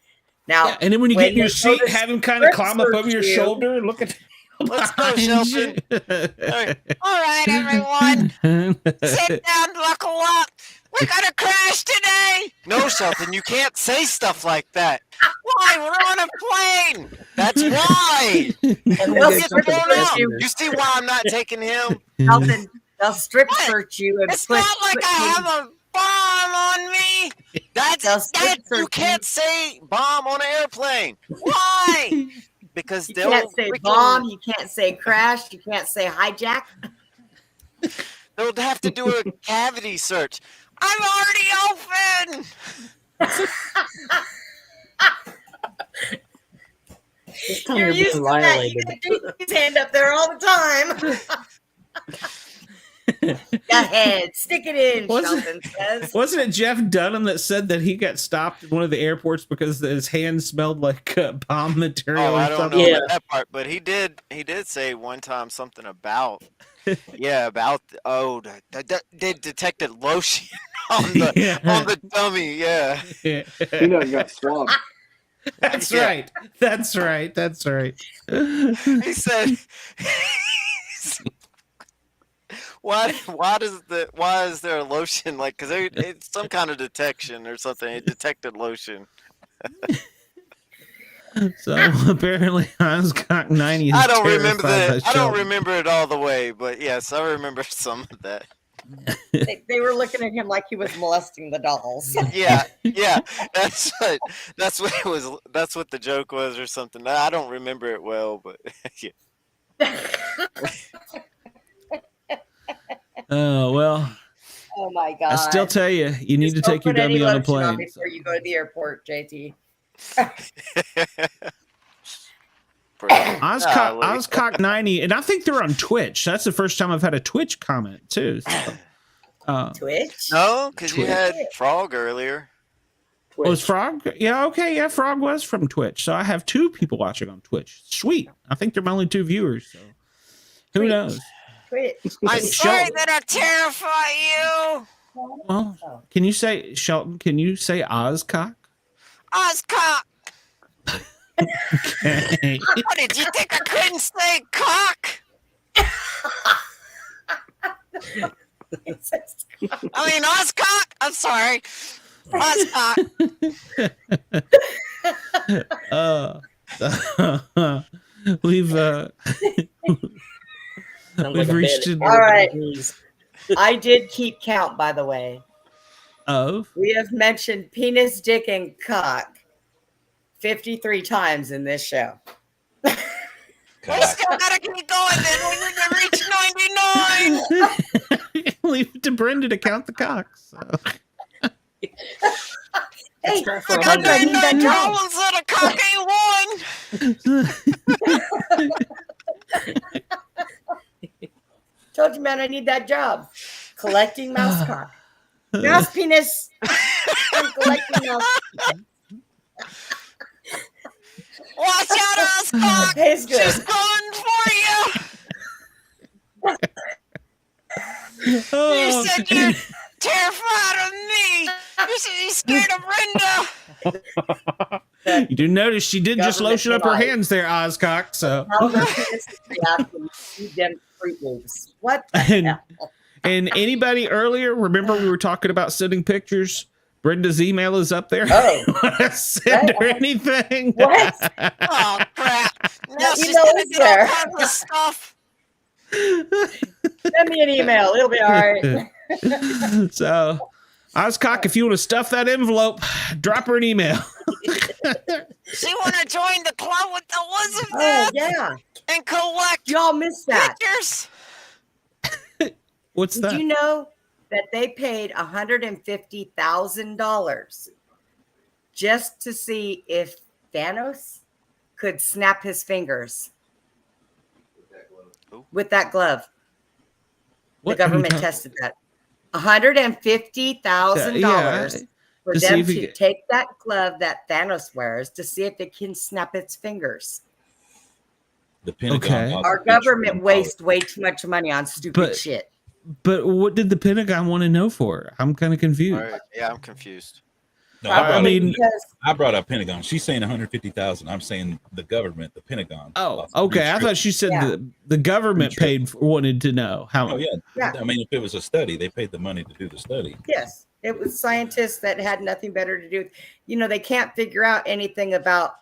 Now, and then when you get in your seat, have him kind of climb up over your shoulder and look at. Let's go, Shelton. All right, everyone. Sit down, buckle up. We're gonna crash today. No, Shelton, you can't say stuff like that. Why? We're on a plane. That's why. And You see why I'm not taking him? Sheldon, they'll strip search you. And It's not like I have a bomb on me. That's You can't say bomb on an airplane. Why? Because you can't say bomb, you can't say crash, you can't say hijack. They'll have to do a cavity search. I'm already open. You're used to that. You keep his hand up there all the time. Go ahead, stick it in, Shelton says. Wasn't it Jeff Dunham that said that he got stopped at one of the airports because his hand smelled like bomb material? Oh, or I don't something? know about that part, but he did say one time something about they detected lotion on the dummy. Yeah. He done got swabbed. That's right. That's right. He said, why is there a lotion like? Because it's some kind of detection or something. It detected lotion. So apparently, Oscock 90 is I don't remember terrified that. by I don't Shelton. remember it all the way, but yes, I remember some of that. They were looking at him like he was molesting the dolls. Yeah. That's what it was. That's what the joke was, or something. I don't remember it well, but yeah. Oh well. Oh my god! I still tell you, you need to take your Don't put any dummy on a lotion plane. before you go to the airport, JT. Oscock 90, and I think they're on Twitch. That's the first time I've had a Twitch comment too. So, Twitch? No, because you had Frog earlier. Was Frog? Yeah, okay, yeah, Frog was from Twitch. So I have two people watching on Twitch. Sweet. I think they're my only two viewers. So who knows? Twitch. I'm sorry that I terrify you. Well, can you say Shelton? Can you say Oscock? Oscock. Okay. What did you think I couldn't say cock? I mean Oscock. I'm sorry, Oscock. We've reached it. All right. I did keep count, by the way. Of? We have mentioned penis, dick, and cock 53 times in this show. We still gotta keep going then. We need to reach 99. Leave it to Brenda to count the cocks. So. Hey, for I told you I need that job. Told you, man, I need that job. Collecting mouse cock. Mouse penis. I'm collecting mouse. Watch out, Oscar. Pays good. She's coming for you. You said you're terrified of me. You said you're scared of Brenda. You do notice she did just lotion up her hands there, Oscock. So. What? And anybody earlier, remember we were talking about sending pictures? Brenda's email is up there. Oh. Send her anything. What? Oh, crap. Now she's email going to is get all there. kinds of stuff. Send me an email. It'll be all right. So, Oscock, if you want to stuff that envelope, drop her an email. She want to join the club with the Woods of Oh, Death yeah. and collect Y'all missed that. pictures. What's Did that? you know that they paid $150,000 just to see if Thanos could snap his fingers with that glove? What The are you government talking- tested that. $150,000 for To see them if he to could- take that glove that Thanos wears to see if it can snap its fingers. The Pentagon. Okay. also Our pitched government $1. wastes way too much money on stupid But- shit. But what did the Pentagon want to know for? I'm kind of confused. All right. Yeah, I'm confused. No, I mean, I brought up Pentagon. She's saying 150,000. I'm saying the government, the Pentagon. Oh, okay. I thought she said Yeah. the government wanted to know how. Oh yeah. Yeah. I mean, if it was a study, they paid the money to do the study. Yes, it was scientists that had nothing better to do. They can't figure out anything about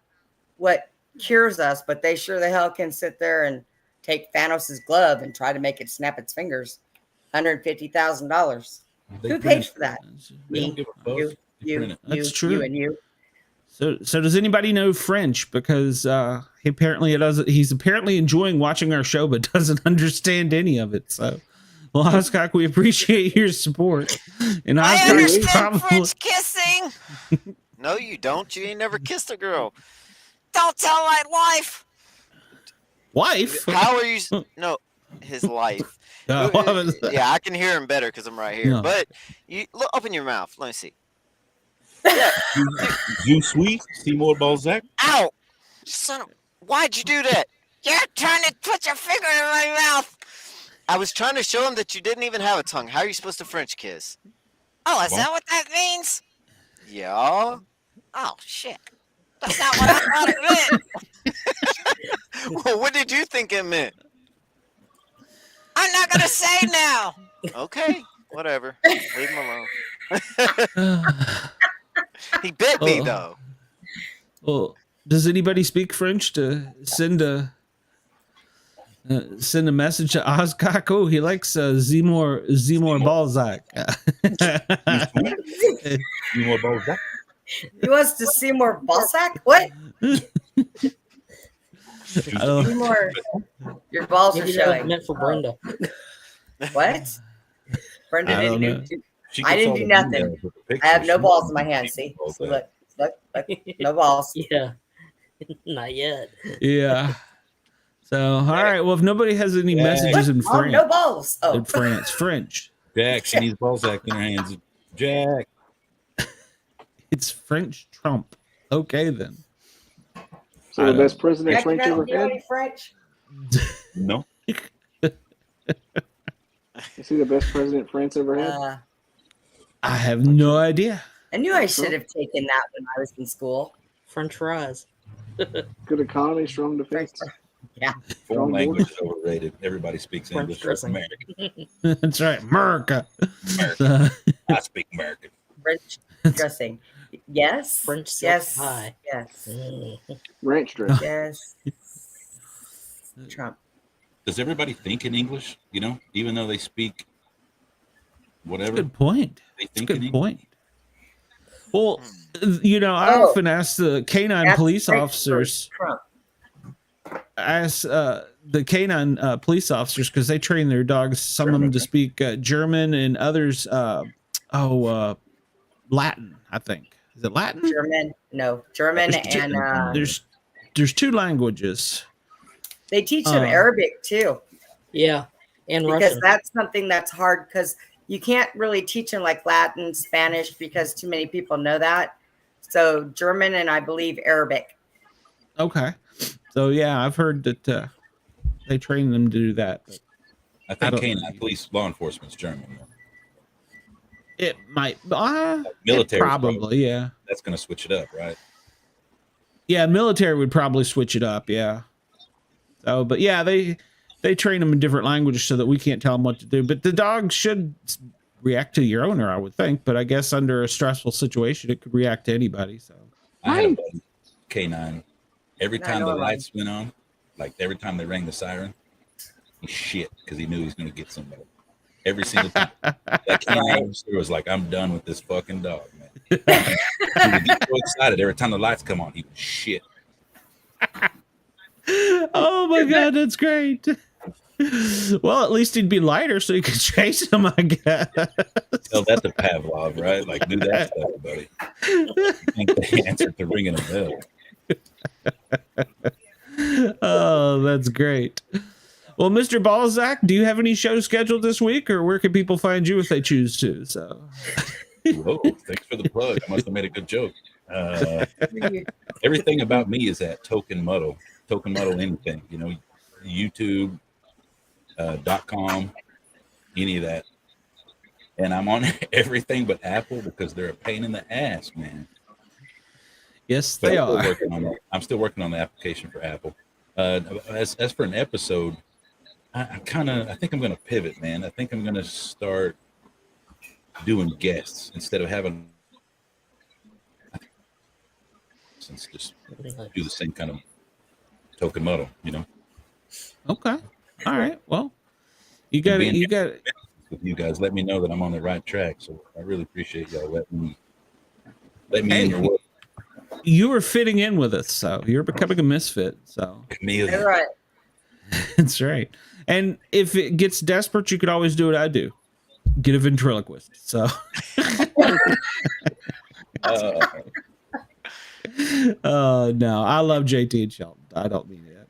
what cures us, but they sure the hell can sit there and take Thanos's glove and try to make it snap its fingers. $150,000. They Who print paid for that? They don't Me, give a fuck. you, They you, print it. That's you, true. you, and you. So does anybody know French? Because he apparently he's apparently enjoying watching our show, but doesn't understand any of it. So, well, Oscock, we appreciate your support. And I Oscock's understand probably French kissing. No, you don't. You ain't never kissed a girl. Don't tell my wife. wife. How are you? No, his life. No, what was that? Yeah, I can hear him better because I'm right here. No. But you look, open your mouth. Let me see. You sweet Seymour Balzac. Ow! Son of, why'd you do that? You're trying to put your finger in my mouth. I was trying to show him that you didn't even have a tongue. How are you supposed to French kiss? Oh, is that what that means? Yeah. Oh, shit. That's not what I thought it meant. Well, what did you think it meant? I'm not going to say now. Okay, whatever. Leave him alone. He bit me though. Well, does anybody speak French to send a message to Oscock? Oh, he likes Seymour Balzac. Seymour Balzac. He wants to see more Balzac? What? See more. Your balls are Maybe that was showing. meant for Brenda. What? Brenda I don't didn't know. do. She I gets didn't all do the nothing. emails with the I have pictures. no She balls wants in my to hand. see See, Balzac. look, no balls. Yeah. Not yet. Yeah. So, all right. Well, if nobody has any Yeah. messages in Oh, France, no balls. Oh, in France, French, Jack, she needs Balzac in her hands. Jack. it's French Trump. Okay, then. So the best president Jack, you French ever know had? any French? No. You see the best president France ever had? I have no idea. I knew I should have taken that when I was in school. French fries. Good economy, strong defense. Yeah. Foreign language is overrated. Everybody speaks French English. dressing. American. That's right, America. American. I speak American. French dressing. Yes. French silk Yes. pie. Yes. Ranch dressing. Yes. Trump. Does everybody think in English? You know, even though they speak That's a whatever, good point. they That's a think in good English. point. Well, I Oh, often ask the canine that's police great for officers. Trump. I ask the canine police officers because they train their dogs. Some of them to speak German and others, Latin. I think is it Latin? German, no, German, and There's two languages. they teach them Arabic too. Yeah, and Because Russian. that's something that's hard because you can't really teach them like Latin, Spanish because too many people know that. So German and I believe Arabic. Okay, so yeah, I've heard that they train them to do that. But I think canine police law enforcement's German. it might, Military, probably, yeah. That's going to switch it up, right? Yeah, military would probably switch it up, yeah. So, but yeah, they train them in different languages so that we can't tell them what to do. But the dog should react to your owner, I would think. But I guess under a stressful situation, it could react to anybody. So I had a buddy, canine. Every time the lights went on, like every time they rang the siren, he shit because he knew he was going to get somebody. Every single time. That canine was like, I'm done with this fucking dog, man. He would get so excited every time the lights come on. He would shit. Oh my God, that's great. Well, at least he'd be lighter so you could chase him, I guess. Tell that to Pavlov, right? Like, do that stuff, buddy. I think they answered to ringing a bell. Oh, that's great. Well, Mr. Balzac, do you have any shows scheduled this week, or where can people find you if they choose to? So, whoa, thanks for the plug. I must have made a good joke. Everything about me is at Token Muddle anything, YouTube, .com, any of that. And I'm on everything but Apple because they're a pain in the ass, man. Yes, they are. I'm still working on the application for Apple. As for an episode, I think I'm going to pivot, man. I think I'm going to start doing guests instead of having just do the same kind of token model, Okay. All right. Well, you got it. With you guys, let me know that I'm on the right track. So I really appreciate y'all letting me in your work. You are fitting in with us, so you're becoming a misfit. So chameleon. Right. That's right. And if it gets desperate, you could always do what I do: get a ventriloquist. So. No, I love JT and Shelton. I don't mean that.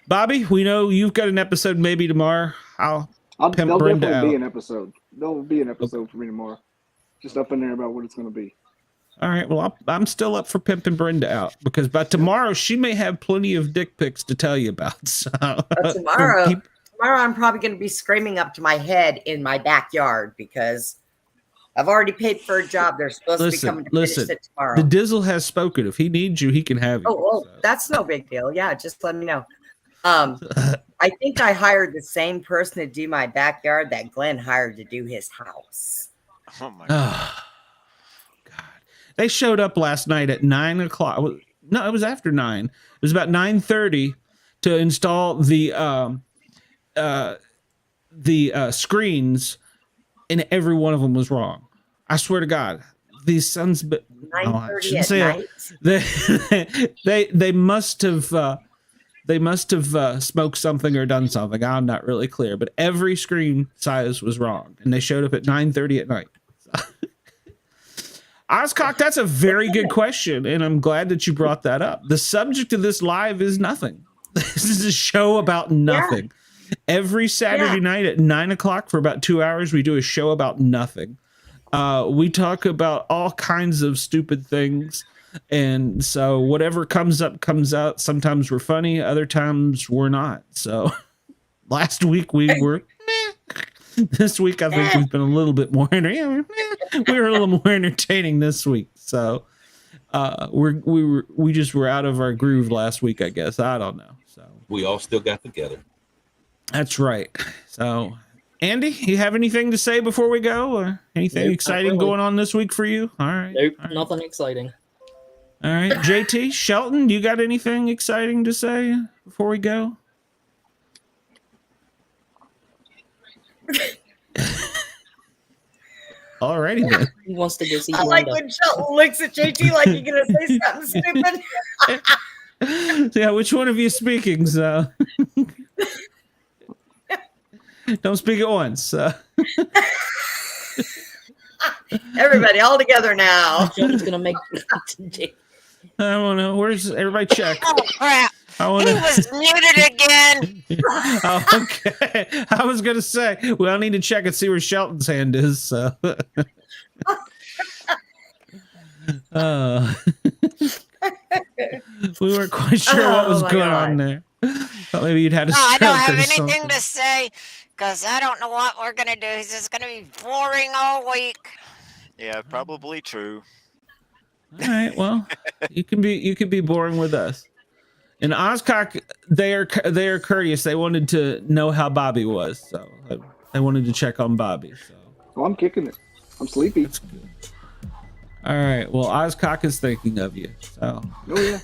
Bobby, we know you've got an episode maybe tomorrow. There'll definitely be an episode. There'll be an episode for me tomorrow. Just up in there about what it's going to be. All right. Well, I'm still up for pimping Brenda out because by tomorrow she may have plenty of dick pics to tell you about. So tomorrow I'm probably going to be screaming up to my head in my backyard because I've already paid for a job. They're supposed to be coming to finish it tomorrow. The Dizzle has spoken. If he needs you, he can have you. So. That's no big deal. Yeah, just let me know. I think I hired the same person to do my backyard that Glenn hired to do his house. Oh my God. God. They showed up last night at 9 o'clock. No, it was after 9. It was about 9:30 to install the screens, and every one of them was wrong. I swear to God, these sons. 9:30 at night. They must have. They must have smoked something or done something. I'm not really clear, but every screen size was wrong, and they showed up at 9:30 at night. Oscock, that's a very good question, and I'm glad that you brought that up. The subject of this live is nothing. This is a show about nothing. Yeah. Every Saturday night at 9 o'clock for about 2 hours, we do a show about nothing. We talk about all kinds of stupid things. And so whatever comes up, comes out. Sometimes we're funny. Other times we're not. So last week we were, this week I think we've been a little bit more, we were a little more entertaining this week. So we just were out of our groove last week, I guess. I don't know. So we all still got together. That's right. So Andy, you have anything to say before we go? Or anything exciting going on this week for you? All right. Nope, nothing exciting. All right, JT, Shelton, you got anything exciting to say before we go? Alrighty then. He wants to go see I like Glenda. when Shelton looks at JT like you're gonna say something stupid. Yeah, which one of you speaking? So don't speak at once. Everybody, all together now. Shelton's gonna make. I don't know. Where's everybody? Check. Oh crap! I He want to. was muted again. Oh, okay. I was gonna say we all need to check and see where Shelton's hand is. So. We weren't quite sure what was going on there. Thought maybe you'd had a No, I stroke don't have or anything something. to say because I don't know what we're gonna do. It's just gonna be boring all week. Yeah, probably true. All right. Well, you can be boring with us. In Ozcock, they are courteous. They wanted to know how Bobby was, so they wanted to check on Bobby. So. Oh, I'm kicking it. I'm sleepy. That's good. All right. Well, Ozcock is thinking of you. So. Oh yeah.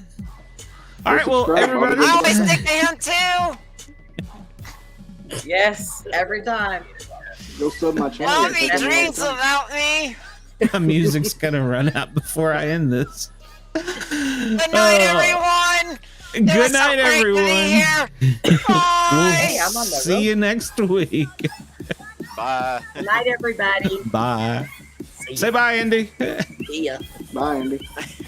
All right. Well, everybody. I always think to him too. Yes, every time. Go sub my channel. Bobby dreams about me. My music's gonna run out before I end this. Good night, everyone. It was Good so night, great to be everyone. here. We'll Hey, I'm on the see you next week. Bye. Good night, everybody. Bye. Say bye, Andy. See ya. Bye, Andy.